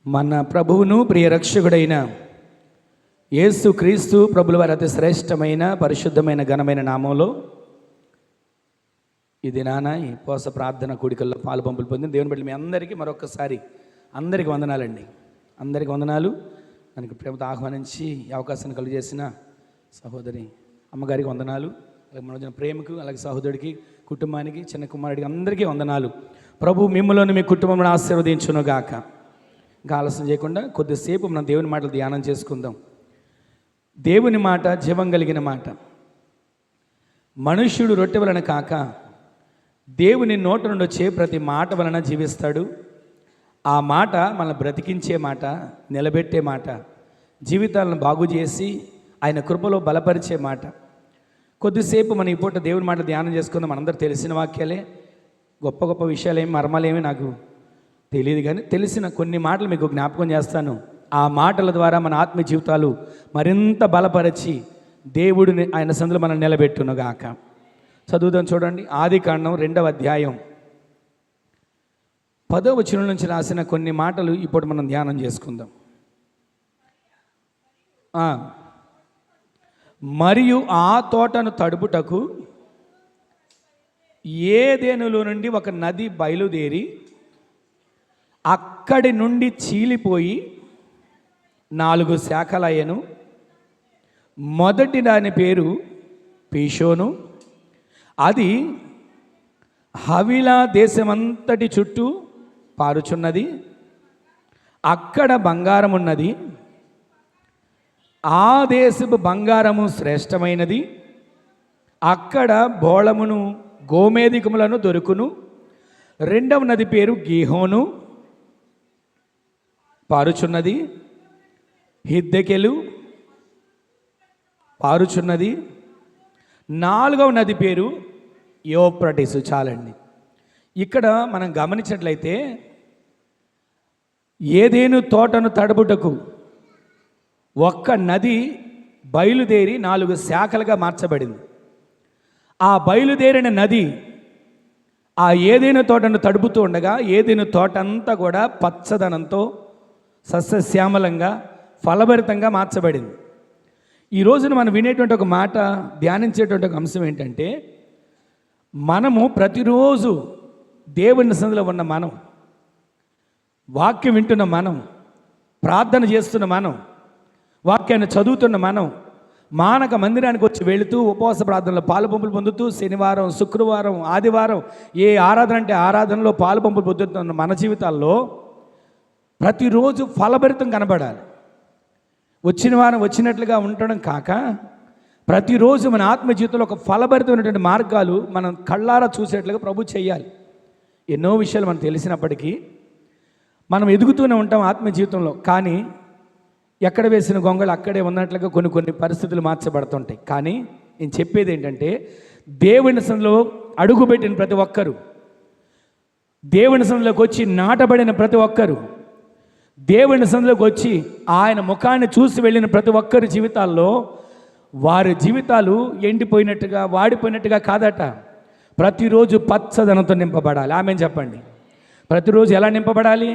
మన ప్రభువును ప్రియరక్షకుడైన యేసు క్రీస్తు ప్రభుల వారి అతి శ్రేష్టమైన పరిశుద్ధమైన ఘనమైన నామంలో ఇది ఈ ఉపవాస ప్రార్థన కూడికల్లో పాలు పంపులు పొందిన దేవుని బిడ్డలు మీ అందరికీ మరొకసారి అందరికీ వందనాలండి. అందరికీ వందనాలు. మనకి ప్రేమతో ఆహ్వానించి ఈ అవకాశాన్ని కలుగజేసిన సహోదరి అమ్మగారికి వందనాలు. అలాగే మన ప్రేమకు, అలాగే సహోదరుడికి, కుటుంబానికి, చిన్న కుమారుడికి అందరికీ వందనాలు. ప్రభు మిమ్మల్ని మీ కుటుంబంలో ఆశీర్వదించును గాక. ఇంకా ఆలస్యం చేయకుండా కొద్దిసేపు మనం దేవుని మాటలు ధ్యానం చేసుకుందాం. దేవుని మాట జీవం కలిగిన మాట. మనుష్యుడు రొట్టె వలన కాక దేవుని నోట నుండి వచ్చే ప్రతి మాట వలన జీవిస్తాడు. ఆ మాట మనల్ని బ్రతికించే మాట, నిలబెట్టే మాట, జీవితాలను బాగు చేసి ఆయన కృపలో బలపరిచే మాట. కొద్దిసేపు మనం ఈ పూట దేవుని మాట ధ్యానం చేసుకుందాం. మనందరూ తెలిసిన వాక్యాలే, గొప్ప గొప్ప విషయాలేమి, మర్మాలేమి నాకు తెలియదు, కానీ తెలిసిన కొన్ని మాటలు మీకు జ్ఞాపకం చేస్తాను. ఆ మాటల ద్వారా మన ఆత్మీయ జీవితాలు మరింత బలపరిచి దేవుడిని ఆయన సందులో మనం నిలబెట్టునుగాక. చదువుదాం, చూడండి. ఆదికాండం 2వ అధ్యాయం 10వ వచనం నుంచి రాసిన కొన్ని మాటలు ఇప్పుడు మనం ధ్యానం చేసుకుందాం. మరియు ఆ తోటను తడుపుటకు ఏదెనులో నుండి ఒక నది బయలుదేరి అక్కడి నుండి చీలిపోయి 4 శాఖలయ్యను. మొదటి దాని పేరు పీషోను. అది హవిలా దేశమంతటి చుట్టూ పారుచున్నది. అక్కడ బంగారం ఉన్నది. ఆ దేశపు బంగారము శ్రేష్టమైనది. అక్కడ బోళమును గోమేధికములను దొరుకును. 2వ నది పేరు గీహోను, పారుచున్నది. హిద్దెకెలు, పారుచున్నది. 4వ నది పేరు యోప్రటిసు. చాలండి. ఇక్కడ మనం గమనించినట్లయితే ఏదేను తోటను తడుపుటకు ఒక్క నది బయలుదేరి 4 శాఖలుగా మార్చబడింది. ఆ బయలుదేరిన నది ఆ ఏదేను తోటను తడుపుతూ ఉండగా ఏదేను తోట అంతా కూడా పచ్చదనంతో సస్యశ్యామలంగా ఫలభరితంగా మార్చబడింది. ఈ రోజున మనం వినేటువంటి ఒక మాట, ధ్యానించేటువంటి ఒక అంశం ఏంటంటే, మనము ప్రతిరోజు దేవుని సన్నిధిలో ఉన్న మనం, వాక్యం వింటున్న మనం, ప్రార్థన చేస్తున్న మనం, వాక్యాన్ని చదువుతున్న మనం, మానక మందిరానికి వచ్చి వెళుతూ ఉపవాస ప్రార్థనలో పాలుపంపులు పొందుతూ శనివారం, శుక్రవారం, ఆదివారం ఏ ఆరాధన అంటే ఆరాధనలో పాలుపంపులు పొందుతున్న మన జీవితాల్లో ప్రతిరోజు ఫలభరితం కనబడాలి. వచ్చిన వారం వచ్చినట్లుగా ఉండడం కాక ప్రతిరోజు మన ఆత్మ జీవితంలో ఒక ఫలభరితమైనటువంటి మార్గాలు మనం కళ్ళారా చూసేట్లుగా ప్రభు చేయాలి. ఎన్నో విషయాలు మనకు తెలిసినప్పటికీ మనం ఎదుగుతూనే ఉంటాం ఆత్మ జీవితంలో. కానీ ఎక్కడ వేసిన గొంగళి అక్కడే ఉన్నట్లుగా కొన్ని పరిస్థితులు మార్చబడుతుంటాయి. కానీ నేను చెప్పేది ఏంటంటే, దేవుని సన్నిధిలో అడుగుపెట్టిన ప్రతి ఒక్కరు, దేవుని సన్నిధిలోకి వచ్చి నాటబడిన ప్రతి ఒక్కరు, దేవుని సన్నిధిలోకి వచ్చి ఆయన ముఖాన్ని చూసి వెళ్ళిన ప్రతి ఒక్కరి జీవితాల్లో వారి జీవితాలు ఎండిపోయినట్టుగా, వాడిపోయినట్టుగా కాదట. ప్రతిరోజు పచ్చదనంతో నింపబడాలి. ఆమె చెప్పండి. ప్రతిరోజు ఎలా నింపబడాలి?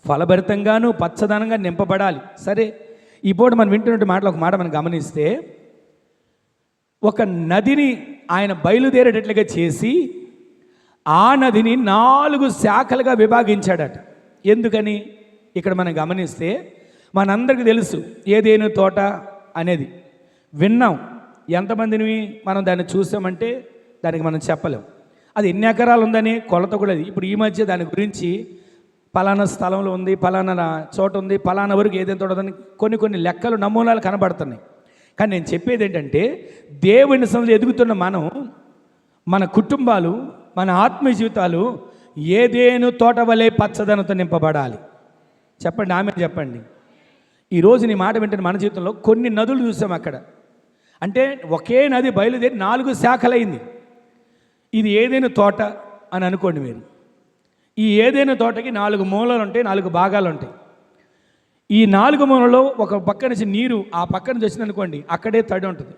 ఫలభరితంగాను పచ్చదనంగా నింపబడాలి. సరే, ఈ పూట మనం వింటున్నట్టు మాటలు ఒక మాట మనం గమనిస్తే, ఒక నదిని ఆయన బయలుదేరేటట్లుగా చేసి ఆ నదిని 4 శాఖలుగా విభాగించాడట. ఎందుకని? ఇక్కడ మనం గమనిస్తే మనందరికీ తెలుసు ఏదేను తోట అనేది విన్నాం. ఎంతమందిని మనం దాన్ని చూసామంటే దానికి మనం చెప్పలేం. అది ఎన్ని ఎకరాలు ఉందని కొలత కూడా. ఇప్పుడు ఈ మధ్య దాని గురించి పలానా స్థలంలో ఉంది, పలానా చోట ఉంది, పలానా వరకు ఏదైనా తోట ఉందని కొన్ని లెక్కలు, నమూనాలు కనబడుతున్నాయి. కానీ నేను చెప్పేది ఏంటంటే, దేవుని సన్నిధిలో ఎదుగుతున్న మనం, మన కుటుంబాలు, మన ఆత్మీయ జీవితాలు ఏదేను తోట వలె పచ్చదనంతో నింపబడాలి. చెప్పండి, ఆమె చెప్పండి. ఈరోజు నీ మాట వింటున్న మన జీవితంలో కొన్ని నదులు చూసాం. అక్కడ అంటే ఒకే నది బయలుదేరి 4 శాఖలైంది. ఇది ఏదైనా తోట అని అనుకోండి మీరు. ఈ ఏదైనా తోటకి 4 మూలలు ఉంటాయి, 4 భాగాలు ఉంటాయి. ఈ 4 మూలలో ఒక పక్క నుంచి నీరు ఆ పక్క నుంచి వచ్చిందనుకోండి, అక్కడే తడి ఉంటుంది.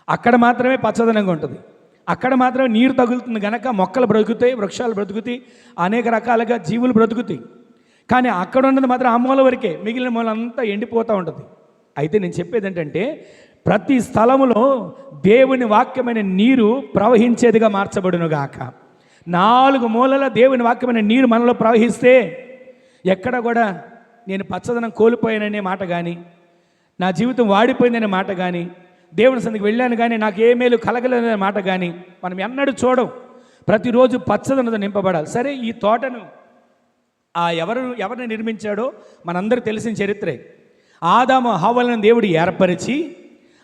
అక్కడ మాత్రమే పచ్చదనంగా ఉంటుంది. అక్కడ మాత్రమే నీరు తగులుతుంది కనుక మొక్కలు బ్రతుకుతాయి, వృక్షాలు బ్రతుకుతాయి, అనేక రకాలుగా జీవులు బ్రతుకుతాయి. కానీ అక్కడ ఉన్నది మాత్రం ఆ మూల వరకే, మిగిలిన మూల అంతా ఎండిపోతూ ఉంటుంది. అయితే నేను చెప్పేది ఏంటంటే, ప్రతి స్థలములో దేవుని వాక్యమైన నీరు ప్రవహించేదిగా మార్చబడునుగాక. 4 మూలల దేవుని వాక్యమైన నీరు మనలో ప్రవహిస్తే ఎక్కడ కూడా నేను పచ్చదనం కోల్పోయాననే మాట కానీ, నా జీవితం వాడిపోయిందనే మాట కానీ, దేవుని సన్నిధికి వెళ్ళాను కానీ నాకు ఏ మేలు కలగలేదనే మాట కానీ మనం ఎన్నడూ చూడం. ప్రతిరోజు పచ్చదనంతో నింపబడాలి. సరే, ఈ తోటను ఎవరిని నిర్మించాడో మనందరికీ తెలిసిన చరిత్రే. ఆదాము హవ్వలను దేవుడు ఏర్పరిచి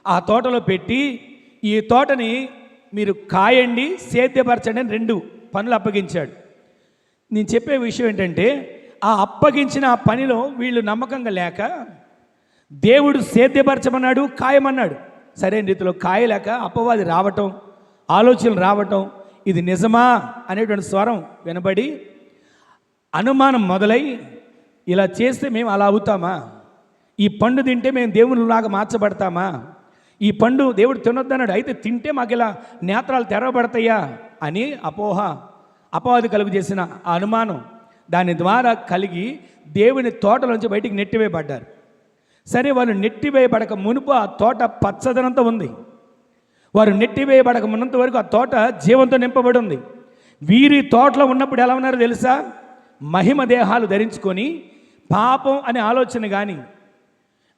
ఆ తోటలో పెట్టి, ఈ తోటని మీరు కాయండి, సేద్యపరచండి అని 2 పనులు అప్పగించాడు. నేను చెప్పే విషయం ఏంటంటే, ఆ అప్పగించిన ఆ పనిలో వీళ్ళు నమ్మకంగా లేక దేవుడు సేద్యపరచమన్నాడు, కాయమన్నాడు. సరైన రీతిలో కాయలేక అపవాది రావటం, ఆలోచనలు రావటం, ఇది నిజమా అనేటువంటి స్వరం వినబడి అనుమానం మొదలై, ఇలా చేస్తే మేము అలా అవుతామా, ఈ పండు తింటే మేము దేవునిలాగా మార్చబడతామా, ఈ పండు దేవుడు తినొద్దన్నాడు, అయితే తింటే మాకు ఇలా నేత్రాలు తెరవబడతాయా అని అపవాది కలుగు చేసిన ఆ అనుమానం, దాని ద్వారా కలిగి దేవుని తోటలోంచి బయటికి నెట్టివేయబడ్డారు. సరే, వాళ్ళు నెట్టివేయబడక మునుపు ఆ తోట పచ్చదనంతో ఉంది. వారు నెట్టివేయబడక ఉన్నంత వరకు ఆ తోట జీవంతో నింపబడి ఉంది. వీరి తోటలో ఉన్నప్పుడు ఎలా ఉన్నారో తెలుసా? మహిమ దేహాలు ధరించుకొని పాపం అనే ఆలోచన కానీ,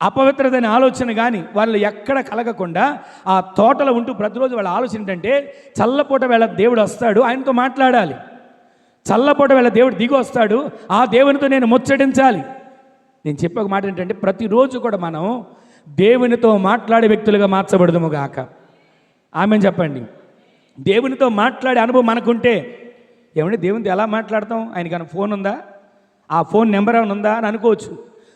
అపవిత్రత అనే ఆలోచన కానీ వాళ్ళు ఎక్కడ కలగకుండా ఆ తోటలో ఉంటూ ప్రతిరోజు వాళ్ళ ఆలోచన ఏంటంటే, చల్లపూట వేళ దేవుడు వస్తాడు, ఆయనతో మాట్లాడాలి. చల్లపూట వేళ దేవుడు దిగి వస్తాడు, ఆ దేవునితో నేను ముచ్చటించాలి. నేను చెప్పే ఒక మాట ఏంటంటే, ప్రతిరోజు కూడా మనం దేవునితో మాట్లాడే వ్యక్తులుగా మార్చబడదుము గాక. ఆమెను చెప్పండి. దేవునితో మాట్లాడే అనుభవం మనకుంటే, ఏమంటే దేవునితో ఎలా మాట్లాడతాం? ఆయనకన్నా ఫోన్ ఉందా, ఆ ఫోన్ నెంబర్ ఏమైనా ఉందా అని అనుకోవచ్చు.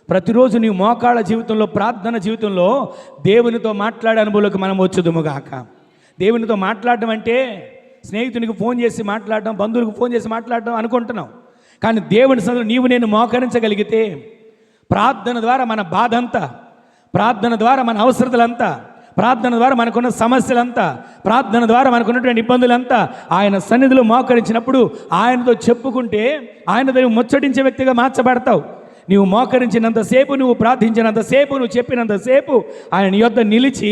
ప్రతిరోజు నీ మోకాళ్ళ జీవితంలో, ప్రార్థన జీవితంలో దేవునితో మాట్లాడే అనుభవంలోకి మనం వచ్చుదుముగాక. దేవునితో మాట్లాడడం అంటే స్నేహితునికి ఫోన్ చేసి మాట్లాడడం, బంధువులకు ఫోన్ చేసి మాట్లాడడం అనుకుంటున్నాం. కానీ దేవుని సన్నిధిలో నీవు నేను మోకరించగలిగితే, ప్రార్థన ద్వారా మన బాధ అంతా, ప్రార్థన ద్వారా మన అవసరతలంతా, ప్రార్థన ద్వారా మనకున్న సమస్యలంతా, ప్రార్థన ద్వారా మనకున్నటువంటి ఇబ్బందులంతా ఆయన సన్నిధిలో మోకరించినప్పుడు, ఆయనతో చెప్పుకుంటే ఆయనతో ముచ్చటించే వ్యక్తిగా మార్చబడతావు. నీవు మోకరించినంతసేపు, నువ్వు ప్రార్థించినంతసేపు, నువ్వు చెప్పినంతసేపు ఆయన నీ యొద్ద నిలిచి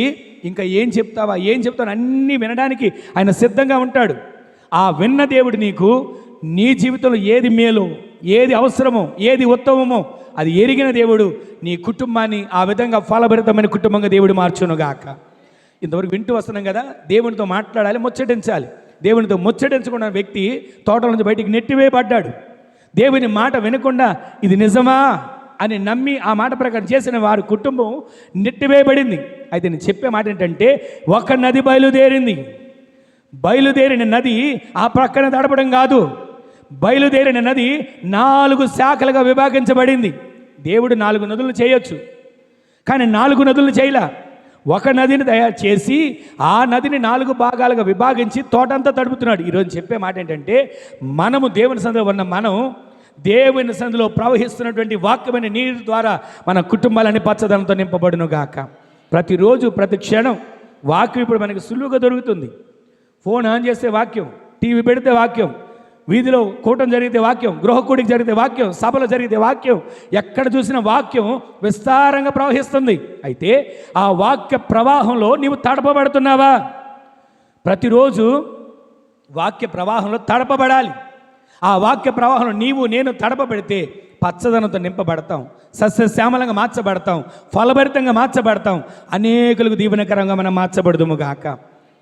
ఇంకా ఏం చెప్తావా, ఏం చెప్తావు అన్నీ వినడానికి ఆయన సిద్ధంగా ఉంటాడు. ఆ విన్న దేవుడు నీకు నీ జీవితంలో ఏది మేలో, ఏది అవసరమో, ఏది ఉత్తమమో అది ఎరిగిన దేవుడు నీ కుటుంబాన్ని ఆ విధంగా ఫలభరితమైన కుటుంబంగా దేవుడు మార్చునుగాక. ఇంతవరకు వింటూ వస్తున్నాం కదా, దేవునితో మాట్లాడాలి, ముచ్చటించాలి. దేవునితో ముచ్చటించకుండా వ్యక్తి తోటల నుంచి బయటికి నెట్టివేయబడ్డాడు. దేవుని మాట వినకుండా ఇది నిజమా అని నమ్మి ఆ మాట ప్రకారం చేసిన వారి కుటుంబం నెట్టివేయబడింది. అయితే నేను చెప్పే మాట ఏంటంటే, ఒక నది బయలుదేరిన నది ఆ ప్రక్కన తడపడం కాదు. బయలుదేరిన నది 4 శాఖలుగా విభాగించబడింది. దేవుడు 4 నదులను చేయొచ్చు, కానీ 4 నదులను చేయలా. ఒక నదిని తయారు చేసి ఆ నదిని 4 భాగాలుగా విభాగించి తోటంతా తడుపుతున్నాడు. ఈరోజు చెప్పే మాట ఏంటంటే, మనము దేవుని సన్నిధిలో ఉన్న మనం దేవుని సన్నిధిలో ప్రవహిస్తున్నటువంటి వాక్యమైన నీరు ద్వారా మన కుటుంబాలన్నీ పచ్చదనంతో నింపబడును గాక. ప్రతిరోజు ప్రతి క్షణం వాక్యం ఇప్పుడు మనకి సులువుగా దొరుకుతుంది. ఫోన్ ఆన్ చేస్తే వాక్యం, టీవీ పెడితే వాక్యం, వీధిలో కూటం జరిగితే వాక్యం, గృహకూడికి జరిగితే వాక్యం, సభలో జరిగితే వాక్యం, ఎక్కడ చూసిన వాక్యం విస్తారంగా ప్రవహిస్తుంది. అయితే ఆ వాక్య ప్రవాహంలో నీవు తడపబడుతున్నావా? ప్రతిరోజు వాక్య ప్రవాహంలో తడపబడాలి. ఆ వాక్య ప్రవాహంలో నీవు నేను తడపబడితే పచ్చదనంతో నింపబడతాం, సస్యశ్యామలంగా మార్చబడతాం, ఫలభరితంగా మార్చబడతాం, అనేకులకు దీవెనకరంగా మనం మార్చబడదుము గాక.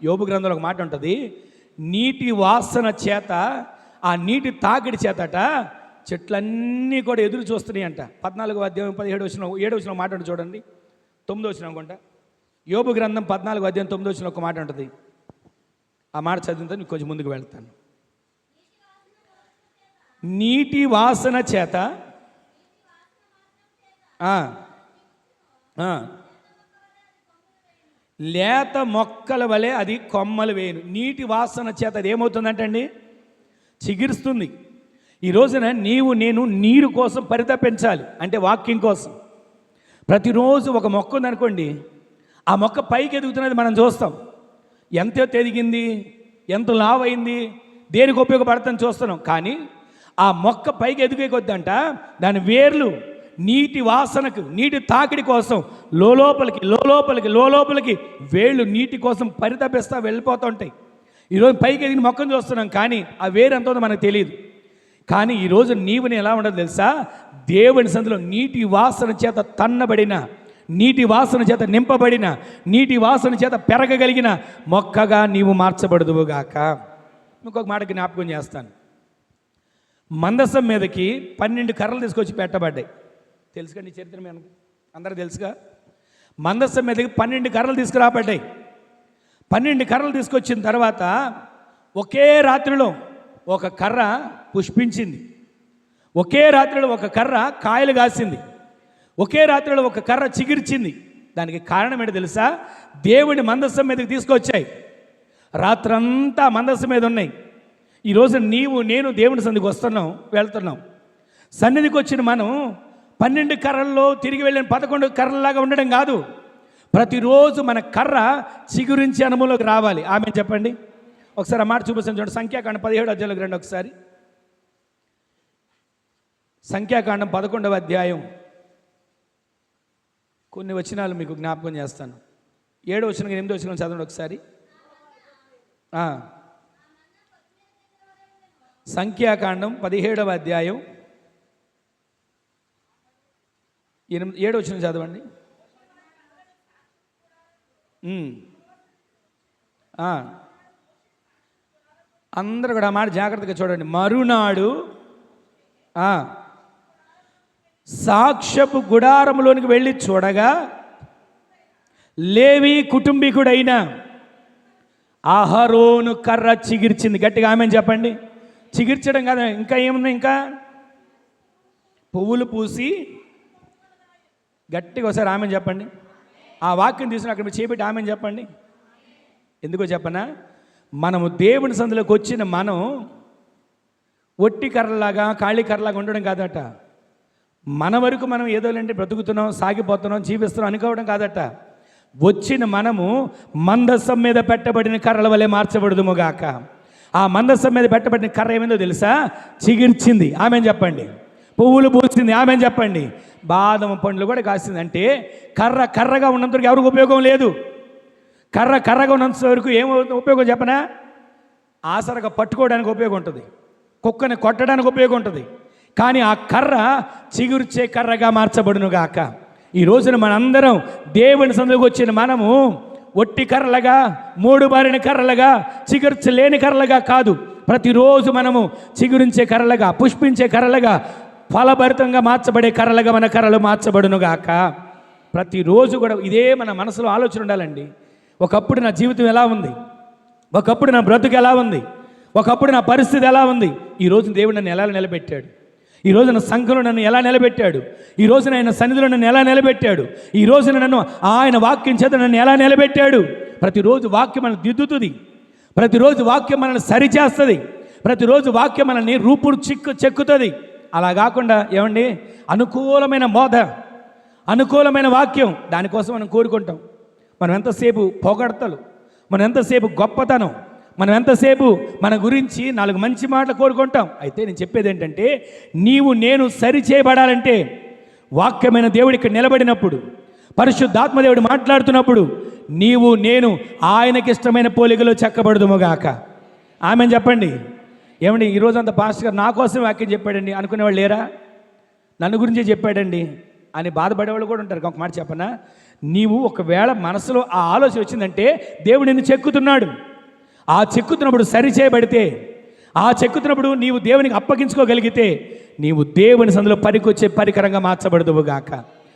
యోబు గ్రంథంలో ఒక మాట ఉంటుంది, నీటి వాసన చేత, ఆ నీటి తాకిడి చేతట చెట్లన్నీ కూడా ఎదురు చూస్తున్నాయి అంట. 14వ అధ్యాయం 7వ వచనం మాట ఉంటుంది చూడండి, 9వ వచనం అనుకుంటా. యోబు గ్రంథం 14వ అధ్యాయం 9వ వచనం ఒక మాట ఉంటుంది. ఆ మాట చదివితే నీకు కొంచెం ముందుకు వెళ్తాను. నీటి వాసన చేత లేత మొక్కల వలె అది కొమ్మలు వేయను. నీటి వాసన చేత అది ఏమవుతుందంటే అండి, చిగురుస్తుంది. ఈ రోజున నీవు నేను నీరు కోసం పరితపించాలి, అంటే వాక్యం కోసం. ప్రతిరోజు ఒక మొక్క ఉందనుకోండి, ఆ మొక్క పైకి ఎదుగుతున్నది మనం చూస్తాం. ఎంత ఎదిగింది, ఎంత లావు అయింది, దేనికి ఉపయోగపడుతుందని చూస్తున్నాం. కానీ ఆ మొక్క పైకి ఎదిగే కొద్దంట దాని వేర్లు నీటి వాసనకు, నీటి తాకిడి కోసం లోపలికి వేళ్ళు నీటి కోసం పరితపిస్తా వెళ్ళిపోతుంటాయి. ఈరోజు పైకి ఎదిగిన మొక్కను చూస్తున్నాం, కానీ ఆ వేరు ఎంత ఉందో మనకు తెలియదు. కానీ ఈరోజు నీవుని ఎలా ఉండదు తెలుసా? దేవుని సందులో నీటి వాసన చేత తన్నబడిన, నీటి వాసన చేత నింపబడిన, నీటి వాసన చేత పెరగగలిగిన మొక్కగా నీవు మార్చబడదువుగాక. ఇంకొక మాట జ్ఞాపకం చేస్తాను. మందసం మీదకి 12 కర్రలు తీసుకొచ్చి పెట్టబడ్డాయి. తెలుసుకండి చరిత్ర మీద అందరూ తెలుసుగా. మందసం మీదకి 12 కర్రలు తీసుకురాబడ్డాయి. 12 కర్రలు తీసుకొచ్చిన తర్వాత ఒకే రాత్రిలో ఒక కర్ర పుష్పించింది, ఒకే రాత్రిలో ఒక కర్ర కాయలు కాసింది, ఒకే రాత్రిలో ఒక కర్ర చిగిర్చింది. దానికి కారణం ఏంటో తెలుసా? దేవుని మందసం మీదకి తీసుకొచ్చాయి. రాత్రంతా మందసం మీద ఉన్నాయి. ఈరోజు నీవు నేను దేవుని సన్నిధికి వస్తున్నాం, వెళ్తున్నాం. సన్నిధికి వచ్చిన మనం 12 కర్రల్లో తిరిగి వెళ్ళిన 11 కర్రలాగా ఉండడం కాదు. ప్రతిరోజు మన కర్ర చిగురించి అనుభవంలోకి రావాలి. ఆమె చెప్పండి. ఒకసారి ఆ మాట చూపిస్తాను చూడండి. సంఖ్యాకాండం 17వ అధ్యాయంలోకి రండి ఒకసారి. సంఖ్యాకాండం 11వ అధ్యాయం కొన్ని వచనాలు మీకు జ్ఞాపకం చేస్తాను. 7వ వచనం 8వ వచనం చదవండి ఒకసారి. సంఖ్యాకాండం 17వ అధ్యాయం 7వ వచనం చదవండి. అందరూ కూడా ఆ మాట జాగ్రత్తగా చూడండి. మరునాడు సాక్ష్యపు గుడారములోనికి వెళ్ళి చూడగా లేవి కుటుంబీకుడైన అహరోను కర్ర చిగిర్చింది. గట్టిగా ఆమెను చెప్పండి. చిగిర్చడం కాదు, ఇంకా ఏముంది? ఇంకా పువ్వులు పూసి, గట్టిగా ఒకసారి ఆమెను చెప్పండి. ఆ వాక్యం తీసుకుని అక్కడ చేపెట్టి ఆమెను చెప్పండి. ఎందుకో చెప్పనా? మనము దేవుని సందులోకి వచ్చిన మనం ఒట్టి కర్రలాగా ఖాళీ కర్రలాగా ఉండడం కాదట. మన వరకు మనం ఏదోలేంటి బ్రతుకుతున్నాం, సాగిపోతున్నాం, జీవిస్తున్నాం అనుకోవడం కాదట. వచ్చిన మనము మందసం మీద పెట్టబడిన కర్రల వలె మార్చబడుదుముగాక. ఆ మందసం మీద పెట్టబడిన కర్ర ఏమైందో తెలుసా? చిగిర్చింది. ఆమెను చెప్పండి. పువ్వులు పూసింది. ఆమెను చెప్పండి. బాదం పండ్లు కూడా కాసింది. అంటే కర్రగా ఉన్నంత వరకు ఎవరికి ఉపయోగం లేదు. కర్రగా ఉన్నంత వరకు ఏం ఉపయోగం చెప్పనా? ఆసరగా పట్టుకోవడానికి ఉపయోగం ఉంటుంది, కుక్కని కొట్టడానికి ఉపయోగం ఉంటుంది. కానీ ఆ కర్ర చిగుర్చే కర్రగా మార్చబడునుగాక. ఈ రోజున మనందరం దేవుని సందులోకి వచ్చిన మనము ఒట్టి కర్రలుగా, మూడు బారిన కర్రలుగా, చిగుర్చలేని కర్రలుగా కాదు. ప్రతిరోజు మనము చిగురించే కర్రలుగా, పుష్పించే కర్రలుగా, ఫలభరితంగా మార్చబడే కర్రలుగా మన కర్రలు మార్చబడునుగాక. ప్రతిరోజు కూడా ఇదే మన మనసులో ఆలోచన ఉండాలండి. ఒకప్పుడు నా జీవితం ఎలా ఉంది, ఒకప్పుడు నా బ్రతుకు ఎలా ఉంది, ఒకప్పుడు నా పరిస్థితి ఎలా ఉంది. ఈరోజు దేవుడు నన్ను ఎలా నిలబెట్టాడు, ఈరోజు నా సంఘంలో నన్ను ఎలా నిలబెట్టాడు, ఈ రోజున ఆయన సన్నిధిలో నన్ను ఎలా నిలబెట్టాడు, ఈ రోజున నన్ను ఆయన వాక్యం చేత నన్ను ఎలా నిలబెట్టాడు. ప్రతిరోజు వాక్యం మనల్ని దిద్దుతుంది, ప్రతిరోజు వాక్యం మనల్ని సరిచేస్తుంది, ప్రతిరోజు వాక్యం మనల్ని రూపుడు చెక్కుతుంది. అలా కాకుండా ఏమండి, అనుకూలమైన బోధ, అనుకూలమైన వాక్యం, దానికోసం మనం కోరుకుంటాం. మనం ఎంతసేపు పొగడతలు, మనం ఎంతసేపు గొప్పతనం, మనం ఎంతసేపు మన గురించి 4 మంచి మాటలు కోరుకుంటాం. అయితే నేను చెప్పేది ఏంటంటే, నీవు నేను సరి చేయబడాలంటే వాక్యమైన దేవుడు ఇక్కడ నిలబడినప్పుడు, పరిశుద్ధాత్మదేవుడు మాట్లాడుతున్నప్పుడు నీవు నేను ఆయనకిష్టమైన పోలికలో చెక్కబడుదుముగాక. ఆమెను చెప్పండి. ఏమండి, ఈరోజంతా పాస్టర్ గారు నా కోసం వాక్యం చెప్పాడండి అనుకునేవాళ్ళు లేరా? నన్ను గురించే చెప్పాడండి అని బాధపడేవాళ్ళు కూడా ఉంటారు. ఒక మాట చెప్పనా, నీవు ఒకవేళ మనసులో ఆ ఆలోచన వచ్చిందంటే దేవుడు నిన్ను చెక్కుతున్నాడు. ఆ చెక్కుతున్నప్పుడు సరి చేయబడితే, ఆ చెక్కుతున్నప్పుడు నీవు దేవునికి అప్పగించుకోగలిగితే నీవు దేవుని సందులో పనికొచ్చే పరికరంగా మార్చబడదువుగాక.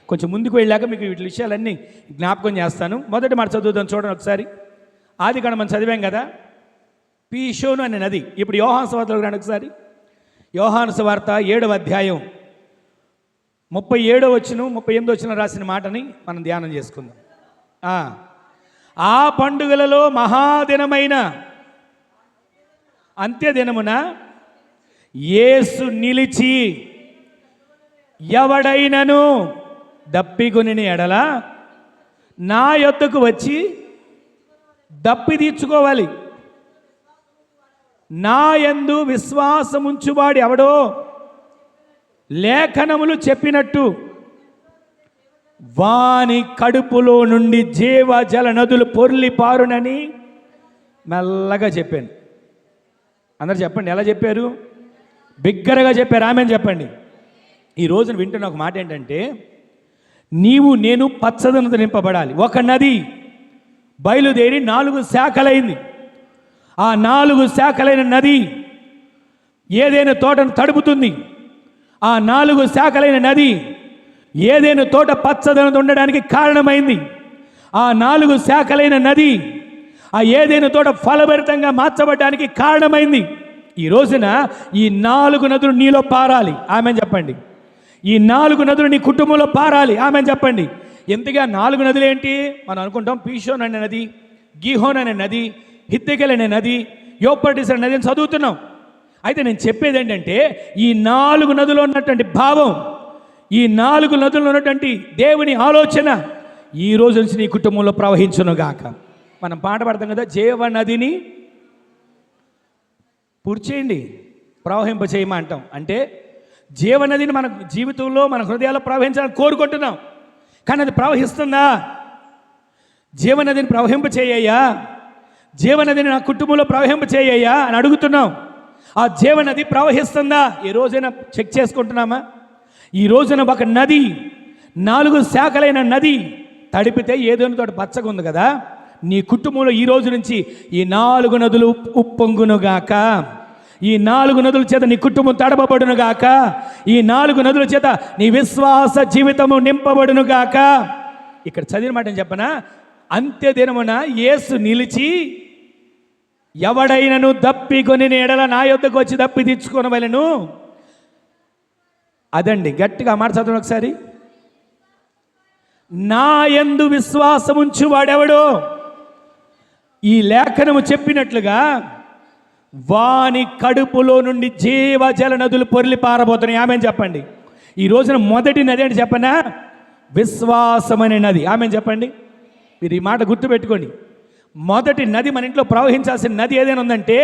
కొంచెం ముందుకు వెళ్ళాక మీకు వీటి విషయాలన్నీ జ్ఞాపకం చేస్తాను. మొదటి మాట చదువుదాం చూడండి ఒకసారి. ఆదికాండం మనం చదివాం కదా, పీషోను అనే నది. ఇప్పుడు యోహాను సువార్తలోకి రండి ఒకసారి. యోహాను సువార్త 7వ అధ్యాయం 37వ వచనం 38వ వచనం రాసిన మాటని మనం ధ్యానం చేసుకుందాం. ఆ పండుగలలో మహాదినమైన అంత్యదినమున యేసు నిలిచి ఎవడైనను దప్పికొనిన ఎడల నా యొద్దకు వచ్చి దప్పి తీర్చుకోవాలి. నా యందు విశ్వాసముంచువాడు ఎవడో లేఖనములు చెప్పినట్టు వాని కడుపులో నుండి జీవజల నదులు పొర్లి పారునని మెల్లగా చెప్పాను. అందరు చెప్పండి, ఎలా చెప్పారు? బిగ్గరగా చెప్పారు. ఆమెను చెప్పండి. ఈ రోజున వింటున్న ఒక మాట ఏంటంటే, నీవు నేను పచ్చదనంతో నింపబడాలి. ఒక నది బయలుదేరి 4 శాఖలైంది. ఆ 4 శాఖలైన నది ఏదైనా తోటను తడుపుతుంది. ఆ 4 శాఖలైన నది ఏదైనా తోట పచ్చదనంతో ఉండడానికి కారణమైంది. ఆ 4 శాఖలైన నది ఆ ఏదైనా తోట ఫలభరితంగా మార్చబడడానికి కారణమైంది. ఈ రోజున ఈ 4 నదులు నీలో పారాలి. ఆమెను చెప్పండి. ఈ 4 నదులు నీ కుటుంబంలో పారాలి. ఆమెను చెప్పండి. ఎంతగా 4 నదులు ఏంటి? మనం అనుకుంటాం పీషోన్ అనే నది, గీహోన్ అనే నది, హిత్తెకెల్ అనే నది, యోపర్టిస్ అనే నది అని చదువుతున్నాం. అయితే నేను చెప్పేది ఏంటంటే, ఈ 4 నదులు ఉన్నటువంటి భావం, ఈ 4 నదులు ఉన్నటువంటి దేవుని ఆలోచన ఈ రోజు నుంచి నీ కుటుంబంలో ప్రవహించునుగాక. మనం పాట పాడతాం కదా, జీవ నదిని పూర్తి చేయండి, ప్రవహింప చేయమా అంటాం. అంటే జీవనదిని మన జీవితంలో మన హృదయాల్లో ప్రవహించాలని కోరుకుంటున్నాం. కానీ అది ప్రవహిస్తుందా? జీవనదిని ప్రవహింప చేయ్యా, జీవనదిని నా కుటుంబంలో ప్రవహింప చేయ్యా అని అడుగుతున్నాం. ఆ జీవనది ప్రవహిస్తుందా? ఈ రోజైనా చెక్ చేసుకుంటున్నామా? ఈ రోజున ఒక నది, 4 శాఖలైన నది తడిపితే ఏదైనా తోట పచ్చగా ఉంది కదా. నీ కుటుంబంలో ఈ రోజు నుంచి ఈ 4 నదులు ఉప్పొంగునుగాక. ఈ 4 నదుల చేత నీ కుటుంబం తడపబడునుగాక. ఈ 4 నదుల చేత నీ విశ్వాస జీవితము నింపబడునుగాక. ఇక్కడ చదివిన మాట చెప్పనా? అంత్య దినమున యేసు నిలిచి, ఎవడైనను దప్పికొని ఎడల నా యొద్దకు వచ్చి దప్పి తెచ్చుకొనవలెను. అదండి, గట్టిగా మాట చదవండి ఒకసారి. నా యందు విశ్వాసముంచు వాడెవడో, ఈ లేఖనము చెప్పినట్లుగా వాని కడుపులో నుండి జీవజల నదులు పొర్లి పారబోతున్నాయి. ఆమెను చెప్పండి. ఈ రోజున మొదటి నది అంటే చెప్పనా? విశ్వాసమనే నది. ఆమెను చెప్పండి. మీరు ఈ మాట గుర్తుపెట్టుకోండి. మొదటి నది మన ఇంట్లో ప్రవహించాల్సిన నది ఏదైనా ఉందంటే,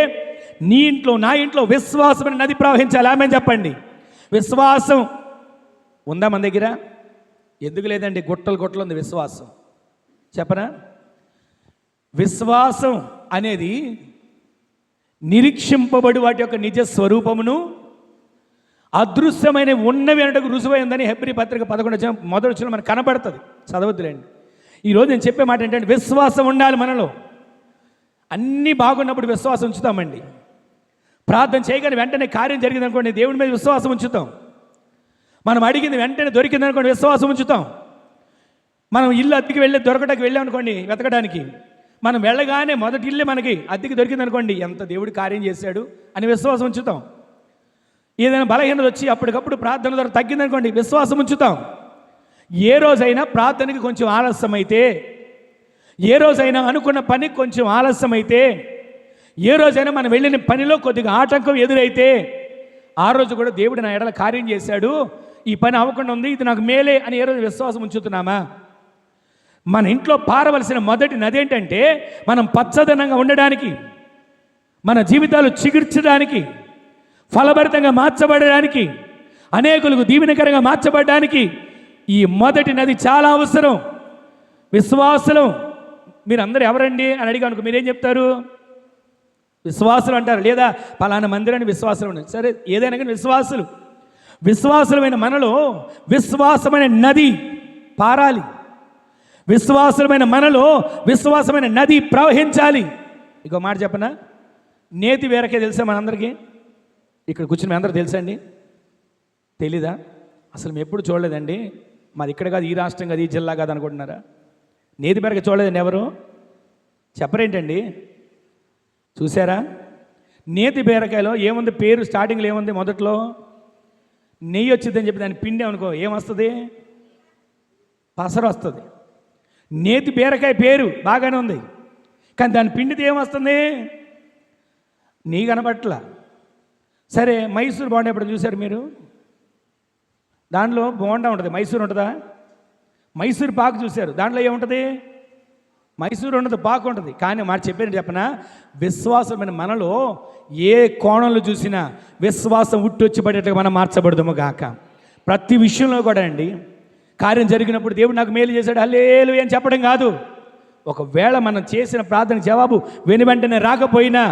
నీ ఇంట్లో నా ఇంట్లో విశ్వాసమనే నది ప్రవహించాలి. ఆమెను చెప్పండి. విశ్వాసం ఉందా మన దగ్గర? ఎందుకు లేదండి? గుట్టలు ఉంది విశ్వాసం. చెప్పనా? విశ్వాసం అనేది నిరీక్షింపబడి వాటి యొక్క నిజ స్వరూపమును అదృశ్యమైన ఉన్నవి అనటకు రుజువైందని హెబ్రీ పత్రిక 11 మొదటి వచనం మనకు కనబడుతుంది. చదవద్దులేండి. ఈరోజు నేను చెప్పే మాట ఏంటంటే, విశ్వాసం ఉండాలి మనలో. అన్నీ బాగున్నప్పుడు విశ్వాసం ఉంచుతామండి. ప్రార్థన చేయగానే వెంటనే కార్యం జరిగింది అనుకోండి, దేవుడి మీద విశ్వాసం ఉంచుతాం. మనం అడిగింది వెంటనే దొరికింది అనుకోండి, విశ్వాసం ఉంచుతాం. మనం ఇల్లు అద్దెకి వెళ్ళి దొరకడానికి వెళ్ళాం అనుకోండి, వెతకడానికి, మనం వెళ్ళగానే మొదటి ఇల్లే మనకి అద్దెకి దొరికింది అనుకోండి, ఎంత దేవుడు కార్యం చేశాడు అని విశ్వాసం ఉంచుతాం. ఏదైనా బలహీనత వచ్చి అప్పటికప్పుడు ప్రార్థన ద్వారా తగ్గిందనుకోండి, విశ్వాసం ఉంచుతాం. ఏ రోజైనా ప్రార్థనకి కొంచెం ఆలస్యమైతే, ఏ రోజైనా అనుకున్న పని కొంచెం ఆలస్యమైతే, ఏ రోజైనా మనం వెళ్ళిన పనిలో కొద్దిగా ఆటంకం ఎదురైతే, ఆ రోజు కూడా దేవుడు నా ఎడల కార్యం చేశాడు, ఈ పని అవ్వకుండా ఉంది, ఇది నాకు మేలే అని ఏ రోజు విశ్వాసం ఉంచుతున్నామా? మన ఇంట్లో పారవలసిన మొదటి నది ఏంటంటే, మనం పచ్చదనంగా ఉండడానికి, మన జీవితాలు చిగుర్చడానికి, ఫలభరితంగా మార్చబడడానికి, అనేకులకు దీవెనకరంగా మార్చబడడానికి ఈ మొదటి నది చాలా అవసరం. విశ్వాసులు మీరందరూ ఎవరండి అని అడిగా అనుకో, మీరేం చెప్తారు? విశ్వాసులు అంటారు. లేదా పలానా మందిరాన్ని విశ్వాసులు ఉన్నాయి. సరే, ఏదైనా కానీ విశ్వాసులమైన మనలో విశ్వాసమైన నది పారాలి. విశ్వాసమైన మనలో విశ్వాసమైన నది ప్రవహించాలి. ఇంకో మాట చెప్పనా? నేతి బీరకాయ తెలుసా మనందరికీ? ఇక్కడ కూర్చుని మీ అందరూ తెలుసా అండి? తెలీదా? అసలు మేము ఎప్పుడు చూడలేదండి. మాది ఇక్కడ కాదు, ఈ రాష్ట్రం కాదు, ఈ జిల్లా కాదు అనుకుంటున్నారా? నేతి బీరకాయ చూడలేదండి ఎవరు? చెప్పరేంటండి? చూసారా? నేతి బీరకాయలో ఏముంది? పేరు స్టార్టింగ్లో ఏముంది? మొదట్లో నెయ్యి వచ్చిందని చెప్పి దాన్ని పిండి అనుకో, ఏమొస్తుంది? పసరు వస్తుంది. నేతి బీరకాయ పేరు బాగానే ఉంది, కానీ దాని పిండితే ఏమొస్తుంది? నెయ్యి కనబట్ల. సరే, మైసూర్ బోండా ఎప్పుడు చూశారు మీరు? దాంట్లో బోండా ఉంటుంది, మైసూర్ ఉంటుందా? మైసూర్ పాకు చూశారు, దాంట్లో ఏముంటుంది? మైసూరు ఉండదు, పాకు ఉంటుంది. కానీ మాట చెప్పేది చెప్పనా, విశ్వాసమైన మనలో ఏ కోణంలో చూసినా విశ్వాసం ఉట్టొచ్చి పడేట్టుగా మనం మార్చబడదాము గాక. ప్రతి విషయంలో కూడా అండి, కార్యం జరిగినప్పుడు దేవుడు నాకు మేలు చేశాడు హల్లెలూయా అని చెప్పడం కాదు. ఒకవేళ మనం చేసిన ప్రార్థన జవాబు వెను వెంటనే రాకపోయినా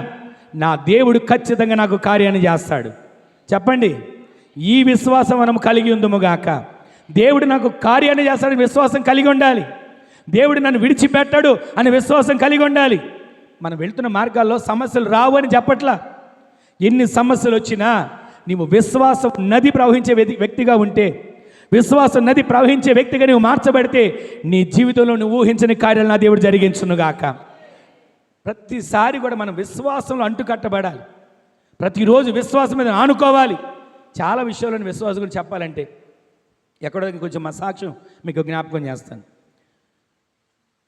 నా దేవుడు ఖచ్చితంగా నాకు కార్యాన్ని చేస్తాడు. చెప్పండి, ఈ విశ్వాసం మనం కలిగి ఉందము గాక. దేవుడు నాకు కార్యాన్ని చేస్తాడని విశ్వాసం కలిగి ఉండాలి. దేవుడు నన్ను విడిచిపెట్టాడు అనే విశ్వాసం కలిగి ఉండాలి. మనం వెళ్తున్న మార్గాల్లో సమస్యలు రావు అని చెప్పట్లా. ఎన్ని సమస్యలు వచ్చినా నీవు విశ్వాసం నది ప్రవహించే వ్యక్తిగా ఉంటే, విశ్వాసం నది ప్రవహించే వ్యక్తిగా నువ్వు మార్చబడితే నీ జీవితంలో నువ్వు ఊహించని కార్యాలు నా దేవుడు జరిగించునుగాక. ప్రతిసారి కూడా మనం విశ్వాసంలో అంటుకట్టబడాలి. ప్రతిరోజు విశ్వాసం మీద ఆనుకోవాలి. చాలా విషయాలను విశ్వాసం గురించి చెప్పాలంటే ఎక్కడో కొంచెం మా సాక్ష్యం మీకు జ్ఞాపకం చేస్తాను.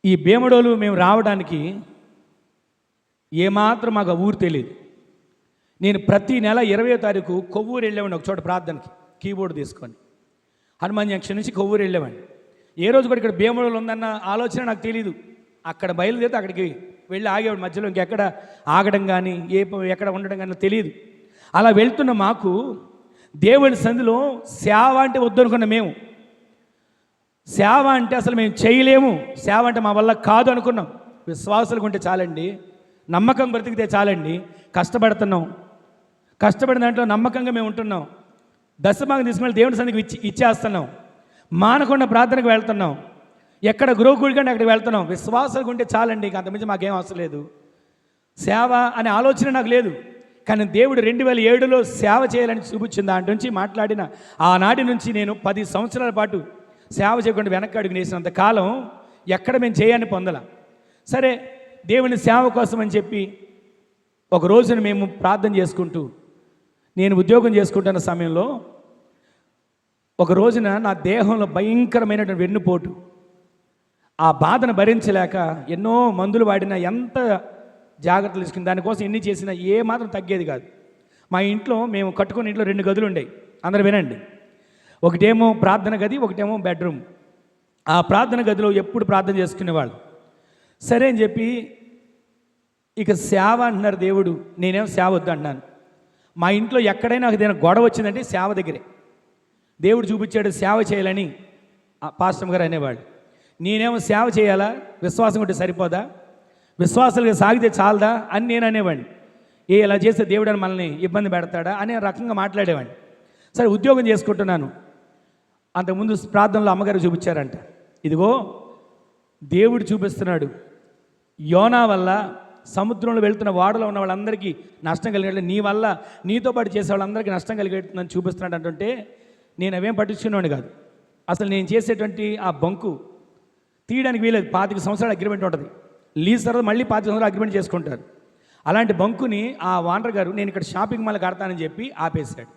ఈ భీమడోలు మేము రావడానికి ఏమాత్రం మాకు ఊరు తెలియదు. నేను ప్రతి నెల 20వ తారీఖు కొవ్వూరు వెళ్ళేవాడిని, ఒక చోట ప్రార్థనకి కీబోర్డు తీసుకొని. హనుమాన్ జంక్షన్ నుంచి కొవ్వూరు వెళ్ళేవాడిని. ఏ రోజు కూడా ఇక్కడ భీమడోలు ఉందన్న ఆలోచన నాకు తెలియదు. అక్కడ బయలుదేరితే అక్కడికి వెళ్ళి ఆగేవాడు. మధ్యలో ఇంకెక్కడ ఆగడం కానీ ఎక్కడ ఉండడం కానీ తెలియదు. అలా వెళ్తున్న మాకు దేవుడి సంధిలో సేవ అంటే వద్దనుకున్న మేము, సేవ అంటే అసలు మేము చేయలేము, సేవ అంటే మా వల్ల కాదు అనుకున్నాం. విశ్వాసాలు ఉంటే చాలండి, నమ్మకం బ్రతికితే చాలండి. కష్టపడుతున్నాం, కష్టపడిన దాంట్లో నమ్మకంగా మేము ఉంటున్నాం. దశభాగం తీసుకుని దేవుడి సన్నిధికి ఇచ్చేస్తున్నాం. మానకుండా ప్రార్థనకు వెళ్తున్నాం. ఎక్కడ గురువుకుడి కంటే అక్కడికి వెళ్తున్నాం. విశ్వాసాలు ఉంటే చాలండి, అంతమించి మాకేం అవసరం లేదు. సేవ అనే ఆలోచన నాకు లేదు. కానీ దేవుడు 2007లో సేవ చేయాలని చూపించింది. దాంట్ నుంచి మాట్లాడిన ఆనాటి నుంచి నేను 10 సంవత్సరాల పాటు సేవ చేయకుండా వెనక్కి అడుగు వేసినంత కాలం ఎక్కడ మేము చేయాలని పొందల. సరే, దేవుని సేవ కోసం అని చెప్పి ఒక రోజున మేము ప్రార్థన చేసుకుంటూ, నేను ఉద్యోగం చేసుకుంటున్న సమయంలో ఒక రోజున నా దేహంలో భయంకరమైనటువంటి వెన్నుపోటు. ఆ బాధను భరించలేక ఎన్నో మందులు వాడినా, ఎంత జాగ్రత్తలు తీసుకుని దానికోసం ఎన్ని చేసినా ఏ మాత్రం తగ్గేది కాదు. మా ఇంట్లో మేము కట్టుకున్న ఇంట్లో 2 గదులు ఉండేవి. అందరూ వినండి. ఒకటేమో ప్రార్థన గది, ఒకటేమో బెడ్రూమ్. ఆ ప్రార్థన గదిలో ఎప్పుడు ప్రార్థన చేసుకునేవాళ్ళు. సరే అని చెప్పి ఇక సేవ అంటున్నారు దేవుడు. నేనేమో సేవ వద్దు అంటున్నాను. మా ఇంట్లో ఎక్కడైనా ఏదైనా గొడవ వచ్చిందంటే సేవ దగ్గరే. దేవుడు చూపించాడు సేవ చేయాలని పాస్టర్ గారు అనేవాళ్ళు. నేనేమో సేవ చేయాలా, విశ్వాసం ఉంటే సరిపోదా, విశ్వాసాలుగా సాగితే చాలదా అని నేను అనేవాడిని. ఇలా చేస్తే దేవుడు అని మనల్ని ఇబ్బంది పెడతాడా అనే రకంగా మాట్లాడేవాడిని. సరే, ఉద్యోగం చేసుకుంటున్నాను. అంతకుముందు ప్రార్థనలో అమ్మగారు చూపించారంట, ఇదిగో దేవుడు చూపిస్తున్నాడు, యోనా వల్ల సముద్రంలో వెళ్తున్న వాడలో ఉన్న వాళ్ళందరికీ నష్టం కలిగేట్లు, నీ వల్ల నీతో పాటు చేసే వాళ్ళందరికీ నష్టం కలిగేటుందని చూపిస్తున్నాడు అంటుంటే నేను అవేం పట్టించుకునేవాడిని కాదు. అసలు నేను చేసేటువంటి ఆ బంకు తీయడానికి వీలేదు. 25 సంవత్సరాల అగ్రిమెంట్ ఉంటుంది. లీజ్ తర్వాత మళ్ళీ 25 సంవత్సరాలు అగ్రిమెంట్ చేసుకుంటారు. అలాంటి బంకుని ఆ వాండర్ గారు నేను ఇక్కడ షాపింగ్ మాల్ కడతానని చెప్పి ఆపేశాడు.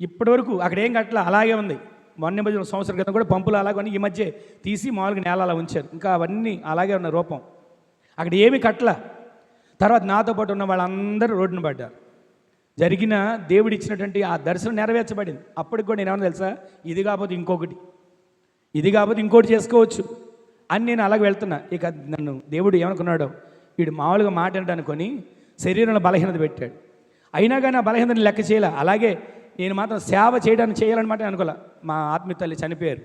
ఇప్పటివరకు అక్కడ ఏం కట్టలా, అలాగే ఉంది. మొన్న సంవత్సరం క్రితం కూడా పంపులు అలాగే ఈ మధ్య తీసి మామూలుగా నేల అలా ఉంచారు. ఇంకా అవన్నీ అలాగే ఉన్న రూపం. అక్కడ ఏమీ కట్టలా. తర్వాత నాతో పాటు ఉన్న వాళ్ళందరూ రోడ్డున పడ్డారు. జరిగిన దేవుడు ఇచ్చినటువంటి ఆ దర్శనం నెరవేర్చబడింది. అప్పటికి కూడా నేను ఏమన్నా తెలుసా, ఇది కాకపోతే ఇంకొకటి, ఇది కాకపోతే ఇంకోటి చేసుకోవచ్చు అని నేను అలాగే వెళ్తున్నా. ఇక నన్ను దేవుడు ఏమనుకున్నాడో, వీడు మామూలుగా మాట్లాడనుకొని శరీరంలో బలహీనత పెట్టాడు. అయినా కానీ ఆ బలహీనతని లెక్క చేయాల. అలాగే నేను మాత్రం సేవ చేయడానికి చేయాలన్నమాట అనుకోలే. మా ఆత్మీయ తల్లి చనిపోయారు.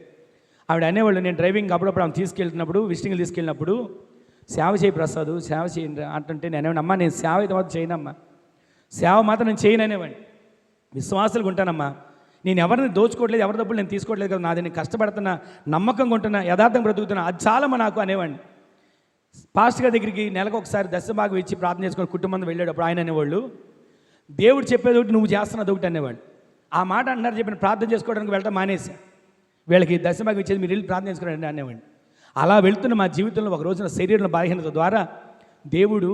ఆవిడ అనేవాళ్ళు, నేను డ్రైవింగ్ అప్పుడప్పుడు ఆమె తీసుకెళ్తున్నప్పుడు, విజిటింగ్లు తీసుకెళ్ళినప్పుడు, సేవ చేయి ప్రసాద్, సేవ చేయండి అంటుంటే నేనేమన్నా, అమ్మా నేను సేవ అయితే మాత్రం చేయనమ్మా, సేవ మాత్రం నేను చేయను అనేవాడిని. విశ్వాసాలుగా ఉంటానమ్మా, నేను ఎవరిని దోచుకోవట్లేదు, ఎవరి డబ్బులు నేను తీసుకోవట్లేదు కదా, నాది నేను కష్టపడుతున్నా, నమ్మకంగా ఉంటున్నా, యథార్థంగా బ్రతుకుతున్నా, అది చాలమ్మా నాకు అనేవాడిని. పాస్టర్ గారి దగ్గరికి నెలకు ఒకసారి దశభాగం ఇచ్చి ప్రార్థన చేసుకొని కుటుంబం వెళ్ళేటప్పుడు ఆయన అనేవాళ్ళు, దేవుడు చెప్పేది ఒకటి, నువ్వు చేస్తున్నది ఒకటి అనేవాళ్ళు. ఆ మాట అంటున్నారు చెప్పిన ప్రార్థన చేసుకోవడానికి వెళ్ళటం మానేసా. వీళ్ళకి దశభాగం ఇచ్చేది మీరు వెళ్ళి ప్రార్థన చేసుకోండి అనేవాడిని. అలా వెళ్తున్న మా జీవితంలో ఒక రోజున శరీరంలో బలహీనత ద్వారా దేవుడు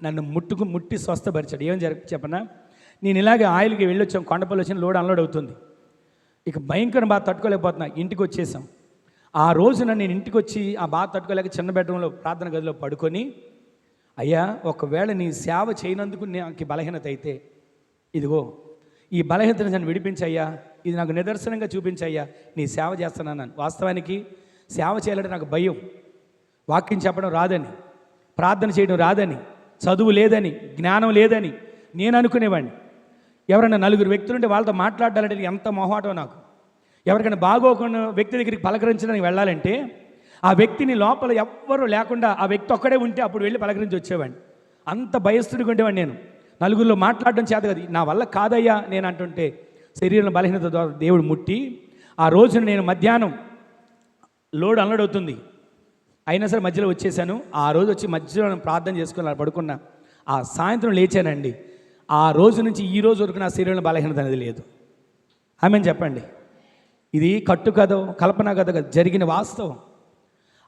నన్ను ముట్టి స్వస్థపరిచాడు. ఏం చెప్పనా, నేను ఇలాగే ఆయిల్కి వెళ్ళొచ్చాం, కొండపల్లి వచ్చిన లోడ్ అన్లోడ్ అవుతుంది. ఇక భయంకరం బాధ తట్టుకోలేకపోతున్నా. ఇంటికి వచ్చేసాం. ఆ రోజున నేను ఇంటికి వచ్చి ఆ బాధ తట్టుకోలేక చిన్న బెడ్రూమ్లో ప్రార్థన గదిలో పడుకొని, అయ్యా ఒకవేళ నీ సేవ చేయనందుకు నాకు బలహీనత అయితే, ఇదిగో ఈ బలహీనతను నన్ను విడిపించయ్యా, ఇది నాకు నిదర్శనంగా చూపించయ్యా, నీ సేవ చేస్తున్నాను. వాస్తవానికి సేవ చేయాలంటే నాకు భయం. వాక్యం చెప్పడం రాదని, ప్రార్థన చేయడం రాదని, చదువు లేదని, జ్ఞానం లేదని నేను అనుకునేవాడిని. ఎవరైనా నలుగురు వ్యక్తులుంటే వాళ్ళతో మాట్లాడాలంటే ఎంత మొహాటో నాకు. ఎవరికైనా బాగోకుండా వ్యక్తి దగ్గరికి పలకరించడానికి వెళ్ళాలంటే ఆ వ్యక్తిని లోపల ఎవ్వరూ లేకుండా ఆ వ్యక్తి ఒక్కడే ఉంటే అప్పుడు వెళ్ళి పలకరించి వచ్చేవాడిని. అంత భయస్థుడిగా ఉండేవాడిని నేను. నలుగురిలో మాట్లాడడం చేత కదా, నా వల్ల కాదయ్యా నేను అంటుంటే శరీరం బలహీనత ద్వారా దేవుడు ముట్టి ఆ రోజున నేను మధ్యాహ్నం లోడ్ అన్లోడ్ అవుతుంది అయినా సరే మధ్యలో వచ్చేసాను. ఆ రోజు వచ్చి మధ్యలో ప్రార్థన చేసుకుని అలా పడుకున్నా. ఆ సాయంత్రం లేచానండి. ఆ రోజు నుంచి ఈ రోజు వరకు నా శరీరంలో బలహీనత అనేది లేదు. ఆమెను చెప్పండి. ఇది కట్టు కథ, కల్పన కథ కదా, జరిగిన వాస్తవం.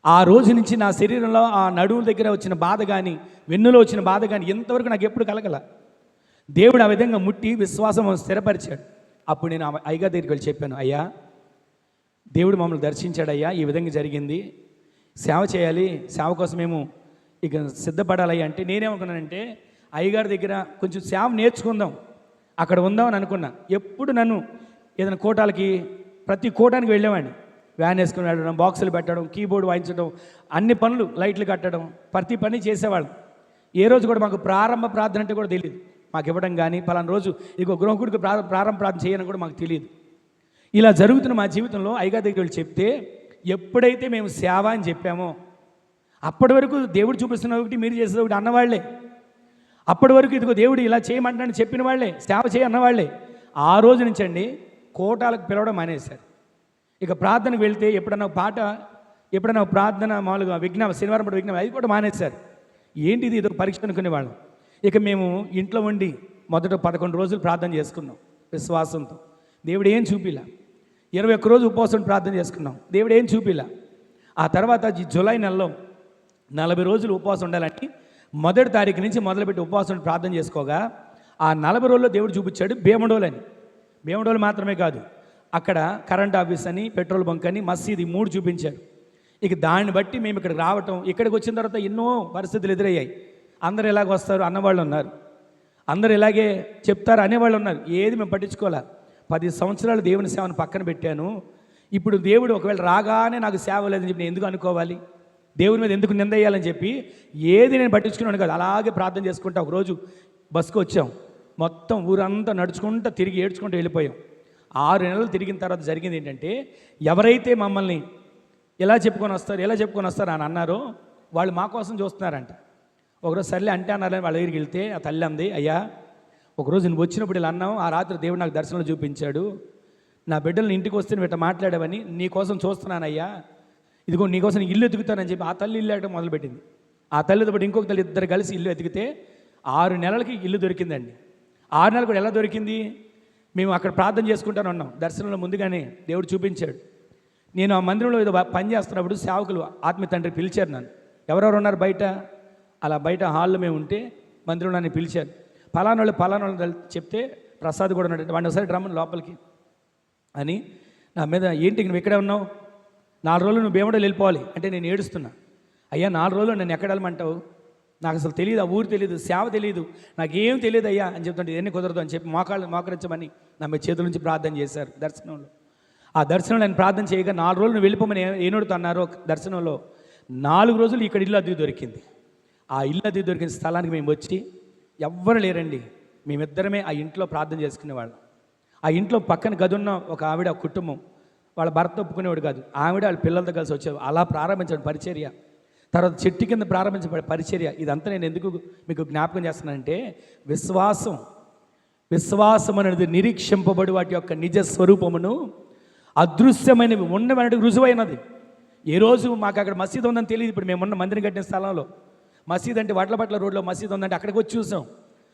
ఆ రోజు నుంచి నా శరీరంలో ఆ నడుము దగ్గర వచ్చిన బాధ కానీ, వెన్నులో వచ్చిన బాధ కానీ ఇంతవరకు నాకు ఎప్పుడు కలగల. దేవుడు ఆ విధంగా ముట్టి విశ్వాసం స్థిరపరిచాడు. అప్పుడు నేను అయ్యగారి దగ్గరికి వెళ్ళి చెప్పాను, అయ్యా దేవుడు మమ్మల్ని దర్శించాడయ్యా, ఈ విధంగా జరిగింది, సేవ చేయాలి, సేవ కోసం మేము ఇక సిద్ధపడాలయ్యా అంటే నేనేమనుకున్నానంటే అయ్యగారి దగ్గర కొంచెం సేవ నేర్చుకుందాం, అక్కడ ఉందామని అనుకున్నా. ఎప్పుడు నన్ను ఏదైనా కోటాలకి ప్రతి కోటానికి వెళ్ళేవాడిని. వ్యాన్ వేసుకుని వెళ్ళడం, బాక్సులు పెట్టడం, కీబోర్డ్ వాయించడం, అన్ని పనులు, లైట్లు కట్టడం, ప్రతి పని చేసేవాళ్ళం. ఏ రోజు కూడా మాకు ప్రారంభ ప్రార్థన అంటే కూడా తెలియదు. మాకు ఇవ్వడం కానీ పలానా రోజు ఇక గృహకుడికి ప్రారంభ ప్రార్థన చేయని కూడా మాకు తెలియదు. ఇలా జరుగుతున్న మా జీవితంలో అయ్యగారి దగ్గర వెళ్ళి చెప్తే ఎప్పుడైతే మేము సేవ అని చెప్పామో అప్పటి వరకు దేవుడు చూపిస్తున్న ఒకటి మీరు చేసేది ఒకటి అన్నవాళ్లే. అప్పటి వరకు ఇదిగో దేవుడు ఇలా చేయమంటాడని చెప్పిన వాళ్ళే, సేవ చేయ అన్నవాళ్లే. ఆ రోజు నుంచి అండి కోటాలకు పిలవడం మానేశారు. ఇక ప్రార్థనకు వెళ్తే ఎప్పుడన్నా పాట, ఎప్పుడన్నా ప్రార్థన మామూలుగా విజ్ఞాపన, శనివారం పూట విజ్ఞాపన, అది కూడా మానేశారు. ఏంటిది ఇది పరీక్ష అనుకునేవాళ్ళం. ఇక మేము ఇంట్లో ఉండి మొదట 11 రోజులు ప్రార్థన చేసుకున్నాం విశ్వాసంతో. దేవుడు ఏం చూపిలా. 21 రోజు ఉపవాసం ప్రార్థన చేసుకున్నాం. దేవుడు ఏం చూపిలా. ఆ తర్వాత జూలై నెలలో 40 రోజులు ఉపవాసం ఉండాలని 1వ తారీఖు నుంచి మొదలుపెట్టి ఉపవాసం ప్రార్థన చేసుకోగా ఆ 40 రోజుల్లో దేవుడు చూపించాడు భీమడోలు అని. భీమడోలు మాత్రమే కాదు, అక్కడ కరెంట్ ఆఫీస్ అని, పెట్రోల్ బంక్ అని, మసీదు 3 చూపించారు. ఇక దాన్ని బట్టి మేము ఇక్కడికి రావటం, ఇక్కడికి వచ్చిన తర్వాత ఎన్నో పరిస్థితులు ఎదురయ్యాయి. అందరు ఎలాగ వస్తారు అన్నవాళ్ళు ఉన్నారు, అందరు ఇలాగే చెప్తారు అనేవాళ్ళు ఉన్నారు. ఏది మేము పట్టించుకోలే. 10 సంవత్సరాలు దేవుని సేవను పక్కన పెట్టాను. ఇప్పుడు దేవుడు ఒకవేళ రాగానే నాకు సేవ లేదని చెప్పి నేను ఎందుకు అనుకోవాలి, దేవుని మీద ఎందుకు నిందయ్యాలని చెప్పి ఏది నేను పట్టించుకున్నాను కాదు. అలాగే ప్రార్థన చేసుకుంటా ఒకరోజు బస్సుకు వచ్చాం. మొత్తం ఊరంతా నడుచుకుంటూ తిరిగి ఏడ్చుకుంటూ వెళ్ళిపోయాం. 6 నెలలు తిరిగిన తర్వాత జరిగింది ఏంటంటే, ఎవరైతే మమ్మల్ని ఎలా చెప్పుకొని వస్తారు అని అన్నారో వాళ్ళు మా కోసం చూస్తున్నారంట. ఒకరోజు సర్లే అంటే అన్నారని వాళ్ళ దగ్గరికి వెళ్తే ఆ తల్లి అంది, అయ్యా ఒకరోజు నువ్వు వచ్చినప్పుడు ఇలా అన్నావు, ఆ రాత్రి దేవుడు నాకు దర్శనంలో చూపించాడు, నా బిడ్డలను ఇంటికి వస్తే నువ్వు ఇట్లా మాట్లాడావని, నీ కోసం చూస్తున్నానయ్యా, ఇదిగో నీకోసం ఇల్లు ఎతుకుతానని చెప్పి ఆ తల్లి ఇల్లు ఎక్కడం మొదలుపెట్టింది. ఆ తల్లితో పాటు ఇంకొక తల్లి, ఇద్దరు కలిసి ఇల్లు ఎతికితే 6 నెలలకి ఇల్లు దొరికిందండి. 6 నెలలు కూడా ఎలా దొరికింది, మేము అక్కడ ప్రార్థన చేసుకుంటాను ఉన్నాం. దర్శనంలో ముందుగానే దేవుడు చూపించాడు. నేను ఆ మందిరంలో ఏదో పని చేస్తున్నప్పుడు సేవకులు ఆత్మీయ తండ్రి పిలిచారు నన్ను. ఎవరెవరు ఉన్నారు బయట, అలా బయట హాల్లో మేము ఉంటే మందిరంలో నన్ను పిలిచారు. పలానా వాళ్ళు చెప్తే ప్రసాద్ కూడా ఉన్నాడు. వాడిని ఒకసారి రమ్మని లోపలికి అని నా మీద, ఏంటి నువ్వు ఇక్కడే ఉన్నావు, 4 రోజులు నువ్వు భీమడోలు వెళ్ళిపోవాలి అంటే నేను ఏడుస్తున్నా. అయ్యా 4 రోజులు నన్ను ఎక్కడ వెళ్ళమంటావు, నాకు అసలు తెలియదు, ఆ ఊరు తెలియదు, సేవ తెలియదు, నాకేం తెలియదు అయ్యా అని చెప్తుంటే ఇవన్నీ కుదరదు అని చెప్పి మోకరించమని నా మీద చేతుల నుంచి ప్రార్థన చేశారు దర్శనంలో. ఆ దర్శనంలో నేను ప్రార్థన చేయగా 4 రోజులు నువ్వు వెళ్ళిపోమని ఏనోడుతో అన్నారో దర్శనంలో. 4 రోజులు ఇక్కడ ఇల్లు అద్దె దొరికింది. ఆ ఇల్లు అద్దె దొరికిన స్థలానికి మేము వచ్చి, ఎవ్వరు లేరండి, మేమిద్దరమే ఆ ఇంట్లో ప్రార్థన చేసుకునేవాళ్ళం. ఆ ఇంట్లో పక్కన గదున్న ఒక ఆవిడ కుటుంబం, వాళ్ళ భర్త ఒప్పుకునేవాడు కాదు, ఆవిడ వాళ్ళ పిల్లలతో కలిసి వచ్చేవారు. అలా ప్రారంభించడం పరిచర్య. తర్వాత చెట్టు కింద ప్రారంభించబడే పరిచర్య. ఇదంతా నేను ఎందుకు మీకు జ్ఞాపకం చేస్తున్నానంటే, విశ్వాసం అనేది నిరీక్షింపబడి వాటి యొక్క నిజ స్వరూపమును అదృశ్యమైనవి ఉన్నవన్నట్టు రుజువైనది. ఏ రోజు మాకు అక్కడ మసీదు ఉందని తెలియదు. ఇప్పుడు మేమున్న మందిరం కట్టిన స్థలంలో మసీదు అంటే వడ్లపట్ల రోడ్లో మసీదు ఉందంటే అక్కడికి వచ్చి చూసాం,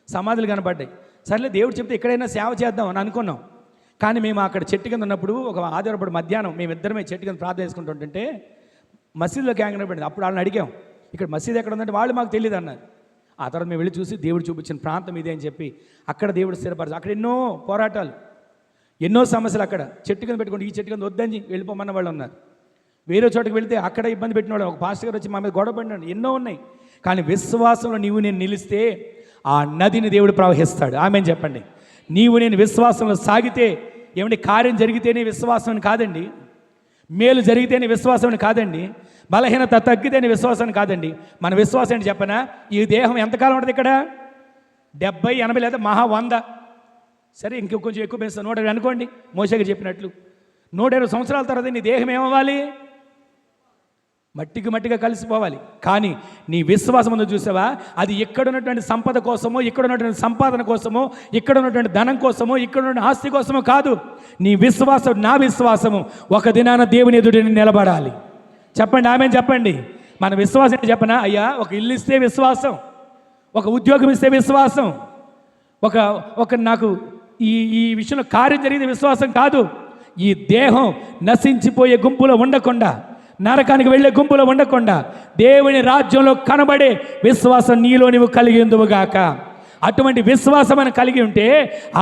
సమాధులు కనపడ్డాయి. సర్లే దేవుడు చెప్తే ఎక్కడైనా సేవ చేద్దాం అని అనుకున్నాం. కానీ మేము అక్కడ చెట్టు కింద ఉన్నప్పుడు ఒక ఆదివారం మధ్యాహ్నం మేమిద్దరమే చెట్టు కింద ప్రార్థన చేసుకుంటుంటే మసీదులో గ్యాంగ్ పడింది. అప్పుడు వాళ్ళని అడిగాం, ఇక్కడ మసీదు ఎక్కడ ఉందంటే వాళ్ళు మాకు తెలియదు అన్నారు. ఆ తర్వాత మేము వెళ్ళి చూసి దేవుడు చూపించిన ప్రాంతం ఇదే అని చెప్పి అక్కడ దేవుడు స్థిరపరచు. అక్కడ ఎన్నో పోరాటాలు, ఎన్నో సమస్యలు. అక్కడ చెట్టు కింద పెట్టుకుంటే ఈ చెట్టు కింద వద్దని వెళ్ళిపోమన్న వాళ్ళు ఉన్నారు. వేరే చోటుకి వెళ్తే అక్కడ ఇబ్బంది పెట్టిన వాళ్ళు, ఒక పాస్టర్ గారు వచ్చి మా మీద గొడవ పడినాడు. ఎన్నో ఉన్నాయి. కానీ విశ్వాసంలో నీవు నేను నిలిస్తే ఆ నదిని దేవుడు ప్రవహిస్తాడు. ఆమేన్ చెప్పండి. నీవు నేను విశ్వాసంలో సాగితే, ఏమంటే కార్యం జరిగితేనే విశ్వాసం అని కాదండి, మేలు జరిగితేనే విశ్వాసం అని కాదండి, బలహీనత తగ్గితే నీ విశ్వాసం కాదండి. మన విశ్వాసం ఏంటి చెప్పనా? ఈ దేహం ఎంతకాలం ఉంటుంది ఇక్కడ? 70, 80 లేదా మహా 100. సరే ఇంకొంచెం ఎక్కువ పెంచుతాను, 120 అనుకోండి. మోషేకి చెప్పినట్లు 120 సంవత్సరాల తర్వాత నీ దేహం ఏమవ్వాలి? మట్టిగా కలిసిపోవాలి. కానీ నీ విశ్వాసం ఉందో చూసావా, అది ఇక్కడ ఉన్నటువంటి సంపద కోసమో, ఇక్కడ ఉన్నటువంటి సంపాదన కోసమో, ఇక్కడ ఉన్నటువంటి ధనం కోసమో, ఇక్కడ ఉన్న ఆస్తి కోసమో కాదు. నీ విశ్వాసం, నా విశ్వాసము ఒక దినాన దేవుని ఎదుటిని నిలబడాలి. చెప్పండి, ఆమె చెప్పండి. మన విశ్వాసం ఏంటి చెప్పనా? అయ్యా, ఒక ఇల్లు ఇస్తే విశ్వాసం, ఒక ఉద్యోగం ఇస్తే విశ్వాసం, ఒక నాకు ఈ విషయంలో కార్యం జరిగితే విశ్వాసం కాదు. ఈ దేహం నశించిపోయే గుంపులో ఉండకుండా, నరకానికి వెళ్ళే గుంపులో ఉండకుండా దేవుని రాజ్యంలో కనబడే విశ్వాసం నీలో నీవు కలిగి ఉందువుగాక. అటువంటి విశ్వాసం అని కలిగి ఉంటే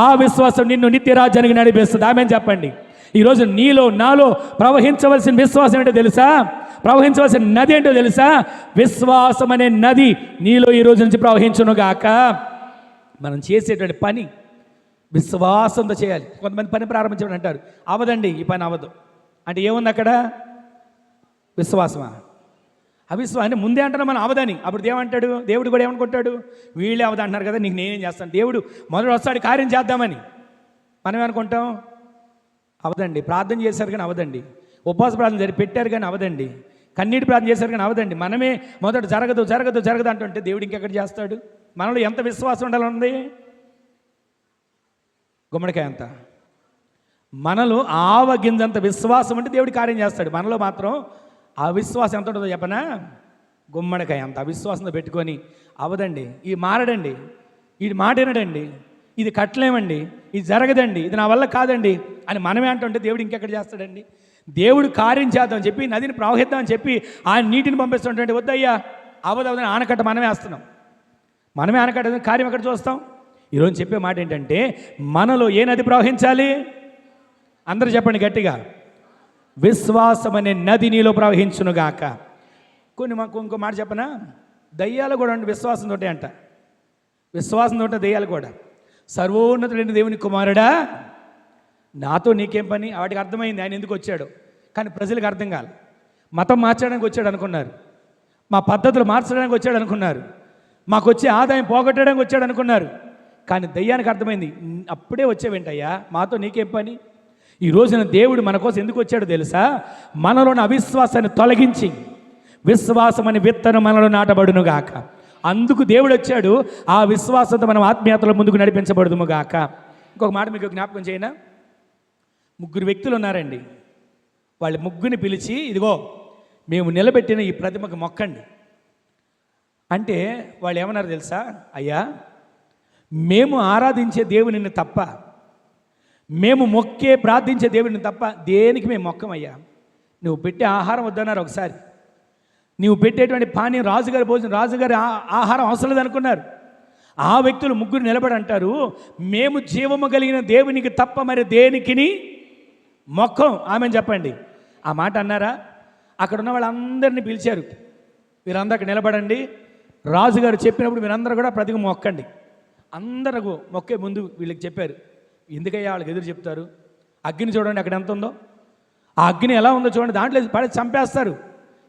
ఆ విశ్వాసం నిన్ను నిత్య రాజ్యానికి నడిపిస్తుంది. ఆమె చెప్పండి. ఈరోజు నీలో నాలో ప్రవహించవలసిన విశ్వాసం ఏంటో తెలుసా? ప్రవహించవలసిన నది ఏంటో తెలుసా? విశ్వాసం అనే నది నీలో ఈ రోజు నుంచి ప్రవహించునుగాక. మనం చేసేటువంటి పని విశ్వాసంతో చేయాలి. కొంతమంది పని ప్రారంభించమని అంటారు, అవదండి, ఈ పని అవ్వదు అంటే ఏముంది అక్కడ? విశ్వాసమా? అవిశ్వాసం ముందే అంటారు మనం అవదని. అప్పుడు ఏమంటాడు? దేవుడు కూడా ఏమనుకుంటాడు? వీళ్ళే అవద అంటున్నారు కదా, నీకు నేనేం చేస్తాను? దేవుడు మొదటి వస్తాడు కార్యం చేద్దామని. మనం ఏమనుకుంటాం? అవదండి. ప్రార్థన చేశారు కానీ అవదండి, ఉపవాస ప్రార్థన పెట్టారు కానీ అవదండి, కన్నీటి ప్రార్థన చేశారు కానీ అవదండి. మనమే మొదట జరగదు అంటుంటే దేవుడు ఇంకెక్కడ చేస్తాడు? మనలో ఎంత విశ్వాసం ఉండాలన్నది? గుమ్మడికాయ అంత. మనలో ఆవగింజంత విశ్వాసం అంటే దేవుడి కార్యం చేస్తాడు. మనలో మాత్రం ఆ విశ్వాసం ఎంత ఉంటుందో చెప్పనా? గుమ్మడికాయ అంత అవిశ్వాసంతో పెట్టుకొని అవదండి, ఇది మారడండి, ఇది మాట వినడండి, ఇది కట్టలేమండి, ఇది జరగదండి, ఇది నా వల్ల కాదండి అని మనమే అంటుంటే దేవుడు ఇంకెక్కడ చేస్తాడండి? దేవుడు కార్యం చేద్దామని చెప్పి, నదిని ప్రవహిద్దామని చెప్పి ఆ నీటిని పంపిస్తుంటే వద్దయ్యా అవదని ఆనకట్ట మనమే వేస్తున్నాం. మనమే ఆనకట్ట కార్యం ఎక్కడ చూస్తాం? ఈరోజు చెప్పే మాట ఏంటంటే, మనలో ఏ నది ప్రవహించాలి? అందరూ చెప్పండి గట్టిగా, విశ్వాసం అనే నది నీలో ప్రవహించునుగాక. ఇంకో మాట చెప్పనా? దయ్యాలు కూడా అంటే విశ్వాసంతో అంట. విశ్వాసంతో దయ్యాలు కూడా. సర్వోన్నతుడైన దేవుని కుమారుడా, నాతో నీకేం పని? వాటికి అర్థమైంది ఆయన ఎందుకు వచ్చాడు. కానీ ప్రజలకు అర్థం కాదు. మతం మార్చడానికి వచ్చాడు అనుకున్నారు, మా పద్ధతులు మార్చడానికి వచ్చాడు అనుకున్నారు, మాకు వచ్చే ఆదాయం పోగొట్టడానికి వచ్చాడు అనుకున్నారు. కానీ దయ్యానికి అర్థమైంది, అప్పుడే వచ్చేవేంటయ్యా, మాతో నీకేం పని? ఈ రోజున దేవుడు మన కోసం ఎందుకు వచ్చాడో తెలుసా? మనలోని అవిశ్వాసాన్ని తొలగించి విశ్వాసం అనే విత్తనం మనలో నాటబడునుగాక. అందుకు దేవుడు వచ్చాడు. ఆ విశ్వాసంతో మనం ఆత్మీయతలో ముందుకు నడిపించబడుదుము గాక. ఇంకొక మాట మీకు జ్ఞాపకం చేయనా? 3 వ్యక్తులు ఉన్నారండి. వాళ్ళ ముగ్గురిని పిలిచి, ఇదిగో మేము నిలబెట్టిన ఈ ప్రతిమకు మొక్కండి అంటే వాళ్ళు ఏమన్నారు తెలుసా? అయ్యా, మేము ఆరాధించే దేవునిని తప్ప, మేము మొక్కే ప్రార్థించే దేవుడిని తప్ప దేనికి మేము మొక్కమయ్యా. నువ్వు పెట్టే ఆహారం వద్దన్నారు ఒకసారి, నువ్వు పెట్టేటువంటి పానీయం, రాజుగారి భోజనం, రాజుగారి ఆహారం అవసరం లేదనుకున్నారు. ఆ వ్యక్తులు ముగ్గురు నిలబడి అంటారు, మేము జీవము కలిగిన దేవునికి తప్ప మరి దేనికిని మొక్కం. ఆమె చెప్పండి. ఆ మాట అన్నారా? అక్కడ ఉన్న వాళ్ళందరినీ పిలిచారు, మీరందరూ అక్కడ నిలబడండి, రాజుగారు చెప్పినప్పుడు మీరందరూ కూడా ప్రతిగా మొక్కండి. అందరూ మొక్కే ముందు వీళ్ళకి చెప్పారు. ఎందుకయ్యా వాళ్ళకి ఎదురు చెప్తారు? అగ్ని చూడండి అక్కడ ఎంత ఉందో, ఆ అగ్ని ఎలా ఉందో చూడండి, దాంట్లో పడి చంపేస్తారు.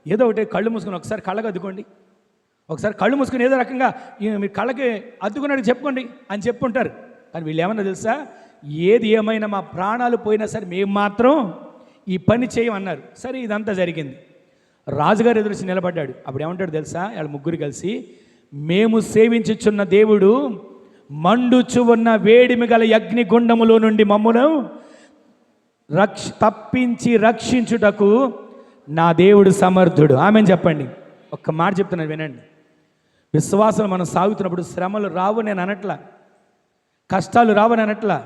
ఏదో ఒకటి కళ్ళు మూసుకొని ఒకసారి కళ్ళకు అద్దుకోండి, ఒకసారి కళ్ళు మూసుకొని ఏదో రకంగా మీ కళ్ళకి అద్దుకున్నట్టు చెప్పుకోండి అని చెప్పుంటారు. కానీ వీళ్ళు ఏమన్నా తెలుసా? ఏది ఏమైనా మా ప్రాణాలు పోయినా సరే మేము మాత్రం ఈ పని చేయమన్నారు. సరే, ఇదంతా జరిగింది. రాజుగారు ఎదురుచి నిలబడ్డాడు. అప్పుడు ఏమంటాడు తెలుసా? వాళ్ళ ముగ్గురు కలిసి, మేము సేవించుచున్న దేవుడు మండుచు ఉన్న వేడిమి గల అగ్ని గుండములో నుండి మమ్మును తప్పించి రక్షించుటకు నా దేవుడు సమర్థుడు. ఆమెను చెప్పండి. ఒక్క మాట చెప్తున్నాను వినండి. విశ్వాసం మనం సాగుతున్నప్పుడు శ్రమలు రావు నేను అనట్లా, కష్టాలు రావు అని అనట్లా.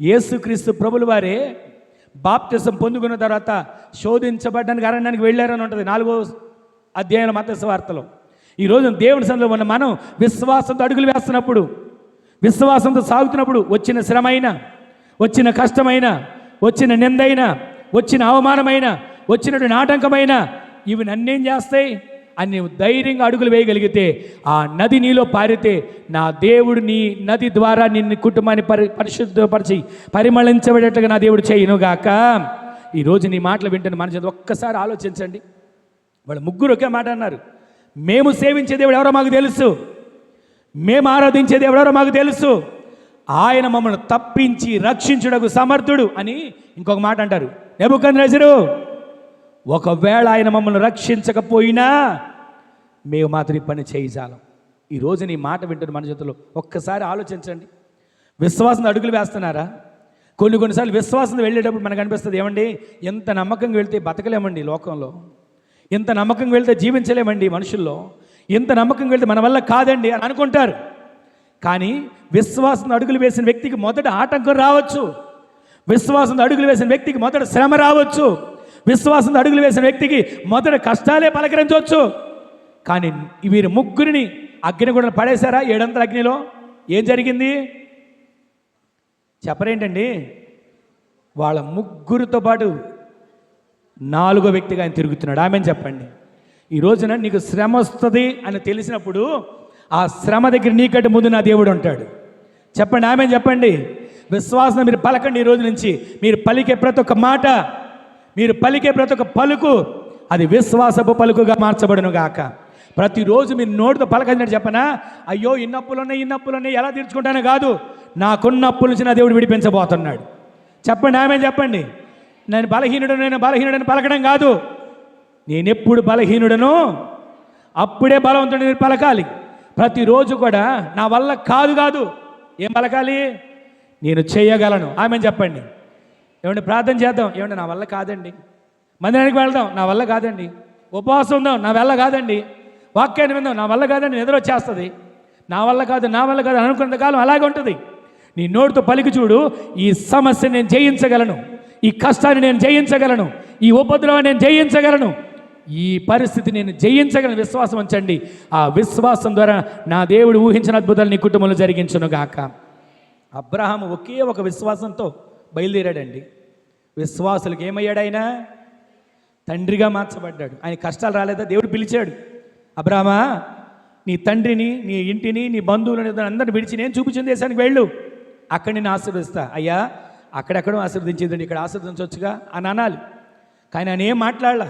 యేసుక్రీస్తు ప్రభుల వారే బాప్తిసం పొందుకున్న తర్వాత శోధించబడ్డానికి అరణ్యానికి వెళ్ళారని ఉంటుంది 4వ అధ్యాయంలో మత్తయి వార్తలో. ఈరోజు దేవుని సన్నిధిలో ఉన్న మనం విశ్వాసంతో అడుగులు వేస్తున్నప్పుడు, విశ్వాసంతో సాగుతున్నప్పుడు వచ్చిన శ్రమైనా, వచ్చిన కష్టమైనా, వచ్చిన నిందైనా, వచ్చిన అవమానమైనా, వచ్చినటువంటి ఆటంకమైన ఇవి నన్నేం చేస్తాయి అని నీవు ధైర్యంగా అడుగులు వేయగలిగితే, ఆ నది నీలో పారితే నా దేవుడు నీ నది ద్వారా నిన్ను కుటుంబాన్ని పరిశుద్ధపరిచి పరిమళించబడేట్టుగా నా దేవుడు చేయనుగాక. ఈరోజు నీ మాటలు వింటున్న మన చేత ఒక్కసారి ఆలోచించండి. వాళ్ళు ముగ్గురు ఒకే మాట అన్నారు, మేము సేవించే దేవుడు ఎవరో మాకు తెలుసు, మేము ఆరాధించే దేవుడు ఎవరో మాకు తెలుసు, ఆయన మమ్మల్ని తప్పించి రక్షించుటకు సమర్థుడు అని ఇంకొక మాట అంటారు. నెబుకద్నెజరు, ఒకవేళ ఆయన మమ్మల్ని రక్షించకపోయినా మేము మాత్రం ఈ పని చేయజాలం. ఈరోజు నీ మాట వింటున్న మన చేతుల్లో ఒక్కసారి ఆలోచించండి. విశ్వాసం అడుగులు వేస్తున్నారా? కొన్నిసార్లు విశ్వాసం వెళ్ళేటప్పుడు మనకు అనిపిస్తుంది, ఏమండి ఎంత నమ్మకంగా వెళ్తే బతకలేమండి లోకంలో, ఎంత నమ్మకంగా వెళ్తే జీవించలేమండి మనుషుల్లో, ఎంత నమ్మకంగా వెళ్తే మన వల్ల కాదండి అని అనుకుంటారు. కానీ విశ్వాసం అడుగులు వేసిన వ్యక్తికి మొదట ఆటంకం రావచ్చు, విశ్వాసం అడుగులు వేసిన వ్యక్తికి మొదట శ్రమ రావచ్చు, విశ్వాసం అడుగులు వేసిన వ్యక్తికి మొదట కష్టాలే పలకరించవచ్చు. కానీ వీరు ముగ్గురిని అగ్నిగుండంలో పడేశారా? 7 అగ్నిలో ఏం జరిగింది చెప్పరేంటండి? వాళ్ళ ముగ్గురితో పాటు 4వ వ్యక్తిగా ఆయన తిరుగుతున్నాడు. ఆమెను చెప్పండి. ఈ రోజున నీకు శ్రమ వస్తుంది అని తెలిసినప్పుడు ఆ శ్రమ దగ్గర నీకంటే ముందు నా దేవుడు ఉంటాడు. చెప్పండి, ఆమెను చెప్పండి. విశ్వాసం మీరు పలకండి. ఈ రోజు నుంచి మీరు పలికే ప్రతి ఒక్క మాట, మీరు పలికే ప్రతి ఒక్క పలుకు అది విశ్వాసపు పలుకుగా మార్చబడును గాక. ప్రతిరోజు మీరు నోటితో పలకండి. చెప్పనా, అయ్యో ఇన్నప్పులున్నాయి ఎలా తీర్చుకుంటానో కాదు, నాకున్న అప్పుల నుంచి నా దేవుడు విడిపించబోతున్నాడు. చెప్పండి, ఆమెను చెప్పండి. నేను బలహీనుడని పలకడం కాదు, నేను ఎప్పుడు బలహీనుడనో అప్పుడే బలవంతుడు మీరు పలకాలి. ప్రతిరోజు కూడా నా వల్ల కాదు ఏం పలకాలి? నేను చేయగలను. ఆమెను చెప్పండి. ఏమంటే ప్రార్థన చేద్దాం, ఏమంటే నా వల్ల కాదండి. మందిరానికి వెళ్దాం, నా వల్ల కాదండి. ఉపవాసం ఉందాం, నా వల్ల కాదండి. వాక్యాన్ని విందాం, నా వల్ల కాదండి. నిద్ర వచ్చేస్తుంది, నా వల్ల కాదు అనుకున్నంత కాలం అలాగే ఉంటుంది. నీ నోటితో పలికి చూడు, ఈ సమస్యను నేను జయించగలను, ఈ కష్టాన్ని నేను జయించగలను, ఈ ఉపద్రవాన్ని నేను జయించగలను, ఈ పరిస్థితి నేను జయించగలను. విశ్వాసం ఉంచండి. ఆ విశ్వాసం ద్వారా నా దేవుడు ఊహించిన అద్భుతాలు నీ కుటుంబంలో జరిగించును గాక. అబ్రహాము ఒకే ఒక విశ్వాసంతో బయలుదేరాడండి. విశ్వాసులకు ఏమయ్యాడు? ఆయన తండ్రిగా మార్చబడ్డాడు. ఆయన కష్టాలు రాలేదా? దేవుడు పిలిచాడు, అబ్రహామా నీ తండ్రిని, నీ ఇంటిని, నీ బంధువులని అందరిని విడిచి నేను చూపించిన దేశానికి వెళ్ళు, అక్కడ నేను ఆశీర్వదిస్తా. అయ్యా అక్కడెక్కడో ఆశీర్వదించేదండి, ఇక్కడ ఆశీర్వదించవచ్చుగా అని అనాలి. కానీ ఆయన ఏం మాట్లాడలా,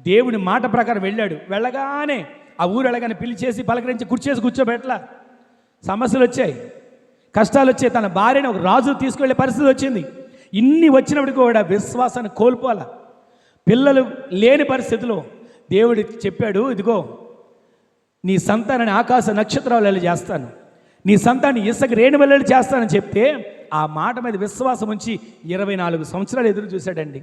దేవుని మాట ప్రకారం వెళ్ళాడు. వెళ్ళగానే ఆ ఊరు వెళ్ళగానే పిలిచేసి పలకరించి కూర్చోబెట్టలా. సమస్యలు వచ్చాయి, కష్టాలు వచ్చాయి. తన భార్యను ఒక రాజు తీసుకెళ్లే పరిస్థితి వచ్చింది. ఇన్ని వచ్చినప్పుడు కూడా విశ్వాసాన్ని కోల్పోవాలా. పిల్లలు లేని పరిస్థితిలో దేవుడు చెప్పాడు, ఇదిగో నీ సంతానాన్ని ఆకాశ నక్షత్రాలు చేస్తాను, నీ సంతాన్ని ఇసుక రేణువెల్లలు చేస్తానని చెప్తే ఆ మాట మీద విశ్వాసం ఉంచి 24 సంవత్సరాలు ఎదురు చూశాడండి.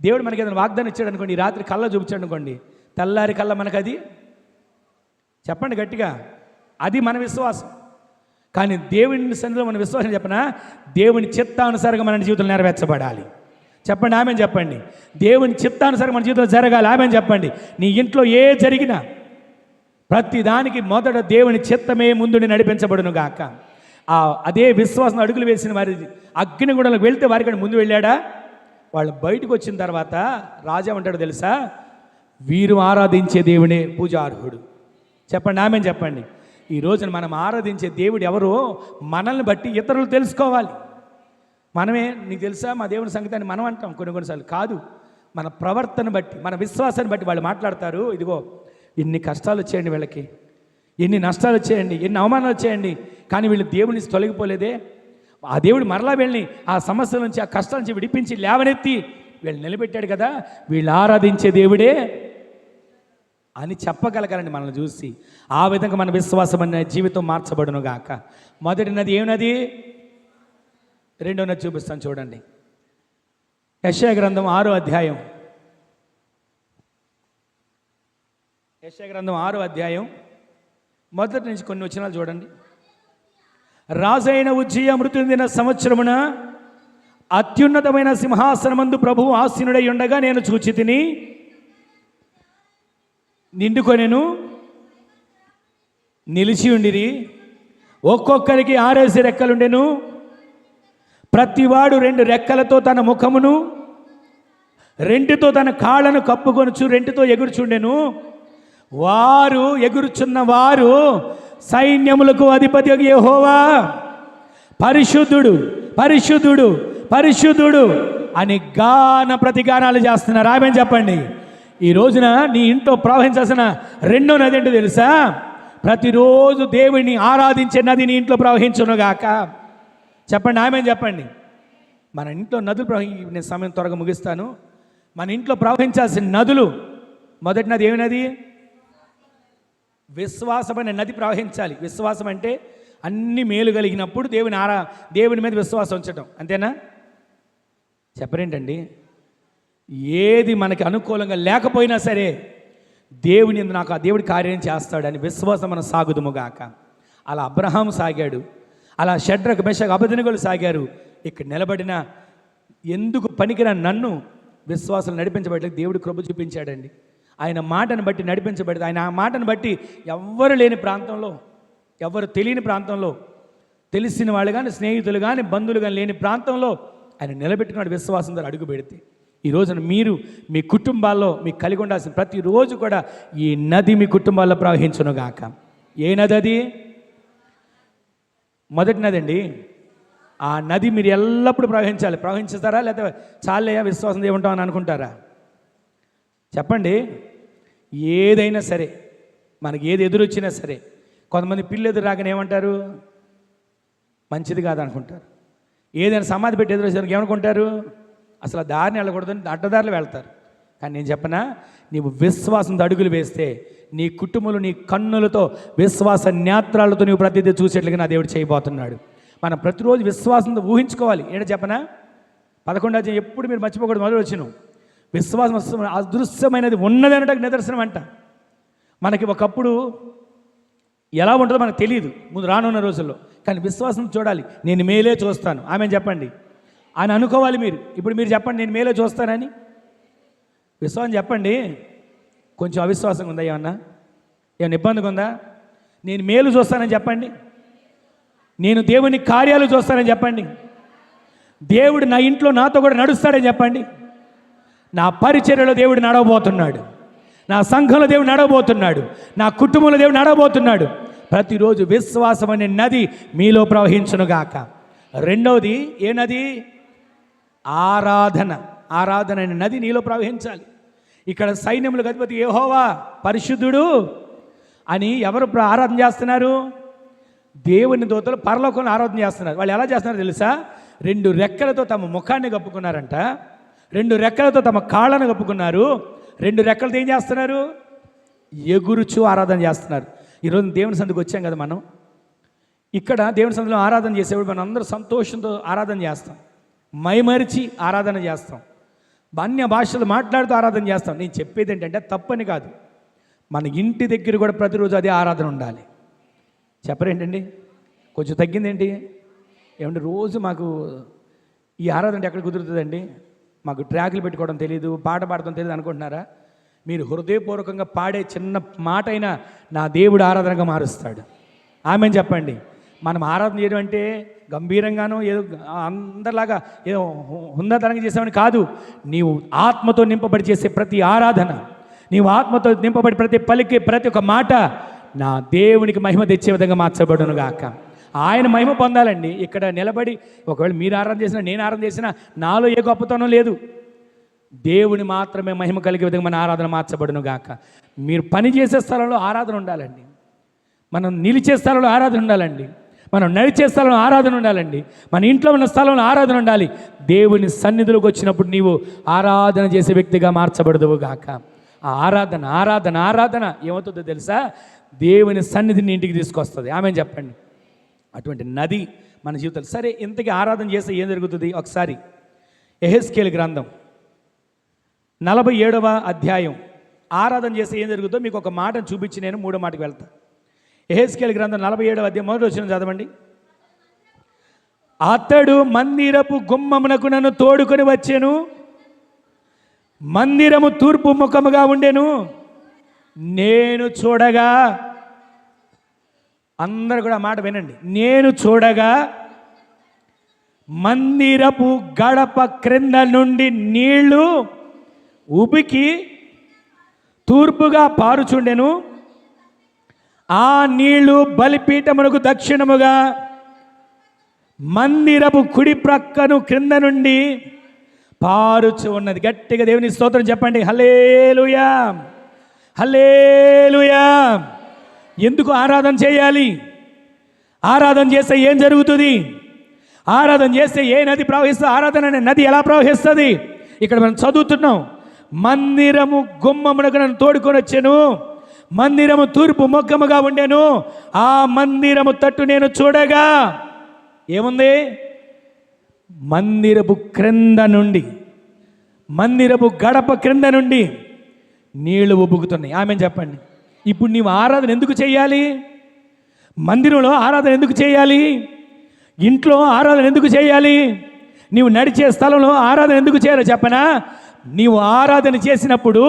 దేవుడు మనకి ఏదైనా వాగ్దానం ఇచ్చాడు అనుకోండి, ఈ రాత్రి కళ్ళ చూపించాడు అనుకోండి, తెల్లారి కళ్ళ మనకు అది చెప్పండి గట్టిగా, అది మన విశ్వాసం. కానీ దేవుని సన్నిధిలో మన విశ్వాసం చెప్పనా, దేవుని చిత్తానుసారంగా మన జీవితంలో నెరవేర్చబడాలి. చెప్పండి, ఆమెను చెప్పండి. దేవుని చిత్తానుసారంగా మన జీవితంలో జరగాలి. ఆమెను చెప్పండి. నీ ఇంట్లో ఏ జరిగినా ప్రతి దానికి మొదట దేవుని చిత్తమే ముందుని నడిపించబడును గాక. అదే విశ్వాసం అడుగులు వేసిన వారి అగ్నిగుండంలోకి వెళ్తే వారికంటే ముందు వెళ్ళాడా? వాళ్ళు బయటకు వచ్చిన తర్వాత రాజా అంటాడు తెలుసా, వీరు ఆరాధించే దేవుడే పూజార్హుడు. చెప్పండి, ఆమెను చెప్పండి. ఈ రోజున మనం ఆరాధించే దేవుడు ఎవరో మనల్ని బట్టి ఇతరులు తెలుసుకోవాలి. మనమే నీకు తెలుసా మా దేవుని సంగీతాన్ని మనం అంటాం కొన్నిసార్లు. కాదు, మన ప్రవర్తన బట్టి, మన విశ్వాసాన్ని బట్టి వాళ్ళు మాట్లాడతారు. ఇదిగో ఎన్ని కష్టాలు వచ్చేయండి వీళ్ళకి, ఎన్ని నష్టాలు వచ్చేయండి, ఎన్ని అవమానాలు వచ్చేయండి, కానీ వీళ్ళు దేవుని నుంచి తొలగిపోలేదే. ఆ దేవుడు మరలా వీళ్ళని ఆ సమస్యల నుంచి, ఆ కష్టాల నుంచి విడిపించి లేవనెత్తి వీళ్ళు నిలబెట్టాడు కదా, వీళ్ళు ఆరాధించే దేవుడే అని చెప్పగలగాలండి మనల్ని చూసి. ఆ విధంగా మన విశ్వాసం అనే జీవితం మార్చబడును గాక. మొదటి నది ఏమినది? 2వ నది చూపిస్తాను చూడండి. యెషయా గ్రంథం 6వ అధ్యాయం. యెషయా గ్రంథం 6వ అధ్యాయం మొదటి నుంచి కొన్ని వచనాలు చూడండి. రాజైన ఉజ్జియా మృతి చెందిన సంవత్సరమున అత్యున్నతమైన సింహాసనమందు ప్రభువు ఆసీనుడై ఉండగా నేను చూచి తిని, నిండుకొనెను, నిలిచి ఉండిరి, ఒక్కొక్కరికి 6 రెక్కలుండెను, ప్రతివాడు 2 రెక్కలతో తన ముఖమును 2తో తన కాళ్ళను కప్పుకొనుచు 2తో ఎగురుచుండెను. వారు ఎగురుచున్న వారు సైన్యములకు అధిపతి యెహోవా పరిశుద్ధుడు పరిశుద్ధుడు పరిశుద్ధుడు అని గాన ప్రతిగానాలు చేస్తున్నారు. ఆమెను చెప్పండి. ఈ రోజున నీ ఇంట్లో ప్రవహించాల్సిన రెండో నది ఏంటో తెలుసా? ప్రతిరోజు దేవుడిని ఆరాధించే నది నీ ఇంట్లో ప్రవహించునుగాక. చెప్పండి, ఆమె చెప్పండి. మన ఇంట్లో నదులు నేను సమయం త్వరగా ముగిస్తాను. మన ఇంట్లో ప్రవహించాల్సిన నదులు, మొదటి నది ఏమి నది? విశ్వాసం అనే నది ప్రవహించాలి. విశ్వాసం అంటే అన్ని మేలు కలిగినప్పుడు దేవుని మీద విశ్వాసం ఉంచడం, అంతేనా? చెప్పరేంటండి? ఏది మనకి అనుకూలంగా లేకపోయినా సరే దేవుని నాకు ఆ దేవుడి కార్యం చేస్తాడని విశ్వాసం మనం సాగుదుముగాక. అలా అబ్రహాం సాగాడు, అలా షడ్రక్ మెషక్ అబెద్నెగోలు సాగారు. ఇక్కడ నిలబడిన ఎందుకు పనికిరా నన్ను విశ్వాసం నడిపించబడలేదు దేవుడు కృప చూపించాడండి. ఆయన మాటను బట్టి నడిపించబడింది. ఆయన ఆ మాటను బట్టి ఎవ్వరు లేని ప్రాంతంలో, ఎవరు తెలియని ప్రాంతంలో, తెలిసిన వాళ్ళు కానీ స్నేహితులు కానీ బంధువులు కానీ లేని ప్రాంతంలో ఆయన నిలబెట్టుకున్నాడు విశ్వాసం ద్వారా అడుగు పెడితే. ఈ రోజున మీరు మీ కుటుంబాల్లో మీకు కలిగి ఉండాల్సిన ప్రతిరోజు కూడా ఈ నది మీ కుటుంబాల్లో ప్రవహించునుగాక. ఏ నది అది? మొదటి నది అండి. ఆ నది మీరు ఎల్లప్పుడూ ప్రవహించాలి. ప్రవహించుతారా లేకపోతే చాలే విశ్వాసం ఏముంటామని అనుకుంటారా? చెప్పండి. ఏదైనా సరే, మనకి ఏది ఎదురొచ్చినా సరే, కొంతమంది పిల్లి ఎదురు రాగానే ఏమంటారు? మంచిది కాదనుకుంటారు. ఏదైనా సమాధి పెట్టి ఎదురొచ్చారు ఏమనుకుంటారు? అసలు ఆ దారిని వెళ్ళకూడదని అడ్డదారులు వెళ్తారు. కానీ నేను చెప్పనా, నీవు విశ్వాసంతో అడుగులు వేస్తే నీ కుటుంబంలో నీ కన్నులతో విశ్వాస నేత్రాలతో నీవు ప్రతిదీ చూసేట్లుగా నా దేవుడు చేయబోతున్నాడు. మనం ప్రతిరోజు విశ్వాసంతో ఊహించుకోవాలి. ఏంటో చెప్పనా? 11 ఎప్పుడు మీరు మర్చిపోకూడదు. మొదలు వచ్చిన విశ్వాసం అదృశ్యమైనది ఉన్నది అనడానికి నిదర్శనం అంట. మనకి ఒకప్పుడు ఎలా ఉంటుందో మనకు తెలియదు ముందు రానున్న రోజుల్లో, కానీ విశ్వాసం చూడాలి. నేను మేలే చూస్తాను, ఆమె చెప్పండి అని అనుకోవాలి. ఇప్పుడు మీరు చెప్పండి, నేను మేలే చూస్తానని విశ్వాసం చెప్పండి. కొంచెం అవిశ్వాసంగా ఉందా? ఏమన్నా ఇబ్బందిగా ఉందా? నేను మేలు చూస్తానని చెప్పండి. నేను దేవుని కార్యాలు చూస్తానని చెప్పండి. దేవుడు నా ఇంట్లో నాతో కూడా నడుస్తాడని చెప్పండి. నా పరిచర్యలో దేవుడు నడవబోతున్నాడు, నా సంఘంలో దేవుడు నడవబోతున్నాడు, నా కుటుంబంలో దేవుడు నడవబోతున్నాడు. ప్రతిరోజు విశ్వాసం అనే నది మీలో ప్రవహించునుగాక. రెండవది ఏ నది? ఆరాధన. ఆరాధన అనే నది నీలో ప్రవహించాలి. ఇక్కడ సైన్యములకు అధిపతి యెహోవా పరిశుద్ధుడు అని ఎవరు ఆరాధన చేస్తున్నారు? దేవుని దూతలు పరలోకంలో ఆరాధన చేస్తున్నారు. వాళ్ళు ఎలా చేస్తున్నారు తెలుసా? 2 రెక్కలతో తమ ముఖాన్ని కప్పుకున్నారంట, 2 రెక్కలతో తమ కాళ్ళను కప్పుకున్నారు, 2 రెక్కలతో ఏం చేస్తున్నారు? ఎగురుచు ఆరాధన చేస్తున్నారు. ఈరోజు దేవుని సందుకు వచ్చాం కదా మనం. ఇక్కడ దేవుని సందులో ఆరాధన చేసేవాడు మనం అందరూ సంతోషంతో ఆరాధన చేస్తాం, మైమరిచి ఆరాధన చేస్తాం, అన్య భాషలు మాట్లాడుతూ ఆరాధన చేస్తాం. నేను చెప్పేది ఏంటంటే తప్పని కాదు, మన ఇంటి దగ్గర కూడా ప్రతిరోజు అదే ఆరాధన ఉండాలి. చెప్పరేంటండి? కొంచెం తగ్గిందేంటి? ఏమంటే రోజు మాకు ఈ ఆరాధన ఎక్కడ కుదురుతుందండి? మాకు ట్రాకులు పెట్టుకోవడం తెలియదు, పాట పాడడం తెలియదు అనుకుంటున్నారా? మీరు హృదయపూర్వకంగా పాడే చిన్న మాట అయినా నా దేవుడు ఆరాధనగా మారుస్తాడు. ఆమె చెప్పండి. మనం ఆరాధన చేయడం అంటే గంభీరంగానో ఏదో అందరిలాగా ఏదో హుందాతనంగా చేసామని కాదు. నీవు ఆత్మతో నింపబడి చేసే ప్రతి ఆరాధన, నీవు ఆత్మతో నింపబడి ప్రతి పలికే ప్రతి ఒక్క మాట నా దేవునికి మహిమ తెచ్చే విధంగా మార్చబడును గాక. ఆయన మహిమ పొందాలండి. ఇక్కడ నిలబడి ఒకవేళ మీరు ఆరాధన చేసినా నేను ఆరాధన చేసినా నాలో ఏ గొప్పతనం లేదు. దేవుని మాత్రమే మహిమ కలిగే విధంగా మన ఆరాధన మార్చబడును గాక. మీరు పని చేసే స్థలంలో ఆరాధన ఉండాలండి, మనం నిలిచే స్థలంలో ఆరాధన ఉండాలండి, మనం నడిచే స్థలంలో ఆరాధన ఉండాలండి, మన ఇంట్లో ఉన్న స్థలంలో ఆరాధన ఉండాలి. దేవుని సన్నిధిలోకి వచ్చినప్పుడు నీవు ఆరాధన చేసే వ్యక్తిగా మార్చబడదువు గాక. ఆ ఆరాధన ఆరాధన ఆరాధన ఏమవుతుందో తెలుసా? దేవుని సన్నిధిని ఇంటికి తీసుకొస్తుంది. ఆమె చెప్పండి. అటువంటి నది మన జీవితాలు. సరే, ఇంతకీ ఆరాధన చేస్తే ఏం జరుగుతుంది? ఒకసారి యెహెజ్కేలు గ్రంథం 47వ అధ్యాయం ఆరాధన చేస్తే ఏం జరుగుతుందో మీకు ఒక మాటను చూపించి నేను 3వ మాటకు వెళ్తాను. యెహెజ్కేలు గ్రంథం 47వ అధ్యాయం 1వ వచనం చదవండి. అతడు మందిరపు గుమ్మమునకు నన్ను తోడుకొని వచ్చెను, మందిరము తూర్పు ముఖముగా ఉండెను, నేను చూడగా, అందరు కూడా మాట వినండి, నేను చూడగా మందిరపు గడప క్రింద నుండి నీళ్లు ఉబికి తూర్పుగా పారుచుండెను, ఆ నీళ్లు బలిపీఠమునకు దక్షిణముగా మందిరపు కుడి ప్రక్కను క్రింద నుండి పారుచు ఉన్నది. గట్టిగా దేవుని స్తోత్రం చెప్పండి. హల్లెలూయా, హల్లెలూయా. ఎందుకు ఆరాధన చేయాలి? ఆరాధన చేస్తే ఏం జరుగుతుంది? ఆరాధన చేస్తే ఏ నది ప్రవహిస్తుంది? ఆరాధన అనే నది ఎలా ప్రవహిస్తుంది? ఇక్కడ మనం చదువుతున్నాం, మందిరము గుమ్మమునకు నన్ను తోడుకొని వచ్చాను, మందిరము తూర్పు ముఖముగా ఉండెను, ఆ మందిరము తట్టు నేను చూడగా ఏముంది? మందిరపు క్రింద నుండి, మందిరపు గడప క్రింద నుండి నీళ్లు ఉబ్బుకుతున్నాయి. ఆమె చెప్పండి. ఇప్పుడు నీవు ఆరాధన ఎందుకు చేయాలి? మందిరంలో ఆరాధన ఎందుకు చేయాలి? ఇంట్లో ఆరాధన ఎందుకు చేయాలి? నీవు నడిచే స్థలంలో ఆరాధన ఎందుకు చేయాలో చెప్పనా? నీవు ఆరాధన చేసినప్పుడు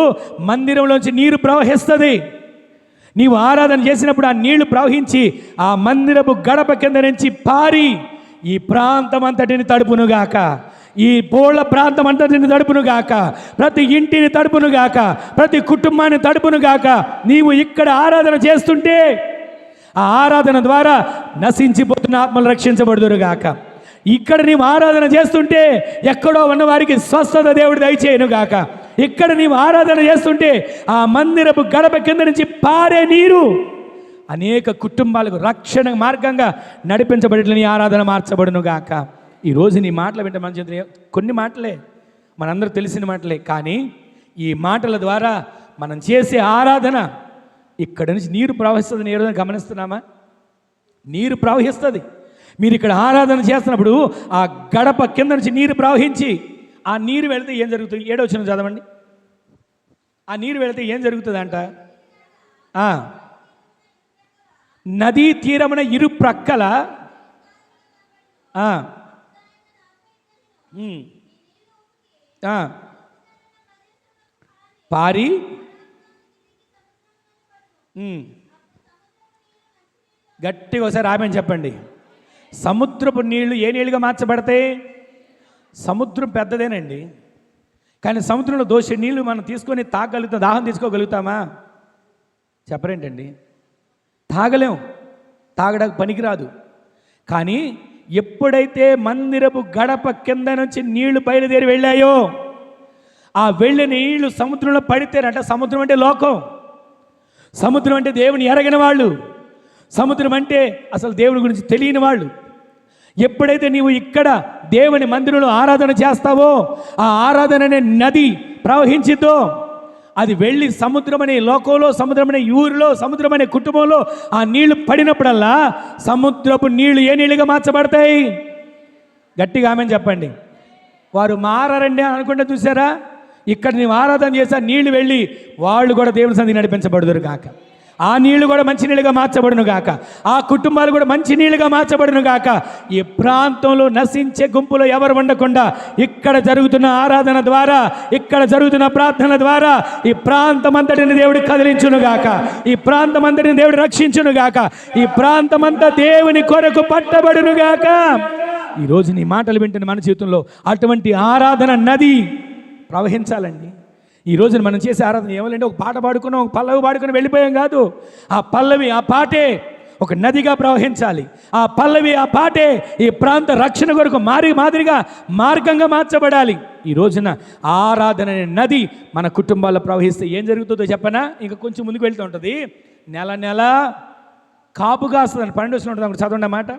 మందిరంలోంచి నీరు ప్రవహిస్తుంది. నీవు ఆరాధన చేసినప్పుడు ఆ నీళ్లు ప్రవహించి ఆ మందిరపు గడప కింద నుంచి పారి ఈ ప్రాంతం అంతటిని తడుపునుగాక, ఈ పోళ్ల ప్రాంతం అంతటిని తడుపునుగాక, ప్రతి ఇంటిని తడుపునుగాక, ప్రతి కుటుంబాన్ని తడుపునుగాక. నీవు ఇక్కడ ఆరాధన చేస్తుంటే ఆ ఆరాధన ద్వారా నశించిపోతున్న ఆత్మలు రక్షించబడుదురుగాక. ఇక్కడ నీవు ఆరాధన చేస్తుంటే ఎక్కడో ఉన్న వారికి స్వస్థత దేవుడు దయచేయనుగాక. ఇక్కడ నీవు ఆరాధన చేస్తుంటే ఆ మందిరపు గడప కింద నుంచి పారే నీరు అనేక కుటుంబాలకు రక్షణ మార్గంగా నడిపించబడి ఆరాధన మార్చబడునుగాక. ఈరోజు నీ మాటలు వింటే మన చేతులు కొన్ని మాటలే, మనందరూ తెలిసిన మాటలే, కానీ ఈ మాటల ద్వారా మనం చేసే ఆరాధన ఇక్కడ నుంచి నీరు ప్రవహిస్తుంది. ఏ రోజున గమనిస్తున్నామా? నీరు ప్రవహిస్తుంది. మీరు ఇక్కడ ఆరాధన చేస్తున్నప్పుడు ఆ గడప కింద నుంచి నీరు ప్రవహించి ఆ నీరు వెళితే ఏం జరుగుతుంది? 7వ వచనం చదవండి. ఆ నీరు వెళితే ఏం జరుగుతుంది అంట? నదీ తీరమున ఇరు ప్రక్కల పారి గట్టిగా ఒకసారి ఆమె చెప్పండి. సముద్రపు నీళ్లు ఏ నీళ్ళుగా మార్చబడతాయి? సముద్రం పెద్దదేనండి, కానీ సముద్రంలో దోషే నీళ్లు మనం తీసుకొని తాగలుగుతాం, దాహం తీసుకోగలుగుతామా? చెప్పరేంటండి? తాగలేం, తాగడానికి పనికిరాదు. కానీ ఎప్పుడైతే మందిరపు గడప కింద నుంచి నీళ్లు బయలుదేరి వెళ్ళాయో, ఆ వెళ్ళిన నీళ్లు సముద్రంలో పడితేనంట. సముద్రం అంటే లోకం, సముద్రం అంటే దేవుని ఎరగిన వాళ్ళు, సముద్రం అంటే అసలు దేవుని గురించి తెలియని వాళ్ళు. ఎప్పుడైతే నీవు ఇక్కడ దేవుని మందిరంలో ఆరాధన చేస్తావో, ఆ ఆరాధన అనే నది ప్రవహించిద్దో, అది వెళ్ళి సముద్రం అనే లోకంలో, సముద్రం అనే ఊరిలో, సముద్రం అనే కుటుంబంలో ఆ నీళ్లు పడినప్పుడల్లా సముద్రపు నీళ్లు ఏ నీళ్ళుగా మార్చబడతాయి? గట్టిగా ఆమె చెప్పండి. వారు మారండి అని అనుకుంటే చూసారా? ఇక్కడ నీవు ఆరాధన చేసా నీళ్లు వెళ్ళి వాళ్ళు కూడా దేవుని సన్నిధికి నడిపించబడుదురు గాక. ఆ నీళ్లు కూడా మంచి నీళ్ళుగా మార్చబడును గాక. ఆ కుటుంబాలు కూడా మంచి నీళ్ళుగా మార్చబడును గాక. ఈ ప్రాంతంలో నశించే గుంపులో ఎవరు ఉండకుండా ఇక్కడ జరుగుతున్న ఆరాధన ద్వారా, ఇక్కడ జరుగుతున్న ప్రార్థన ద్వారా ఈ ప్రాంతం అంతటిని దేవుడు కదిలించును గాక. ఈ ప్రాంతం అంతటిని దేవుడు రక్షించును గాక. ఈ ప్రాంతం అంతా దేవుని కొరకు పట్టబడును గాక. ఈరోజు నీ మాటలు వింటున్న మన జీవితంలో అటువంటి ఆరాధన నది ప్రవహించాలండి. ఈ రోజున మనం చేసే ఆరాధన ఏమలంటే ఒక పాట పాడుకున్నాం, ఒక పల్లవి పాడుకుని వెళ్ళిపోయాం కాదు. ఆ పల్లవి, ఆ పాటే ఒక నదిగా ప్రవహించాలి. ఆ పల్లవి, ఆ పాటే ఈ ప్రాంత రక్షణ కొరకు మాదిరిగా మార్గంగా మార్చబడాలి. ఈ రోజున ఆరాధన అనే నది మన కుటుంబాల్లో ప్రవహిస్తే ఏం జరుగుతుందో చెప్పనా? ఇంకా కొంచెం ముందుకు వెళ్తూ ఉంటుంది. నెల నెల కాపు కాస్తుందని 12వ వచనం ఉంటుంది. చదవండి మాట.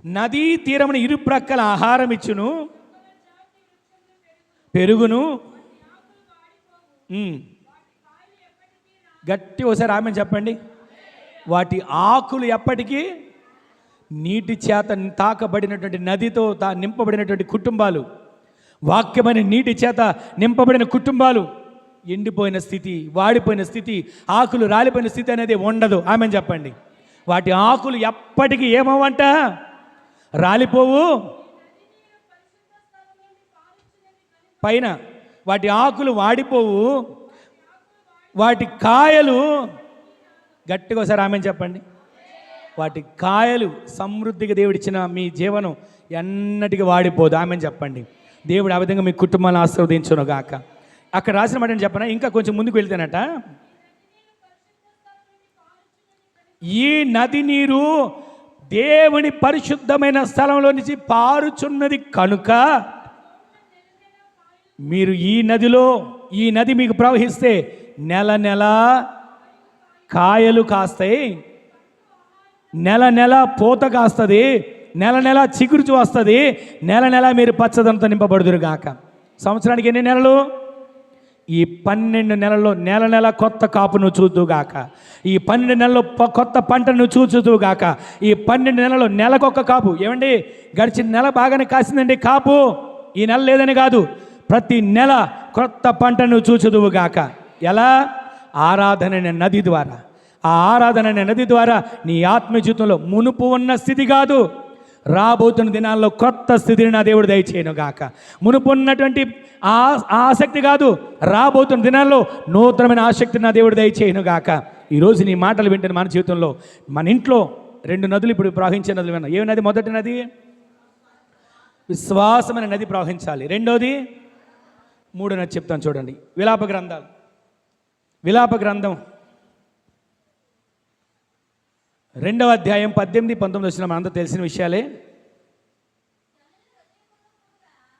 నదీ తీరమున ఇరు ప్రక్కల ఆహారం ఇచ్చును, పెరుగును. గట్టి ఒకసారి ఆమె చెప్పండి. వాటి ఆకులు ఎప్పటికీ నీటి చేత తాకబడినటువంటి నదితో నింపబడినటువంటి కుటుంబాలు, వాక్యమైన నీటి చేత నింపబడిన కుటుంబాలు ఎండిపోయిన స్థితి, వాడిపోయిన స్థితి, ఆకులు రాలిపోయిన స్థితి అనేది ఉండదు. ఆమె చెప్పండి. వాటి ఆకులు ఎప్పటికీ ఏమవంట? రాలిపోవు. పైన వాటి ఆకులు వాడిపోవు, వాటి కాయలు, గట్టిగా ఒకసారి ఆమె చెప్పండి, వాటి కాయలు సమృద్ధిగా దేవుడిచ్చిన మీ జీవనం ఎన్నటికి వాడిపోదు. ఆమె చెప్పండి. దేవుడు ఆ విధంగా మీ కుటుంబాన్ని ఆశీర్వదించును గాక. అక్కడ రాసిన మాట చెప్పనా? ఇంకా కొంచెం ముందుకు వెళ్తేనట, ఈ నది నీరు దేవుని పరిశుద్ధమైన స్థలంలో నుంచి పారుచున్నది కనుక మీరు ఈ నది మీకు ప్రవహిస్తే నెల నెల కాయలు కాస్తాయి, నెల నెల పూత కాస్తుంది, నెల నెల చిగురుచు వస్తుంది, నెల నెల మీరు పచ్చదనంతో నింపబడుదురు గాక. సంవత్సరానికి ఎన్ని నెలలు? ఈ 12 నెలల్లో నెల నెల కొత్త కాపును చూద్దుగాక. ఈ 12 నెలల్లో కొత్త పంటను చూచుదుగాక. ఈ 12 నెలల్లో నెలకొక్క కాపు. ఏమండి, గడిచిన నెల బాగానే కాసిందండి కాపు, ఈ నెల లేదని కాదు, ప్రతి నెల కొత్త పంటను చూచుదువుగాక. ఎలా? ఆరాధన అనే నది ద్వారా. ఆ ఆరాధన అనే నది ద్వారా నీ ఆత్మీయ జీవితంలో మునుపు ఉన్న స్థితి కాదు, రాబోతున్న దినాల్లో కొత్త స్థితిని నా దేవుడు దయచేయను గాక. మునుపు ఉన్నటువంటి ఆసక్తి కాదు, రాబోతున్న దినాల్లో నూతనమైన ఆసక్తిని నా దేవుడు దయచేయను గాక. ఈరోజు నీ మాటలు వింటున్న మన జీవితంలో, మన ఇంట్లో 2 నదులు ఇప్పుడు ప్రవహించే నదులు విన్నాం. ఏ నది? మొదటి నది విశ్వాసమైన నది ప్రవహించాలి. రెండోది, 3 నది చెప్తాను చూడండి. విలాప గ్రంథం 2వ అధ్యాయం 18-19 వచ్చిన మనంతా తెలిసిన విషయాలే.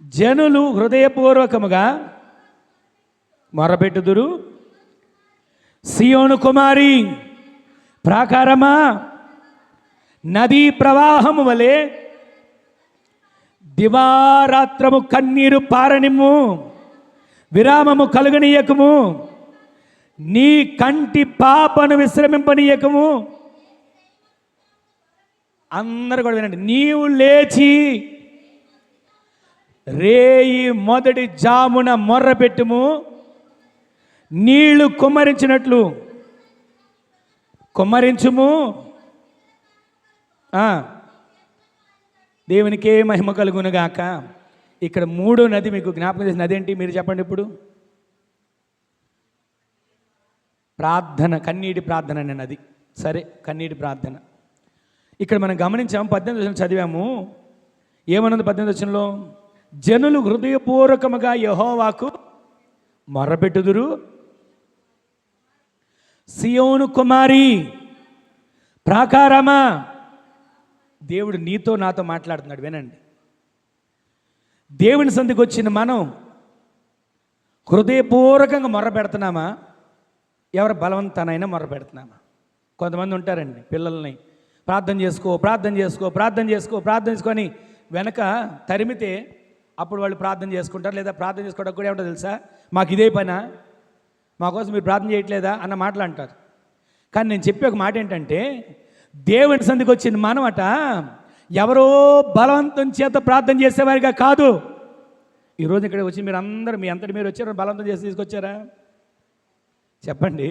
జనులు హృదయపూర్వకముగా మొరపెట్టుదురు, సియోను కుమారి ప్రాకారమా, నదీ ప్రవాహము వలె దివారాత్రము కన్నీరు పారనిమ్ము, విరామము కలుగనీయకము, నీ కంటి పాపను విశ్రమింపనీయకము. అందరూ కూడా వినండి. నీవు లేచి రేయి మొదటి జామున మొర్రపెట్టుము, నీళ్లు కుమ్మరించినట్లు కుమ్మరించుము. దేవునికే మహిమ కలుగునుగాక. ఇక్కడ 3వ నది మీకు జ్ఞాపకం చేసిన నది ఏంటి? మీరు చెప్పండి ఇప్పుడు. ప్రార్థన, కన్నీటి ప్రార్థన అనే నది. సరే, కన్నీటి ప్రార్థన. ఇక్కడ మనం గమనించాము, 18వ వచనం చదివాము. ఏమన్నది 18వ వచనంలో? జనులు హృదయపూర్వకముగా యెహోవాకు మొర్రపెట్టుదురు, సియోను కుమారి ప్రాకారమా. దేవుడు నీతో నాతో మాట్లాడుతున్నాడు, వినండి. దేవుని సంధికి వచ్చిన మనం హృదయపూర్వకంగా మొర్ర పెడుతున్నామా? ఎవరు బలవంతానైనా మొర్ర పెడుతున్నామా? కొంతమంది ఉంటారండి, పిల్లల్ని ప్రార్థన చేసుకో అని వెనక తరిమితే అప్పుడు వాళ్ళు ప్రార్థన చేసుకుంటారు. లేదా ప్రార్థన చేసుకోవడానికి కూడా ఏమిటో తెలుసా? మాకు ఇదే పనా, మాకోసం మీరు ప్రార్థన చేయట్లేదా అన్న మాటలు అంటారు. కానీ నేను చెప్పే ఒక మాట ఏంటంటే, దేవుని సంధికి వచ్చిన మనమట ఎవరో బలవంతం చేత ప్రార్థన చేసేవారిగా కాదు. ఈరోజు ఇక్కడ వచ్చి మీరు అందరూ మీ అంతటి మీరు వచ్చారు, బలవంతం చేసి తీసుకొచ్చారా? చెప్పండి.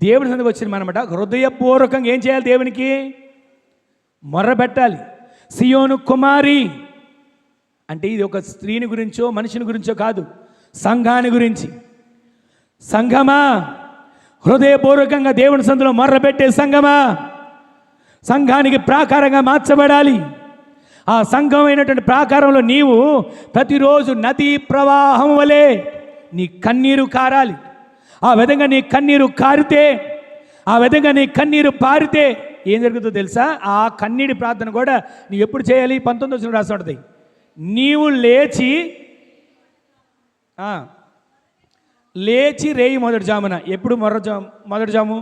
దేవుని సంధికి వచ్చిన మనమట హృదయపూర్వకంగా ఏం చేయాలి? దేవునికి మొర్రబెట్టాలి. సియోను కుమారి అంటే ఇది ఒక స్త్రీని గురించో మనిషిని గురించో కాదు, సంఘాన్ని గురించి. సంఘమా, హృదయపూర్వకంగా దేవుని సంధిలో మొర్రబెట్టే సంఘమా, సంఘానికి ప్రాకారంగా మార్చబడాలి. ఆ సంఘమైనటువంటి ప్రాకారంలో నీవు ప్రతిరోజు నదీ ప్రవాహం వలె నీ కన్నీరు కారాలి. ఆ విధంగా నీ కన్నీరు కారితే, ఆ విధంగా నీ కన్నీరు పారితే ఏం జరుగుతుందో తెలుసా? ఆ కన్నీటి ప్రార్థన కూడా నీవు ఎప్పుడు చేయాలి? 19వ వచనం రాసి ఉంటుంది. నీవు లేచి రేయి మొదటి జామున. ఎప్పుడు మొదటి జాము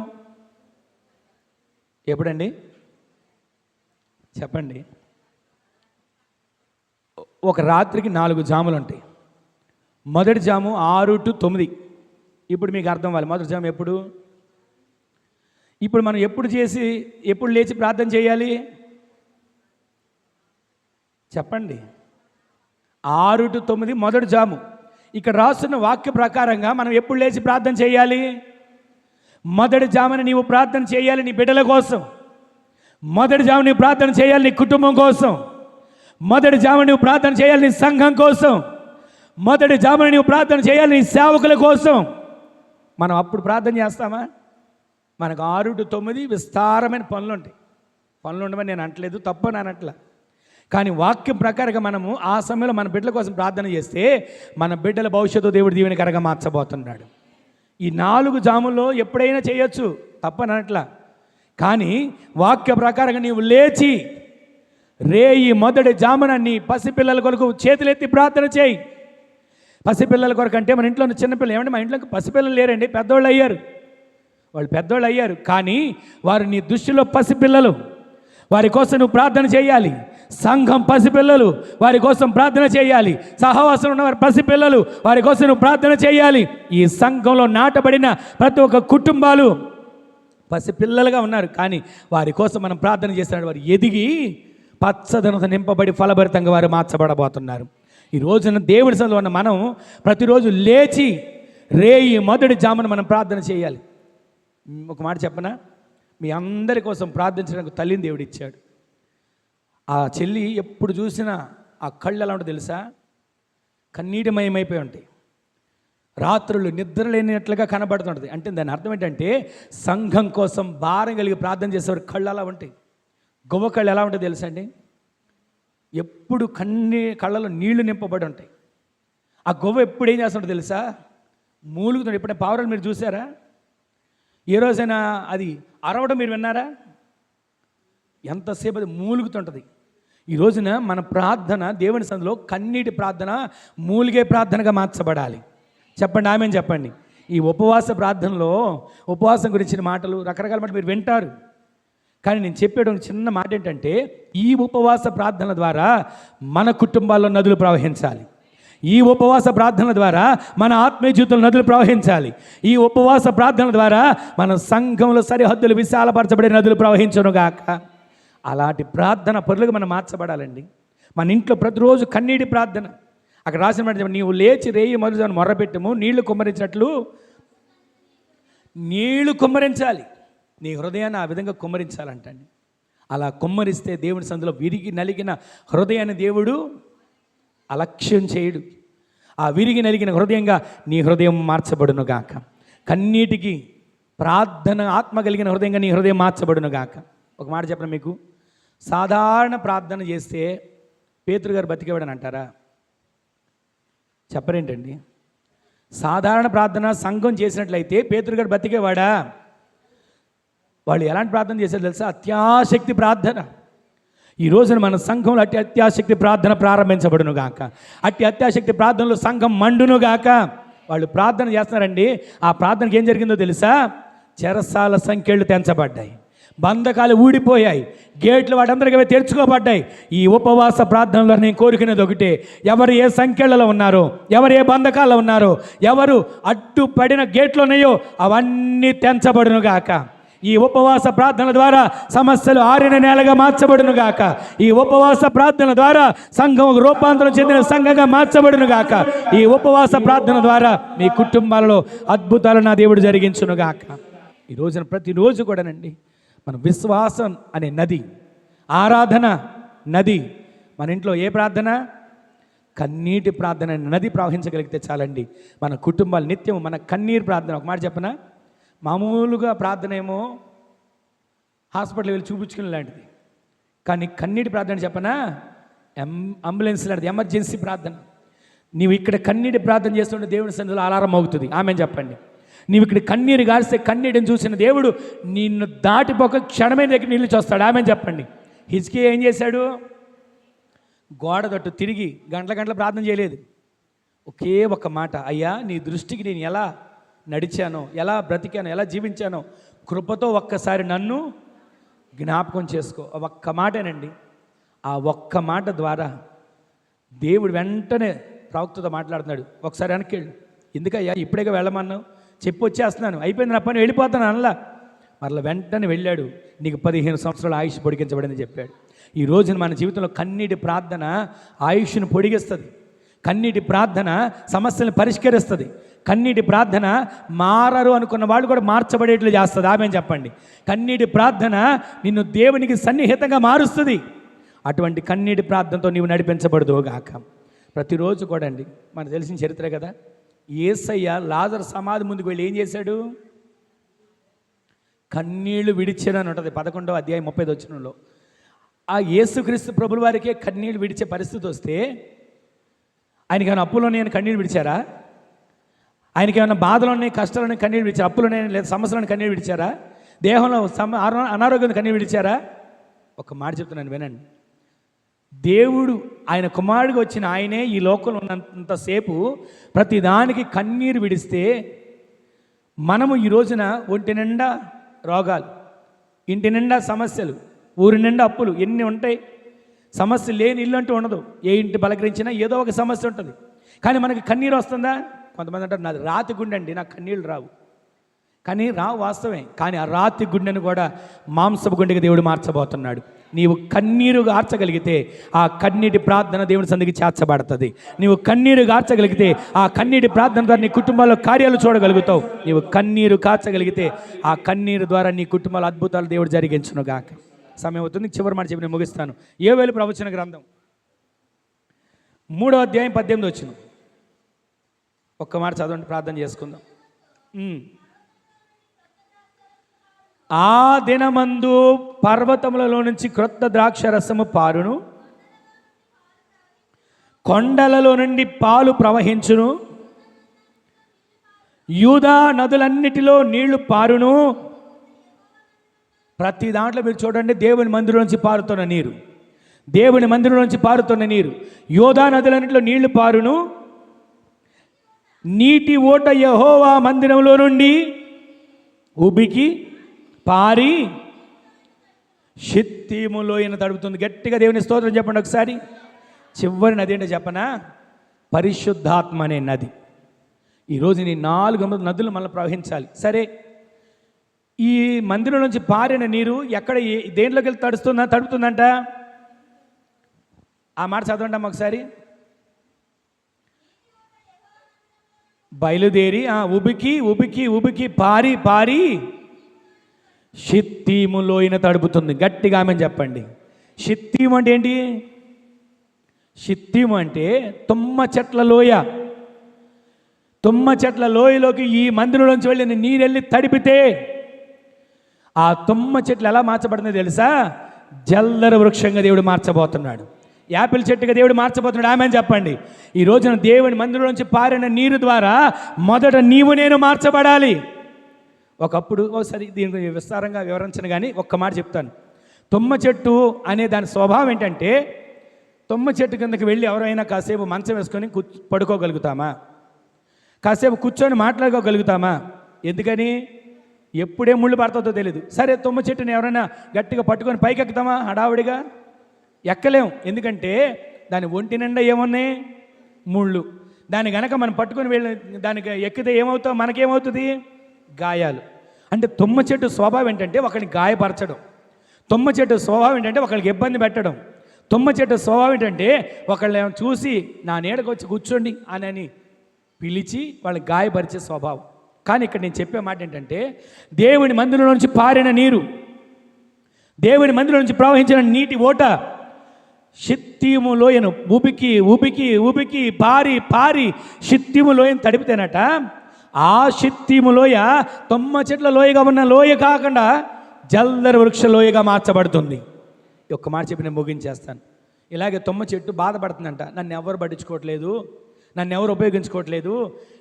ఎప్పుడండి? చెప్పండి. ఒక రాత్రికి 4 జాములు ఉంటాయి. మొదటి జాము 6 to 9. ఇప్పుడు మీకు అర్థం అవ్వాలి మొదటి జాము ఎప్పుడు. ఇప్పుడు మనం ఎప్పుడు లేచి ప్రార్థన చేయాలి? చెప్పండి. 6 to 9 మొదటి జాము. ఇక్కడ రాస్తున్న వాక్య ప్రకారంగా మనం ఎప్పుడు లేచి ప్రార్థన చేయాలి? మొదటి జామున నీవు ప్రార్థన చేయాలి నీ బిడ్డల కోసం. మొదటి జాము నీవు ప్రార్థన చేయాలి నీ కుటుంబం కోసం. మొదటి జాము నీవు ప్రార్థన చేయాలి నీ సంఘం కోసం. మొదటి జామున నీవు ప్రార్థన చేయాలి నీ సేవకుల కోసం. మనం అప్పుడు ప్రార్థన చేస్తామా? మనకు 6 to 9 విస్తారమైన పనులు ఉంటాయి. పనులు ఉండమని నేను అంటలేదు, తప్పని అనట్లా. కానీ వాక్యం ప్రకారంగా మనము ఆ సమయంలో మన బిడ్డల కోసం ప్రార్థన చేస్తే మన బిడ్డల భవిష్యత్తు దేవుడు దీవెనకరంగా మార్చబోతున్నాడు. ఈ 4 జాముల్లో ఎప్పుడైనా చేయొచ్చు, తప్పని అనట్లా. కానీ వాక్య ప్రకారంగా నీవు లేచి రేయి మొదటి జామున నీ పసిపిల్లల కొరకు చేతులెత్తి ప్రార్థన చేయి. పసిపిల్లల కొరకు అంటే మన ఇంట్లో ఉన్న చిన్నపిల్లలు, ఏమంటే మా ఇంట్లో పసిపిల్లలు లేరండి, పెద్దోళ్ళు అయ్యారు, వాళ్ళు పెద్దోళ్ళు అయ్యారు, కానీ వారు నీ దృష్టిలో పసిపిల్లలు, వారి కోసం నువ్వు ప్రార్థన చేయాలి. సంఘం పసిపిల్లలు, వారి కోసం ప్రార్థన చేయాలి. సహవాసం ఉన్న వారి పసిపిల్లలు, వారి కోసం నువ్వు ప్రార్థన చేయాలి. ఈ సంఘంలో నాటబడిన ప్రతి ఒక్క కుటుంబాలు పసిపిల్లలుగా ఉన్నారు, కానీ వారి కోసం మనం ప్రార్థన చేస్తున్నాడు. వారు ఎదిగి పచ్చదనంతో నింపబడి ఫలభరితంగా వారు మార్చబడబోతున్నారు. ఈ రోజున దేవుడి సన్నిధిలో ఉన్న మనం ప్రతిరోజు లేచి రేయి మొదటి జామున మనం ప్రార్థన చేయాలి. ఒక మాట చెప్పనా, మీ అందరి కోసం ప్రార్థించడానికి తల్లిని దేవుడు ఇచ్చాడు. ఆ చెల్లి ఎప్పుడు చూసినా ఆ కళ్ళు ఎలా ఉంటుందో తెలుసా, కన్నీటిమయమైపోయి ఉంటాయి, రాత్రులు నిద్ర లేనట్లుగా కనబడుతుంటుంది. అంటే దాని అర్థం ఏంటంటే సంఘం కోసం భారం కలిగి ప్రార్థన చేసేవారు కళ్ళు అలా ఉంటాయి. గొవ్వ కళ్ళు ఎలా ఉంటాయి తెలుసా అండి, ఎప్పుడు కళ్ళలో నీళ్లు నింపబడి ఉంటాయి. ఆ గొవ్వ ఎప్పుడు ఏం చేస్తుంటుంది తెలుసా, మూలుగుతుంది. ఎప్పుడైనా పావురాలు మీరు చూసారా? ఏ రోజైనా అది అరవడం మీరు విన్నారా? ఎంతసేపు అది మూలుగుతుంటుంది. ఈ రోజున మన ప్రార్థన దేవుని సన్నిధిలో కన్నీటి ప్రార్థన మూలిగే ప్రార్థనగా మార్చబడాలి. చెప్పండి, ఆమేన్ చెప్పండి. ఈ ఉపవాస ప్రార్థనలో ఉపవాసం గురించిన మాటలు రకరకాల మాటలు మీరు వింటారు, కానీ నేను చెప్పేట చిన్న మాట ఏంటంటే ఈ ఉపవాస ప్రార్థన ద్వారా మన కుటుంబాల్లో నదులు ప్రవహించాలి. ఈ ఉపవాస ప్రార్థనల ద్వారా మన ఆత్మీయ జీవితంలో నదులు ప్రవహించాలి. ఈ ఉపవాస ప్రార్థనల ద్వారా మన సంఘంలో సరిహద్దులు విశాలపరచబడే నదులు ప్రవహించునుగాక. అలాంటి ప్రార్థన పరులుగా మనం మార్చబడాలండి. మన ఇంట్లో ప్రతిరోజు కన్నీటి ప్రార్థన. అక్కడ రాసిన మాట, నీవు లేచి రేయి మొదలు మొర్రపెట్టము, నీళ్లు కుమ్మరించినట్లు నీళ్లు కుమ్మరించాలి. నీ హృదయాన్ని ఆ విధంగా కుమ్మరించాలంటండి. అలా కుమ్మరిస్తే దేవుని సన్నిధిలో విరిగి నలిగిన హృదయాన్ని దేవుడు అలక్ష్యం చేయడు. ఆ విరిగి నలిగిన హృదయంగా నీ హృదయం మార్చబడును గాక. కన్నీటికి ప్రార్థన ఆత్మ కలిగిన హృదయంగా నీ హృదయం మార్చబడును గాక. ఒక మాట చెప్పను మీకు, సాధారణ ప్రార్థన చేస్తే పేతురు గారు బతికేవాడని అంటారా? చెప్పరేంటండి? సాధారణ ప్రార్థన సంఘం చేసినట్లయితే పేతురు గారు బతికేవాడా? వాళ్ళు ఎలాంటి ప్రార్థన చేశారు తెలుసా? అత్యాశక్తి ప్రార్థన. ఈ రోజున మన సంఘంలో అట్టి అత్యాశక్తి ప్రార్థన ప్రారంభించబడును గాక. అట్టి అత్యాశక్తి ప్రార్థనలో సంఘం మండును గాక. వాళ్ళు ప్రార్థన చేస్తున్నారండి. ఆ ప్రార్థనకి ఏం జరిగిందో తెలుసా? చెరసాల సంఖ్యలు తెంచబడ్డాయి, బంధకాలు ఊడిపోయాయి, గేట్లు వాటందరికీ తెరుచుకోబడ్డాయి. ఈ ఉపవాస ప్రార్థనలో నేను కోరుకునేది ఒకటే, ఎవరు ఏ సంఖ్యలలో ఉన్నారో, ఎవరు ఏ బంధకాల్లో ఉన్నారో, ఎవరు అడ్డుపడిన గేట్లు ఉన్నాయో అవన్నీ తెంచబడును గాక. ఈ ఉపవాస ప్రార్థన ద్వారా సమస్యలు ఆరిన నేలగా మార్చబడును గాక. ఈ ఉపవాస ప్రార్థన ద్వారా సంఘం రూపాంతరం చెందిన సంఘంగా మార్చబడును గాక. ఈ ఉపవాస ప్రార్థన ద్వారా మీ కుటుంబాలలో అద్భుతాలు నా దేవుడు జరిగించును గాక. ఈ రోజున ప్రతిరోజు కూడానండి మన విశ్వాసం అనే నది, ఆరాధన నది, మన ఇంట్లో ఏ ప్రార్థన? కన్నీటి ప్రార్థన అనే నది ప్రవహించగలిగితే చాలండి. మన కుటుంబాలు నిత్యం మన కన్నీరు ప్రార్థన. ఒక మాట చెప్పనా, మామూలుగా ప్రార్థన ఏమో హాస్పిటల్కి వెళ్ళి చూపించుకునే లాంటిది, కానీ కన్నీటి ప్రార్థన చెప్పనా, అంబులెన్స్ లాంటిది, ఎమర్జెన్సీ ప్రార్థన. నీవు ఇక్కడ కన్నీటి ప్రార్థన చేస్తుంటే దేవుడి సన్నిధిలో అలారం అవుతుంది. ఆమె చెప్పండి. నీవు ఇక్కడ కన్నీరు గారిస్తే కన్నీటిని చూసిన దేవుడు నిన్ను దాటిపోక క్షణమైన దగ్గర నీళ్ళు చూస్తాడు. ఆమె చెప్పండి. హిజ్కియా ఏం చేశాడు? గోడ తట్టు తిరిగి గంటల ప్రార్థన చేయలేదు. ఒకే ఒక మాట, అయ్యా నీ దృష్టికి నేను ఎలా నడిచానో, ఎలా బ్రతికానో, ఎలా జీవించానో కృపతో ఒక్కసారి నన్ను జ్ఞాపకం చేసుకో. ఒక్క మాటేనండి. ఆ ఒక్క మాట ద్వారా దేవుడు వెంటనే ప్రవక్తతో మాట్లాడుతున్నాడు. ఒకసారి వెనక్కి వెళ్ళు. ఎందుకయ్యా ఇప్పుడేగా వెళ్ళమన్నావు? చెప్పి వచ్చేస్తున్నాను, అయిపోయింది నా పని, వెళ్ళిపోతాను అనలా. మరలా వెంటనే వెళ్ళాడు. నీకు 15 సంవత్సరాల ఆయుష్ పొడిగించబడిందని చెప్పాడు. ఈ రోజున మన జీవితంలో కన్నీటి ప్రార్థన ఆయుష్ను పొడిగిస్తుంది. కన్నీటి ప్రార్థన సమస్యలను పరిష్కరిస్తుంది. కన్నీటి ప్రార్థన మారరు అనుకున్న వాళ్ళు కూడా మార్చబడేట్లు చేస్తుంది. ఆమె చెప్పండి. కన్నీటి ప్రార్థన నిన్ను దేవునికి సన్నిహితంగా మారుస్తుంది. అటువంటి కన్నీటి ప్రార్థనతో నీవు నడిపించబడదుగాక. ప్రతిరోజు కూడా అండి మనకు తెలిసిన చరిత్ర కదా, యేసయ్య లాజరు సమాధి ముందుకు వెళ్ళి ఏం చేశాడు? కన్నీళ్లు విడిచాడని ఉంటుంది 11వ అధ్యాయం 30వ వచనంలో. ఆ యేసుక్రీస్తు ప్రభుల వారికే కన్నీళ్లు విడిచే పరిస్థితి వస్తే ఆయనకి ఏమైనా అప్పులోనే కన్నీళ్ళు విడిచారా? ఆయనకి ఏమైనా బాధలోనే, కష్టాలని కన్నీళ్ళు విడిచారా? అప్పులోనే లేదా సమస్యలను కన్నీళ్ళు విడిచారా? దేహంలో అనారోగ్యం కన్నీరు విడిచారా? ఒక మాట చెప్తున్నాను వినండి. దేవుడు ఆయన కుమారుడిగా వచ్చిన ఆయనే ఈ లోకంలో ఉన్నంతసేపు ప్రతిదానికి కన్నీరు విడిస్తే మనము ఈ రోజున ఒంటి నిండా రోగాలు, ఇంటి నిండా సమస్యలు, ఊరి నిండా అప్పులు, ఎన్ని ఉంటాయి. సమస్య లేని ఇల్లు అంటూ ఉండదు. ఏ ఇంటి పలకరించినా ఏదో ఒక సమస్య ఉంటుంది. కానీ మనకి కన్నీరు వస్తుందా? కొంతమంది అంటారు నాది రాతి గుండె అండి, నాకు కన్నీళ్ళు రావు. కానీ రావు, వాస్తవమే. కానీ ఆ రాతి గుండెను కూడా మాంసపు గుండెకి దేవుడు మార్చబోతున్నాడు. నీవు కన్నీరు గార్చగలిగితే ఆ కన్నీటి ప్రార్థన దేవుని సన్నిధికి చేర్చబడుతుంది. నీవు కన్నీరు గార్చగలిగితే ఆ కన్నీటి ప్రార్థన ద్వారా నీ కుటుంబాల్లో కార్యాలు చూడగలుగుతావు. నీవు కన్నీరు కార్చగలిగితే ఆ కన్నీరు ద్వారా నీ కుటుంబాల అద్భుతాలు దేవుడు జరిగించును గాక. సమయం అవుతుంది, చివరి మాట చెప్పి నేను ముగిస్తాను. యోవేలు ప్రవచన గ్రంథం 3వ అధ్యాయం 18 వచ్చిన ఒక్క మాట చదవండి, ప్రార్థన చేసుకుందాం. ఆ దినమందు పర్వతములలో నుంచి క్రొత్త ద్రాక్ష రసము పారును, కొండలలో నుండి పాలు ప్రవహించును, యూదా నదులన్నిటిలో నీళ్లు పారును. ప్రతి దాంట్లో మీరు చూడండి, దేవుని మందిరం నుంచి పారుతున్న నీరు, దేవుని మందిరం నుంచి పారుతున్న నీరు. యూదా నదులన్నిటిలో నీళ్లు పారును, నీటి ఓట యెహోవా మందిరంలో నుండి ఉబికి పారి షిత్తీము లోయను తడుపుతుంది. గట్టిగా దేవుని స్తోత్రం చెప్పండి ఒకసారి. చివరి నది ఏంటో చెప్పనా? పరిశుద్ధాత్మ అనే నది. ఈరోజు నీ 4 నదులు మళ్ళీ ప్రవహించాలి. సరే, ఈ మందిరం నుంచి పారిన నీరు ఎక్కడ దేంట్లోకి వెళ్ళి తడుపుతుందంట? ఆ మాట చదవండి అమ్మ ఒకసారి. బయలుదేరి ఉబికి ఉబికి ఉబికి పారి పారి షిత్తీము లోయను తడుపుతుంది. గట్టిగా ఆమె చెప్పండి. షిత్తీము అంటే ఏంటి? షిత్తీము అంటే తుమ్మ చెట్ల లోయ. తుమ్మ చెట్ల లోయలోకి ఈ మందిరంలోంచి వెళ్ళి నీరు వెళ్ళి తడిపితే ఆ తుమ్మ చెట్లు ఎలా మార్చబడుతుందో తెలుసా? జల్దర వృక్షంగా దేవుడు మార్చబోతున్నాడు. యాపిల్ చెట్టుగా దేవుడు మార్చబోతున్నాడు. ఆమె చెప్పండి. ఈ రోజున దేవుని మందిరంలోంచి పారిన నీరు ద్వారా మొదట నీవు నేను మార్చబడాలి. ఒకప్పుడు ఒకసారి దీని విస్తారంగా వివరించను, కానీ ఒక్క మాట చెప్తాను. తుమ్మ చెట్టు అనే దాని స్వభావం ఏంటంటే, తుమ్మ చెట్టు కిందకి వెళ్ళి ఎవరైనా కాసేపు మంచం వేసుకొని పడుకోగలుగుతామా? కాసేపు కూర్చొని మాట్లాడుకోగలుగుతామా? ఎందుకని? ఎప్పుడే ముళ్ళు పడుతుందో తెలియదు. సరే, తుమ్మ చెట్టుని ఎవరైనా గట్టిగా పట్టుకొని పైకి ఎక్కుతామా? హడావుడిగా ఎక్కలేం. ఎందుకంటే దాని ఒంటి నిండా ఏమున్నాయి? ముళ్ళు. దాన్ని గనక మనం పట్టుకొని వెళ్ళి దానికి ఎక్కితే ఏమవుతావు? మనకేమవుతుంది? గాయాలు. అంటే తుమ్మ చెట్టు స్వభావం ఏంటంటే ఒకరిని గాయపరచడం. తుమ్మ చెట్టు స్వభావం ఏంటంటే ఒకరికి ఇబ్బంది పెట్టడం. తుమ్మ చెట్టు స్వభావం ఏంటంటే ఒకళ్ళు చూసి నా నీడకు వచ్చి కూర్చోండి అని పిలిచి వాళ్ళని గాయపరిచే స్వభావం. కానీ ఇక్కడ నేను చెప్పే మాట ఏంటంటే, దేవుని మందిరం నుంచి పారిన నీరు, దేవుని మందిరం నుంచి ప్రవహించిన నీటి ఓట షిత్తీము లోయను ఉబికి ఉబికి ఉబికి పారి పారి షిత్తీము లోయను తడిపితేనట ఆ షిత్తీము లోయ తుమ్మ చెట్ల లోయగా ఉన్న లోయ కాకుండా జల్దర వృక్ష లోయగా మార్చబడుతుంది. ఒక్క మాట చెప్పి నేను ముగించేస్తాను. ఇలాగే తుమ్మ చెట్టు బాధపడుతుందంట. నన్ను ఎవరు పట్టించుకోవట్లేదు, నన్ను ఎవరు ఉపయోగించుకోవట్లేదు,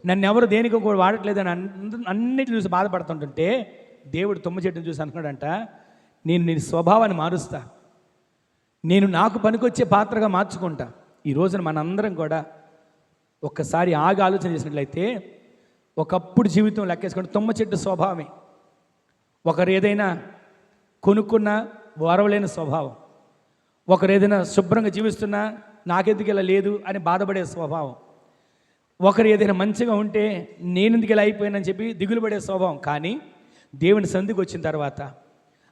నన్ను ఎవరు దేనికి కూడా వాడట్లేదు అని అన్నిటిని చూసి బాధపడుతుంటుంటే దేవుడు తుమ్మ చెట్టును చూసి అనుకున్నాడంట, నేను నీ స్వభావాన్ని మారుస్తా, నేను నాకు పనికొచ్చే పాత్రగా మార్చుకుంటా. ఈ రోజున మనందరం కూడా ఒక్కసారి ఆగి ఆలోచన చేసినట్లయితే ఒకప్పుడు జీవితం లెక్కేసుకుంటే తుమ్మ చెట్టు స్వభావమే. ఒకరు ఏదైనా కొనుక్కున్న వరవలేని స్వభావం, ఒకరు ఏదైనా శుభ్రంగా జీవిస్తున్నా నాకెందుకు ఇలా లేదు అని బాధపడే స్వభావం, ఒకరు ఏదైనా మంచిగా ఉంటే నేనెందుకు ఇలా అయిపోయానని చెప్పి దిగులు పడే స్వభావం. కానీ దేవుని సంధికి వచ్చిన తర్వాత,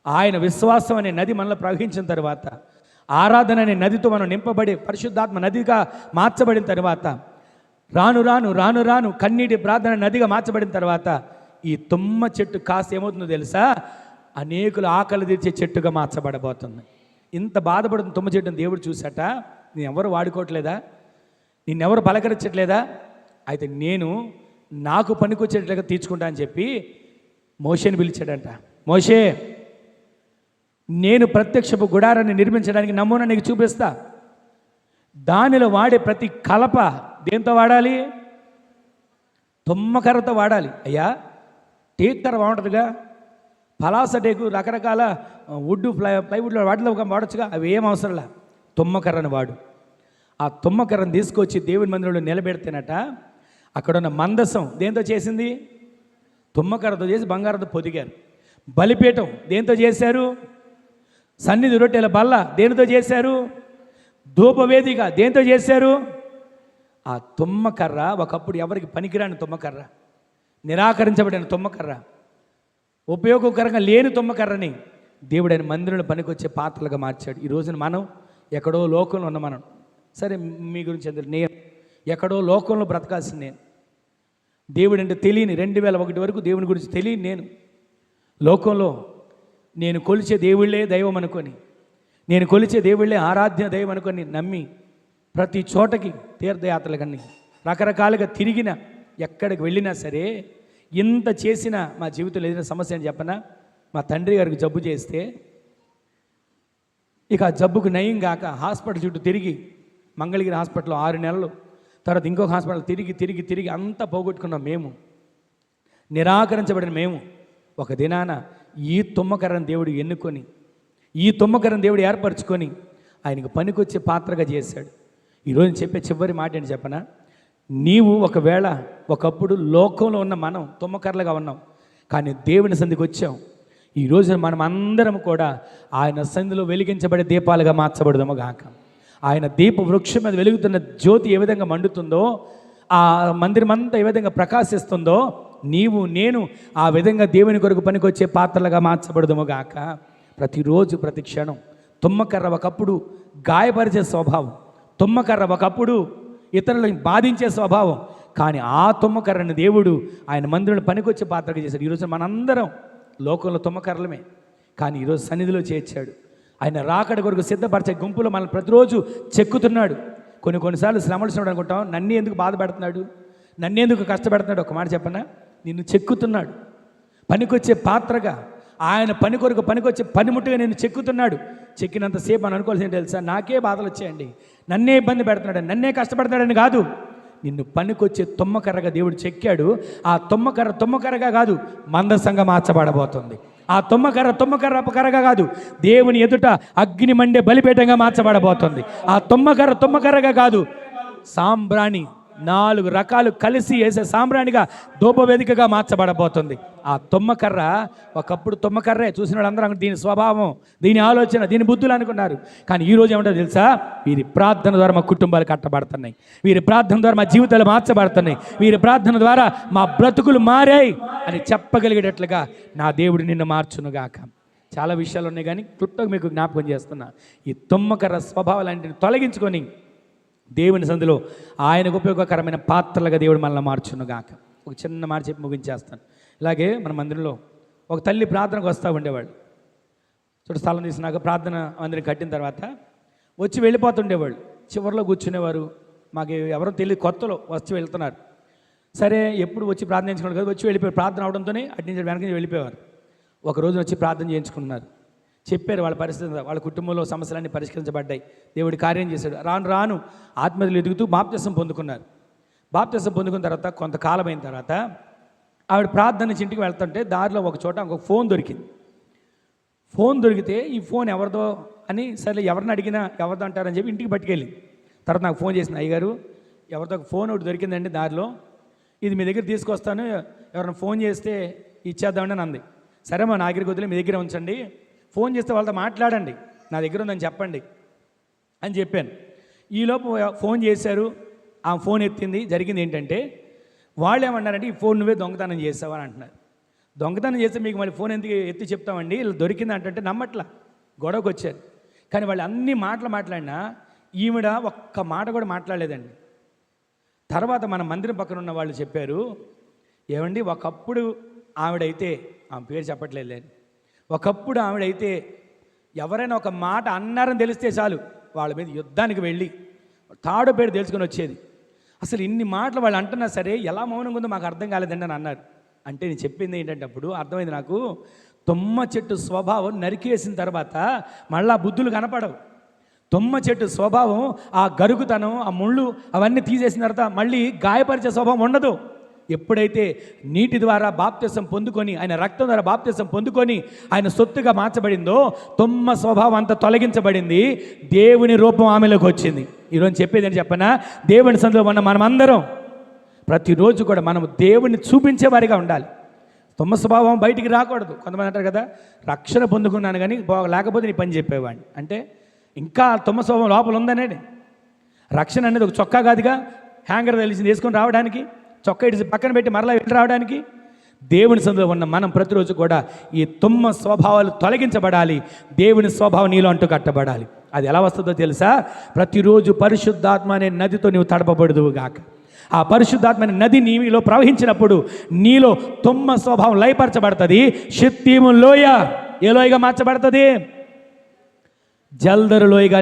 ఆయన విశ్వాసం అనే నది మనలో ప్రవహించిన తర్వాత, ఆరాధన అనే నదితో మనం నింపబడి పరిశుద్ధాత్మ నదిగా మార్చబడిన తర్వాత, రాను రాను రాను రాను కన్నీటి ప్రార్థన నదిగా మార్చబడిన తర్వాత ఈ తుమ్మ చెట్టు కాస్త ఏమవుతుందో తెలుసా? అనేకులు ఆకలి తీర్చే చెట్టుగా మార్చబడబోతుంది. ఇంత బాధపడుతున్న తుమ్మ చెట్టును దేవుడు చూసాట, నేను ఎవరు వాడుకోవట్లేదా, నిన్నెవరు పలకరించట్లేదా, అయితే నేను నాకు పనికొచ్చేట్లుగా తీర్చుకుంటా అని చెప్పి మోషేని పిలిచాడంట. మోషే, నేను ప్రత్యక్షపు గుడారాన్ని నిర్మించడానికి నమూనా నీకు చూపిస్తా. దానిలో వాడే ప్రతి కలప దేంతో వాడాలి? తుమ్మకర్రతో వాడాలి. అయ్యా, టేక్ కర్ర బాగుంటుందిగా, పలాసటేకు రకరకాల వుడ్ ప్లైవుడ్లో వాటిలో వాడచ్చుగా, అవి ఏం అవసరంలా. తుమ్మకర్రను వాడు. ఆ తుమ్మకర్రను తీసుకొచ్చి దేవుని మందిరంలో నిలబెడితేనట అక్కడున్న మందసం దేంతో చేసింది? తుమ్మకర్రతో చేసి బంగారంతో పొదిగారు. బలిపీఠం దేంతో చేశారు? సన్నిధి రొట్టెల బల్ల దేనితో చేశారు? ధూపవేదిక దేంతో చేశారు? ఆ తుమ్మకర్ర ఒకప్పుడు ఎవరికి పనికిరాని తుమ్మకర్ర, నిరాకరించబడిన తుమ్మకర్ర, ఉపయోగకరంగా లేని తుమ్మకర్రని దేవుడు ఆయన మందిరంలో పనికొచ్చే పాత్రలుగా మార్చాడు. ఈ రోజున మనం ఎక్కడో లోకంలో ఉన్న మనం, సరే మీ గురించి ఎందుకు, నేను ఎక్కడో లోకంలో బ్రతకాల్సిన నేను, దేవుడు అంటే తెలియని 2001 వరకు దేవుని గురించి తెలియని నేను, లోకంలో నేను కొలిచే దేవుళ్ళే దైవం అనుకొని, నేను కొలిచే దేవుళ్ళే ఆరాధ్య దైవం అనుకొని నమ్మి ప్రతి చోటకి తీర్థయాత్రలు కానీ రకరకాలుగా తిరిగిన, ఎక్కడికి వెళ్ళినా సరే ఇంత చేసిన మా జీవితంలో ఏదైనా సమస్య అని చెప్పనా, మా తండ్రి గారికి జబ్బు చేస్తే ఇక ఆ జబ్బుకు నయం కాక హాస్పిటల్ చుట్టూ తిరిగి, మంగళగిరి హాస్పిటల్లో 6 నెలలు, తర్వాత ఇంకొక హాస్పిటల్ తిరిగి తిరిగి తిరిగి అంతా పోగొట్టుకున్నాం మేము, నిరాకరించబడిన మేము. ఒక దినాన ఈ తుమ్మకర్రను దేవుడు ఎన్నుకొని, ఈ తుమ్మకర్రను దేవుడు ఏర్పరచుకొని ఆయనకు పనికొచ్చే పాత్రగా చేశాడు. ఈరోజు చెప్పే చివరి మాట ఏంటి చెప్పనా, నీవు ఒకవేళ ఒకప్పుడు లోకంలో ఉన్న మనం తుమ్మకర్రలుగా ఉన్నాం, కానీ దేవుని సన్నిధికి వచ్చాం. ఈరోజు మనం అందరం కూడా ఆయన సన్నిధిలో వెలిగించబడే దీపాలుగా మార్చబడదాము గాక. ఆయన దీప వృక్షం మీద వెలుగుతున్న జ్యోతి ఏ విధంగా మండుతుందో, ఆ మందిరం అంతా ఏ విధంగా ప్రకాశిస్తుందో, నీవు నేను ఆ విధంగా దేవుని కొరకు పనికొచ్చే పాత్రలుగా మార్చబడదాము గాక. ప్రతిరోజు ప్రతి క్షణం తుమ్మకర్ర ఒకప్పుడు గాయపరిచే స్వభావం, తుమ్మకర్ర ఒకప్పుడు ఇతరులను బాధించే స్వభావం, కానీ ఆ తుమ్మకర్రని దేవుడు ఆయన మందిరంలో పనికొచ్చే పాత్రగా చేశాడు. ఈరోజు మనందరం లోకంలో తుమ్మకర్రలమే, కానీ ఈరోజు సన్నిధిలో చేర్చాడు. ఆయన రాకడ కొరకు సిద్ధపరిచే గుంపులో మనల్ని ప్రతిరోజు చెక్కుతున్నాడు. కొన్నిసార్లు శ్రమలు శ్రమడు అనుకుంటాం, నన్ను ఎందుకు బాధ పెడుతున్నాడు, నన్ను ఎందుకు కష్టపెడుతున్నాడు. ఒక మాట చెప్పనా, నిన్ను చెక్కుతున్నాడు. పనికొచ్చే పాత్రగా, ఆయన పని కొరకు పనికొచ్చే పనిముట్టుగా నేను చెక్కుతున్నాడు. చెక్కినంతసేపు అని అనుకోవాల్సింది తెలుసా, నాకే బాధలు వచ్చాయండి, నన్నే ఇబ్బంది పెడుతున్నాడు, నన్నే కష్టపెడతాడని కాదు. నిన్ను పనికొచ్చే తుమ్మకర్రగా దేవుడు చెక్కాడు. ఆ తుమ్మకర్రగా కాదు, మందసంగా మార్చబడబోతుంది. ఆ తుమ్మకర్రగా కాదు, దేవుని ఎదుట అగ్ని మండే బలిపీఠంగా మార్చబడబోతుంది. ఆ తుమ్మకర్రగా కాదు, సాంబ్రాణి 4 రకాలు కలిసి వేసే సాంబ్రాణిగా ధూపవేదికగా మార్చబడబోతుంది. ఆ తుమ్మకర్ర ఒకప్పుడు తుమ్మకర్రే, చూసిన వాళ్ళందరూ దీని స్వభావం, దీని ఆలోచన, దీని బుద్ధులు అనుకున్నారు. కానీ ఈరోజు ఏమంటో తెలుసా, వీరి ప్రార్థన ద్వారా మా కుటుంబాలు కట్టబడుతున్నాయి, వీరి ప్రార్థన ద్వారా మా జీవితాలు మార్చబడుతున్నాయి, వీరి ప్రార్థన ద్వారా మా బ్రతుకులు మారాయి అని చెప్పగలిగేటట్లుగా నా దేవుడు నిన్ను మార్చునుగాక. చాలా విషయాలు ఉన్నాయి, కానీ క్లుప్తంగా మీకు జ్ఞాపకం చేస్తున్నా. ఈ తుమ్మకర్ర స్వభావాలన్నింటిని తొలగించుకొని దేవుని సందులో ఆయనకు ఉపయోగకరమైన పాత్రలుగా దేవుడు మనల్ని మార్చునుగాక. ఒక చిన్న మాట చెప్పి ముగించేస్తాను. ఇలాగే మన మందిరంలో ఒక తల్లి ప్రార్థనకు వస్తూ ఉండేవాళ్ళు. చూడు, స్థలం తీసినాక ప్రార్థన మందిరం కట్టిన తర్వాత వచ్చి వెళ్ళిపోతుండేవాళ్ళు. చివరిలో కూర్చునేవారు. మాకు ఎవరో తెలియదు, కొత్తలో వచ్చి వెళ్తున్నారు. సరే, ఎప్పుడు వచ్చి ప్రార్థన చేయించుకున్నారు కదా, వచ్చి వెళ్ళిపోయారు. ప్రార్థన అవడంతోనే అటు నుంచి వెనక నుంచి వెళ్ళిపోయేవారు. ఒక రోజు వచ్చి ప్రార్థన చేయించుకున్నారు. చెప్పారు వాళ్ళ పరిస్థితి, వాళ్ళ కుటుంబంలో సమస్యలన్నీ పరిష్కరించబడ్డాయి, దేవుడి కార్యం చేశాడు. రాను ఆత్మీయతలు ఎదుగుతూ బాప్తిసం పొందుకున్నారు. బాప్తిసం పొందుకున్న తర్వాత కొంతకాలం అయిన తర్వాత ఆవిడ ప్రార్థన నుంచి ఇంటికి వెళ్తుంటే దారిలో ఒక చోట ఒక ఫోన్ దొరికింది. ఫోన్ దొరికితే ఈ ఫోన్ ఎవరిదో అని, సరే ఎవరిని అడిగినా ఎవరిదో అంటారని చెప్పి ఇంటికి పట్టుకెళ్ళింది. తర్వాత నాకు ఫోన్ చేసింది, అయ్యగారు ఎవరితో ఒక ఫోన్ ఒకటి దొరికిందండి దారిలో, ఇది మీ దగ్గర తీసుకొస్తాను, ఎవరైనా ఫోన్ చేస్తే ఇచ్చేద్దామని అని అంది. సరే మా నా దగ్గరికి వదిలే, మీ దగ్గర ఉంచండి, ఫోన్ చేస్తే వాళ్ళతో మాట్లాడండి, నా దగ్గర ఉందని చెప్పండి అని చెప్పాను. ఈలోపు ఫోన్ చేశారు, ఆ ఫోన్ ఎత్తింది. జరిగింది ఏంటంటే, వాళ్ళు ఏమన్నారంటే, ఈ ఫోన్ నువ్వే దొంగతనం చేసావని అంటున్నారు. దొంగతనం చేస్తే మీకు మళ్ళీ ఫోన్ ఎందుకు ఎత్తి చెప్తామండి, ఇలా దొరికింది అంటే నమ్మట్లా, గొడవకు వచ్చారు. కానీ వాళ్ళు అన్ని మాటలు మాట్లాడినా ఈవిడ ఒక్క మాట కూడా మాట్లాడలేదండి. తర్వాత మన మందిరం పక్కన ఉన్న వాళ్ళు చెప్పారు, ఏమండి ఒకప్పుడు ఆవిడైతే, ఆమె పేరు చెప్పట్లేదు, ఒకప్పుడు ఆవిడైతే ఎవరైనా ఒక మాట అన్నారని తెలిస్తే చాలు వాళ్ళ మీద యుద్ధానికి వెళ్ళి తాడో పేరు తెలుసుకొని వచ్చేది. అసలు ఇన్ని మాటలు వాళ్ళు అంటున్నా సరే ఎలా మౌనంగా ఉందో మాకు అర్థం కాలేదండి అని అన్నారు. అంటే నేను చెప్పింది ఏంటంటే, అప్పుడు అర్థమైంది నాకు, తుమ్మ చెట్టు స్వభావం నరికేసిన తర్వాత మళ్ళీ బుద్ధులు కనపడవు. తుమ్మ చెట్టు స్వభావం, ఆ గరుగుతనం, ఆ ముళ్ళు అవన్నీ తీసేసిన తర్వాత మళ్ళీ గాయపరిచే స్వభావం ఉండదు. ఎప్పుడైతే నీటి ద్వారా బాప్తిసం పొందుకొని, ఆయన రక్తం ద్వారా బాప్తిసం పొందుకొని ఆయన సొత్తుగా మార్చబడిందో, తుమ్మ స్వభావం అంతా తొలగించబడింది, దేవుని రూపం ఆమెలోకి వచ్చింది. ఈరోజు చెప్పేది అని చెప్పనా, దేవుని సన్నిధిలో ఉన్న మనమందరం ప్రతిరోజు కూడా మనం దేవుని చూపించేవారిగా ఉండాలి. తుమ్మ స్వభావం బయటికి రాకూడదు. కొంతమంది అంటారు కదా, రక్షణ పొందుకున్నాను కానీ లేకపోతే నీ పని చెప్పేవాడిని. అంటే ఇంకా తుమ్మ స్వభావం లోపల ఉందనేది. రక్షణ అనేది ఒక చొక్కా కాదుగా, హ్యాంగర్ తెలిసింది వేసుకొని రావడానికి, చొక్కా ఇడిసి పక్కన పెట్టి మరలా వెళ్ళి రావడానికి. దేవుని సన్నిధిలో ఉన్న మనం ప్రతిరోజు కూడా ఈ తుమ్మ స్వభావాలు తొలగించబడాలి. దేవుని స్వభావం నీలో అంటూ కట్టబడాలి. అది ఎలా వస్తుందో తెలుసా? ప్రతిరోజు పరిశుద్ధాత్మ అనే నదితో నీవు తడపబడదువు గాక. ఆ పరిశుద్ధాత్మ అనే నది నీలో ప్రవహించినప్పుడు నీలో తుమ్మ స్వభావం లయపరచబడుతుంది. షిత్తీము లోయ ఏ లోయగా మార్చబడుతుంది? జల్దరు లోయగా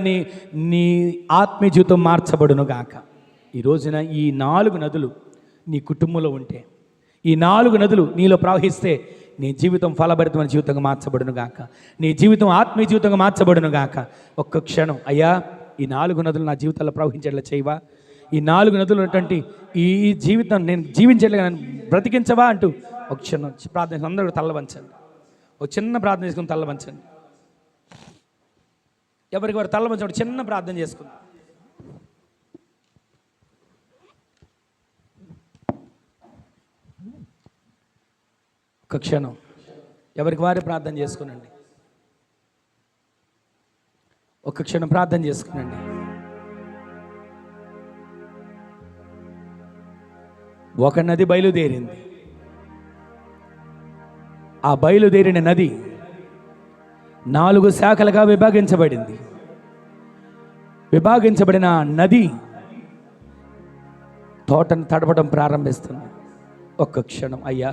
నీ ఆత్మీయ జీవితం మార్చబడును గాక. ఈ రోజున ఈ 4 నదులు నీ కుటుంబంలో ఉంటే, ఈ 4 నదులు నీలో ప్రవహిస్తే నీ జీవితం ఫలభరితమైన జీవితంగా మార్చబడును గాక. నీ జీవితం ఆత్మీయ జీవితంగా మార్చబడును గాక. ఒక్క క్షణం, అయ్యా ఈ 4 నదులు నా జీవితంలో ప్రవహించేలా చేయవా? ఈ 4 నదులు ఉన్నటువంటి ఈ జీవితం నేను జీవించేలా బ్రతికించవా అంటూ ఒక క్షణం ప్రార్థన. అందరూ తల్లవంచండి. ఒక చిన్న ప్రార్థన చేసుకుని తల్లవంచండి. ఎవరికి వారు తల్లవంచండి. చిన్న ప్రార్థన చేసుకుందాం. ఒక క్షణం ఎవరికి వారే ప్రార్థన చేసుకునండి. ఒక క్షణం ప్రార్థన చేసుకునండి. ఒక నది బయలుదేరింది. ఆ బయలుదేరిన నది 4 శాఖలుగా విభాగించబడింది. విభాగించబడిన నది తోటను తడపడం ప్రారంభిస్తుంది. ఒక్క క్షణం, అయ్యా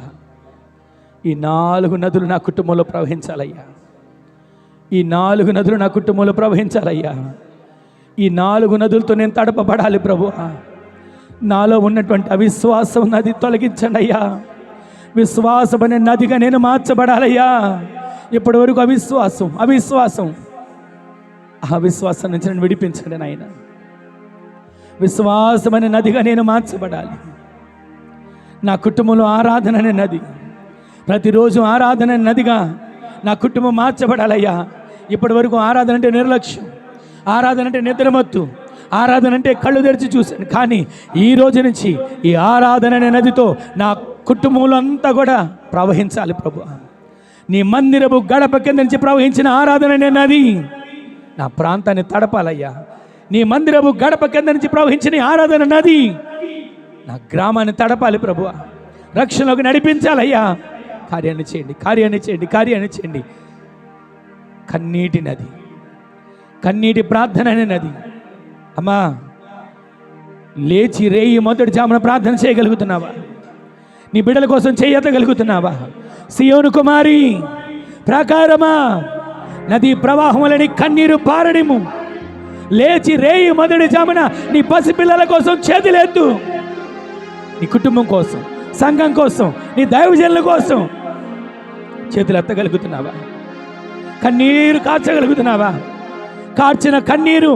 ఈ 4 నదులు నా కుటుంబంలో ప్రవహించాలయ్యా. ఈ 4 నదులు నా కుటుంబంలో ప్రవహించాలయ్యా. ఈ 4 నదులతో నేను తడపబడాలి ప్రభువా. నాలో ఉన్నటువంటి అవిశ్వాసం నది తొలగించండి అయ్యా. విశ్వాసం అనే నదిగా నేను మార్చబడాలయ్యా. ఇప్పటి వరకు అవిశ్వాసం ఆ విశ్వాసం నుంచి నేను విడిపించండి నాయన. విశ్వాసం అనే నదిగా నేను మార్చబడాలి. నా కుటుంబంలో ఆరాధన అనే నది, ప్రతిరోజు ఆరాధన నదిగా నా కుటుంబం మార్చబడాలయ్యా. ఇప్పటి వరకు ఆరాధన అంటే నిర్లక్ష్యం, ఆరాధన అంటే నిద్రమత్తు, ఆరాధన అంటే కళ్ళు తెరిచి చూశాను. కానీ ఈ రోజు నుంచి ఈ ఆరాధన అనే నదితో నా కుటుంబంలో అంతా కూడా ప్రవహించాలి ప్రభు. నీ మందిరపు గడప కింద నుంచి ప్రవహించిన ఆరాధన అనే నది నా ప్రాంతాన్ని తడపాలయ్యా. నీ మందిరపు గడప కింద నుంచి ప్రవహించిన ఆరాధన నది నా గ్రామాన్ని తడపాలి ప్రభు. రక్షణలోకి నడిపించాలయ్యా. కార్యాన్ని చేయండి. కన్నీటి నది, కన్నీటి ప్రార్థన అనే నది. అమ్మా లేచి రేయి మొదటి జామున ప్రార్థన చేయగలుగుతున్నావా? నీ బిడ్డల కోసం చేయగలుగుతున్నావా? సియోను కుమారి ప్రాకారమా, నది ప్రవాహములని కన్నీరు పారడిము. లేచి రేయి మొదటి జామున నీ పసిపిల్లల కోసం చేతులెత్తు. నీ కుటుంబం కోసం, సంఘం కోసం, నీ దైవజనుల కోసం చేతులు ఎత్తగలుగుతున్నావా? కన్నీరు కార్చగలుగుతున్నావా? కార్చిన కన్నీరు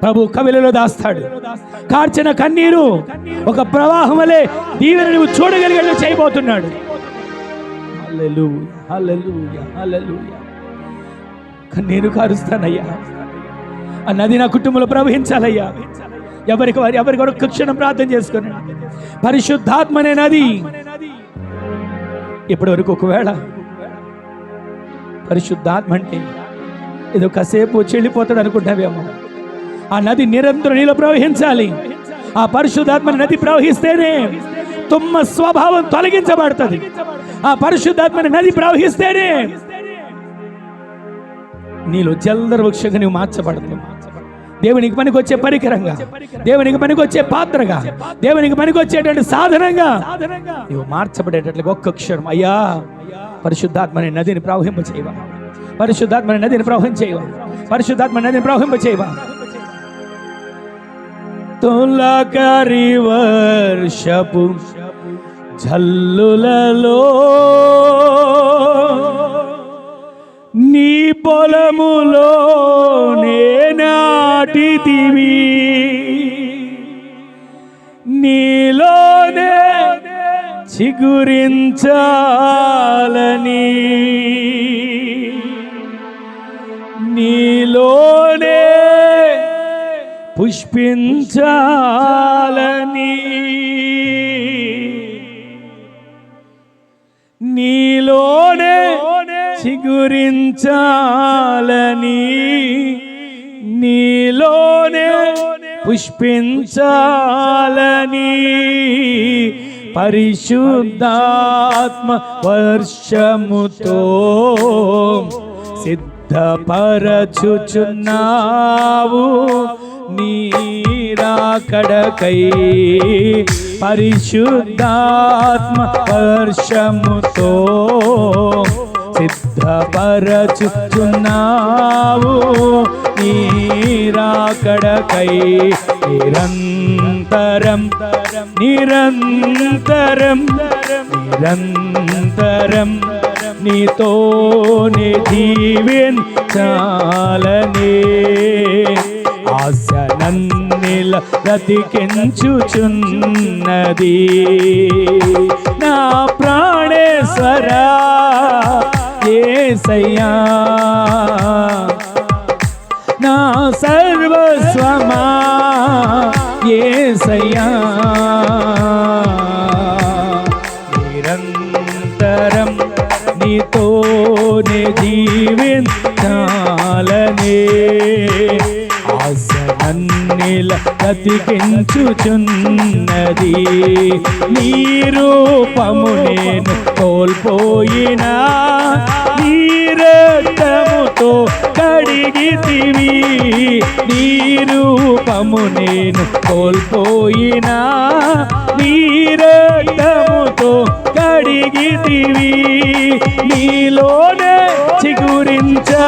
ప్రభు కవిలలో దాస్తాడు. కార్చిన కన్నీరు ఒక ప్రవాహం వలె దీవెన నువ్వు చూడగలిగేలా చేయబోతున్నాడు. హల్లెలూయా, హల్లెలూయా, హల్లెలూయా. కన్నీరు కారుస్తానయ్యా. ఆ నది నా కుటుంబంలో ప్రవహించాలయ్యా. ఎవరికి ఒక క్షణం ప్రార్థన చేసుకుని. పరిశుద్ధాత్మనే నది. ఇప్పటి వరకు ఒకవేళ పరిశుద్ధాత్మ అంటే ఏదో కాసేపు చెల్లిపోతాడు అనుకుంటావేమో. ఆ నది నిరంతరం నీలో ప్రవహించాలి. ఆ పరిశుద్ధాత్మ నది ప్రవహిస్తేనే తుమ్మ స్వభావం తొలగించబడుతుంది. ఆ పరిశుద్ధాత్మ నది ప్రవహిస్తేనే నీలో జల్దర వృక్షంగా నువ్వు మార్చబడతావు. దేవునికి పనికి వచ్చే పరికరంగా, దేవునికి పనికి వచ్చే పాత్రగా, దేవునికి పనికి వచ్చేటువంటి సాధనంగా నువ్వు మార్చబడేటట్లుగా ఒక్క క్షణం అయ్యా పరిశుద్ధాత్మని నదిని ప్రవహింపచేయవా, పరిశుద్ధాత్మని నదిని ప్రవహించేయవా, పరిశుద్ధాత్మ నదిని ప్రవహింపచేయవా. తొలకరి వర్షపు జల్లులలో నీ పొలములో నాటితివి, నీలోనే చిగురించాలని నీలోనే పుష్పించాలని నీలోనే చిగురించాలని నీలోనే పుష్పించాలని పరిశుద్ధాత్మ వర్షముతో సిద్ధపరచుచున్నావు నీ రాకడకై పరిశుద్ధాత్మ వర్షముతో సిద్ధపరచుచున్నావు నీ రాకడకై నిరంతరం నిరంతరం నిరంతరం నీతోనే జీవించాలనే ఆశ నన్నిల బ్రతికించుచున్నది నా ప్రాణేశ్వరా యేసయ్యా నా సర్వస్వమా యేసయ్యా నిరంతరం నీతోనే జీవించాలనే ఆశ నన్నిల బ్రతికించుచున్నది నీ రూపము నేను కోల్పోయినా నీ రక్తముతో కడిగితివి నీ రూపము నేను కోల్పోయినా నీ రక్తముతో కడిగితివి నీలోనే చిగురించాలని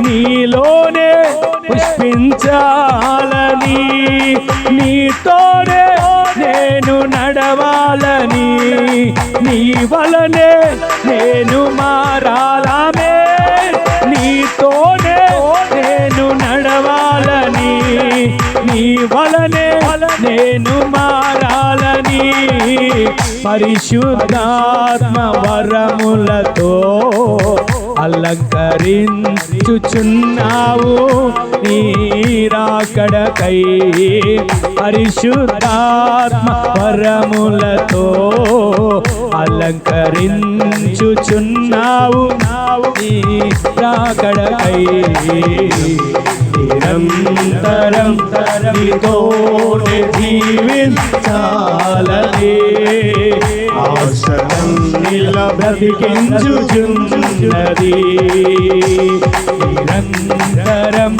నీలోనే పుష్పించాలని నీతోనే నేను నడవాలని నీ వలనే నేను మారాలమే నీతోనే నేను నడవాలని నీ వలనే నేను మారాలని పరిశుద్ధాత్మ వరములతో అలంకరించుచున్నావు నీ రాకడకై పరిశుద్ధాత్మ వరములతో అలంకరించుచున్నావు నీ రాకడకై నిరంతరం నీతోనే జీవించాలనే ఆశల బ్రతికించుచున్నది నిరంతరం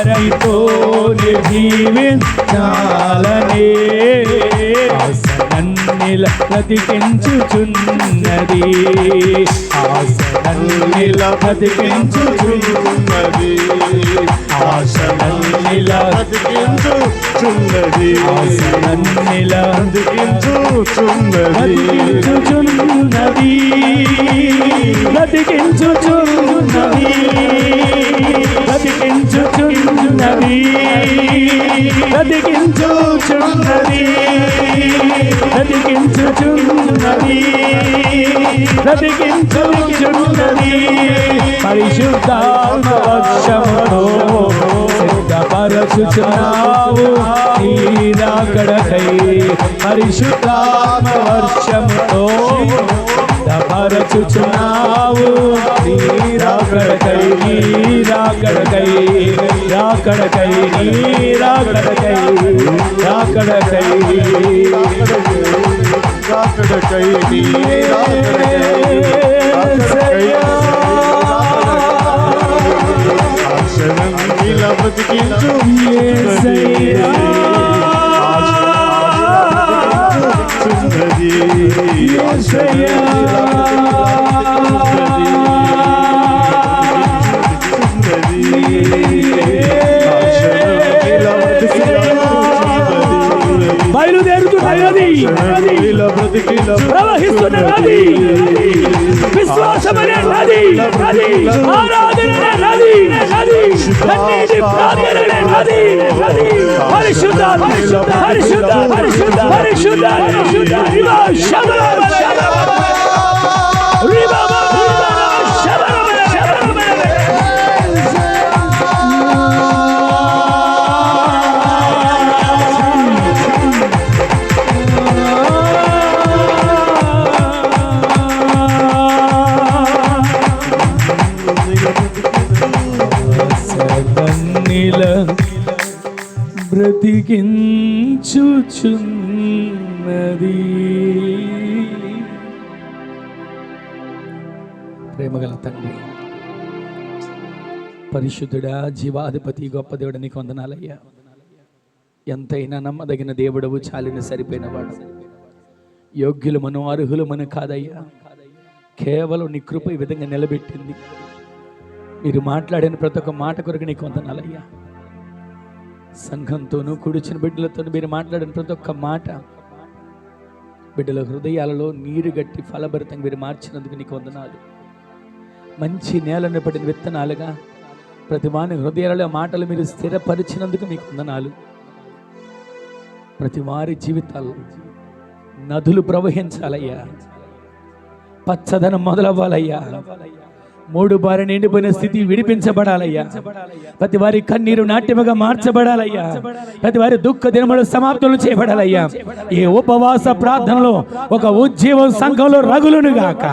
నీతోనే జీవించాలనే ఆశల బ్రతికించుచున్నది ఆశల బ్రతికించుచున్నది ఆశల బ్రతికించుచున్నది ఆశల బ్రతికించుచున్నది బ్రతికించుచున్నది బ్రతికించుచున్నది బ్రతికించుచున్నది బ్రతికించుచున్నది బ్రతికించుచున్నది పరిశుద్ధాత్మ వర్షముతో సిద్ధపరచుచున్నావు నీ రాకడకై పరిశుద్ధాత్మ వర్షముతో సిద్ధపరచుచున్నావు నీ రాకడకై నీ రాకడకై రాకడకై నీ రాకడకై రాకడకై రాకడకై నీ రాకడకై ఆశనం ఇలా బ్రతికించు యేసయ్యా యేసయ్యా బయలుదేరుతున్న నది ప్రవహిస్తున్న నది విశ్వాసమనే నది ఆరాధననే నది కన్నీటి ప్రార్థననే నది పరిశుద్ధ పరిశుద్ధ పరిశుద్ధ పరిశుద్ధ పరిశుద్ధ బ్రతికించుచున్నది. ప్రేమగల తండ్రి, పరిశుద్ధుడా, జీవాధిపతి, గొప్ప దేవుడు, నీకు వందనాలయ్యా. ఎంతైనా నమ్మదగిన దేవుడవు, చాలిన సరిపోయినవాడు, యోగ్యులు మనం, అర్హులు మనం కాదయ్యా. కేవలం నీ కృప ఈ విధంగా నిలబెట్టింది. మీరు మాట్లాడిన ప్రతి ఒక్క మాట కొరకు నీకు వందనాలయ్యా. సంఘంతోనూ కూడిచిన బిడ్డలతోనూ మీరు మాట్లాడిన ప్రతి ఒక్క మాట బిడ్డల హృదయాలలో నీరు గట్టి ఫలభరితంగా మీరు మార్చినందుకు నీకు వందనాలు. మంచి నేలను పడిన విత్తనాలుగా ప్రతి వాని హృదయాలలో మాటలు మీరు స్థిరపరిచినందుకు మీకు వందనాలు. ప్రతి వారి జీవితాల్లో నదులు ప్రవహించాలయ్యా, పచ్చదనం మొదలవ్వాలయ్యా, మూడు బారి నిండిపోయిన స్థితి విడిపించబడాలయ్యా. ప్రతి వారి కన్నీరు నాట్యముగా మార్చబడాలయ్యా. ప్రతి వారి దుఃఖ దినములు సమాప్తులు చేయబడాలయ్యా. ఈ ఉపవాస ప్రార్థనలో ఒక ఉజ్జీవం సంఘంలో రగులును గాక.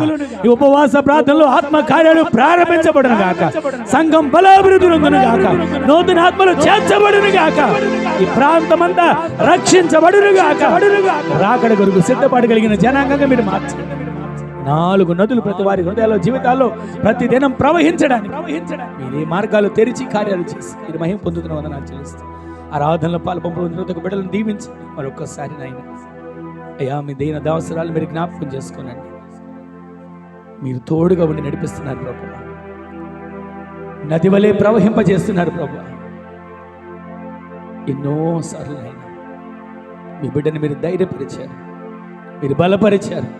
ఈ ఉపవాస ప్రార్థనలో ఆత్మ కార్యాలు ప్రారంభించబడును గాక. సంఘం బలాభివృద్ధి నొందును గాక. నూతన ఆత్మలు చేర్చబడును గాక. ఈ ప్రాంతమంతా రక్షించబడును గాక. రాకడ కొరకు సిద్ధపడగలిగిన జనాంగంగా మీరు మార్చండి. 4 నదులు ప్రతి వారి హృదయాల్లో, జీవితాల్లో ప్రతి దినం ప్రవహించడానికి మీరు ఈ మార్గాలు తెరిచి కార్యాలు చేసి మీరు మహిమ పొందుతున్న వందనాలు చెల్లిస్తూ ఆరాధనలో పాల్పొందుతున్న బిడ్డలను దీవించండి. మరొక్కసారి నాయన అయ్యా, మీ దైన దావసరాలు మీరు జ్ఞాపకం చేసుకోనండి. మీరు తోడుగా ఉండి నడిపిస్తున్నారు ప్రభువా. నది వలె ప్రవహింపజేస్తున్నారు ప్రభువా. ఎన్నోసార్లు నాయన మీ బిడ్డని మీరు ధైర్యపరిచారు, మీరు బలపరిచారు.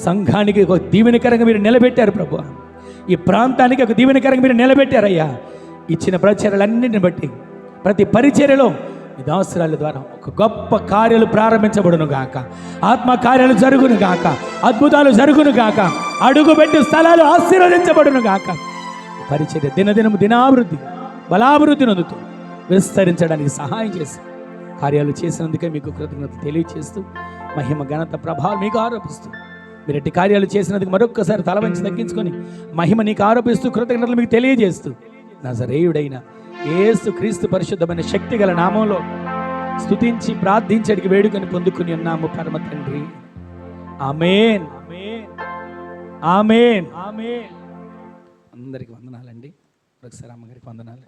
సంఘానికి ఒక దీవెనకరంగా మీరు నిలబెట్టారు ప్రభువా. ఈ ప్రాంతానికి ఒక దీవెనకరంగా మీరు నిలబెట్టారయ్యా. ఇచ్చిన పరిచర్యలన్నింటిని బట్టి ప్రతి పరిచర్యలో ఈ దాసరాల ద్వారా ఒక గొప్ప కార్యాలు ప్రారంభించబడును గాక. ఆత్మ కార్యాలు జరుగును గాక. అద్భుతాలు జరుగును గాక. అడుగుపెట్టి స్థలాలు ఆశీర్వదించబడును గాక. పరిచర్య దినదినము దినాభివృద్ధి, బలాభివృద్ధి నొందుతూ విస్తరించడానికి సహాయం చేసి కార్యాలు చేసినందుకే మీకు కృతజ్ఞత తెలియచేస్తూ మహిమ ఘనత ప్రభావం మీకు ఆరోపిస్తూ మీరు ఎట్టి కార్యాలు చేసినందుకు మరొక్కసారి తల వంచి తగ్గించుకొని మహిమ నీకు ఆరోపిస్తూ కృతజ్ఞతలు మీకు తెలియజేస్తూ నజరేయుడైన యేసు క్రీస్తు పరిశుద్ధమైన శక్తి గల నామంలో స్తుతించి ప్రార్థించడికి వేడుకొని పొందుకుని ఉన్నాము పరమ తండ్రి. ఆమేన్, ఆమేన్, ఆమేన్. అందరికి వందనాలండి. ఒకసారి అమ్మగారికి వందనాలు.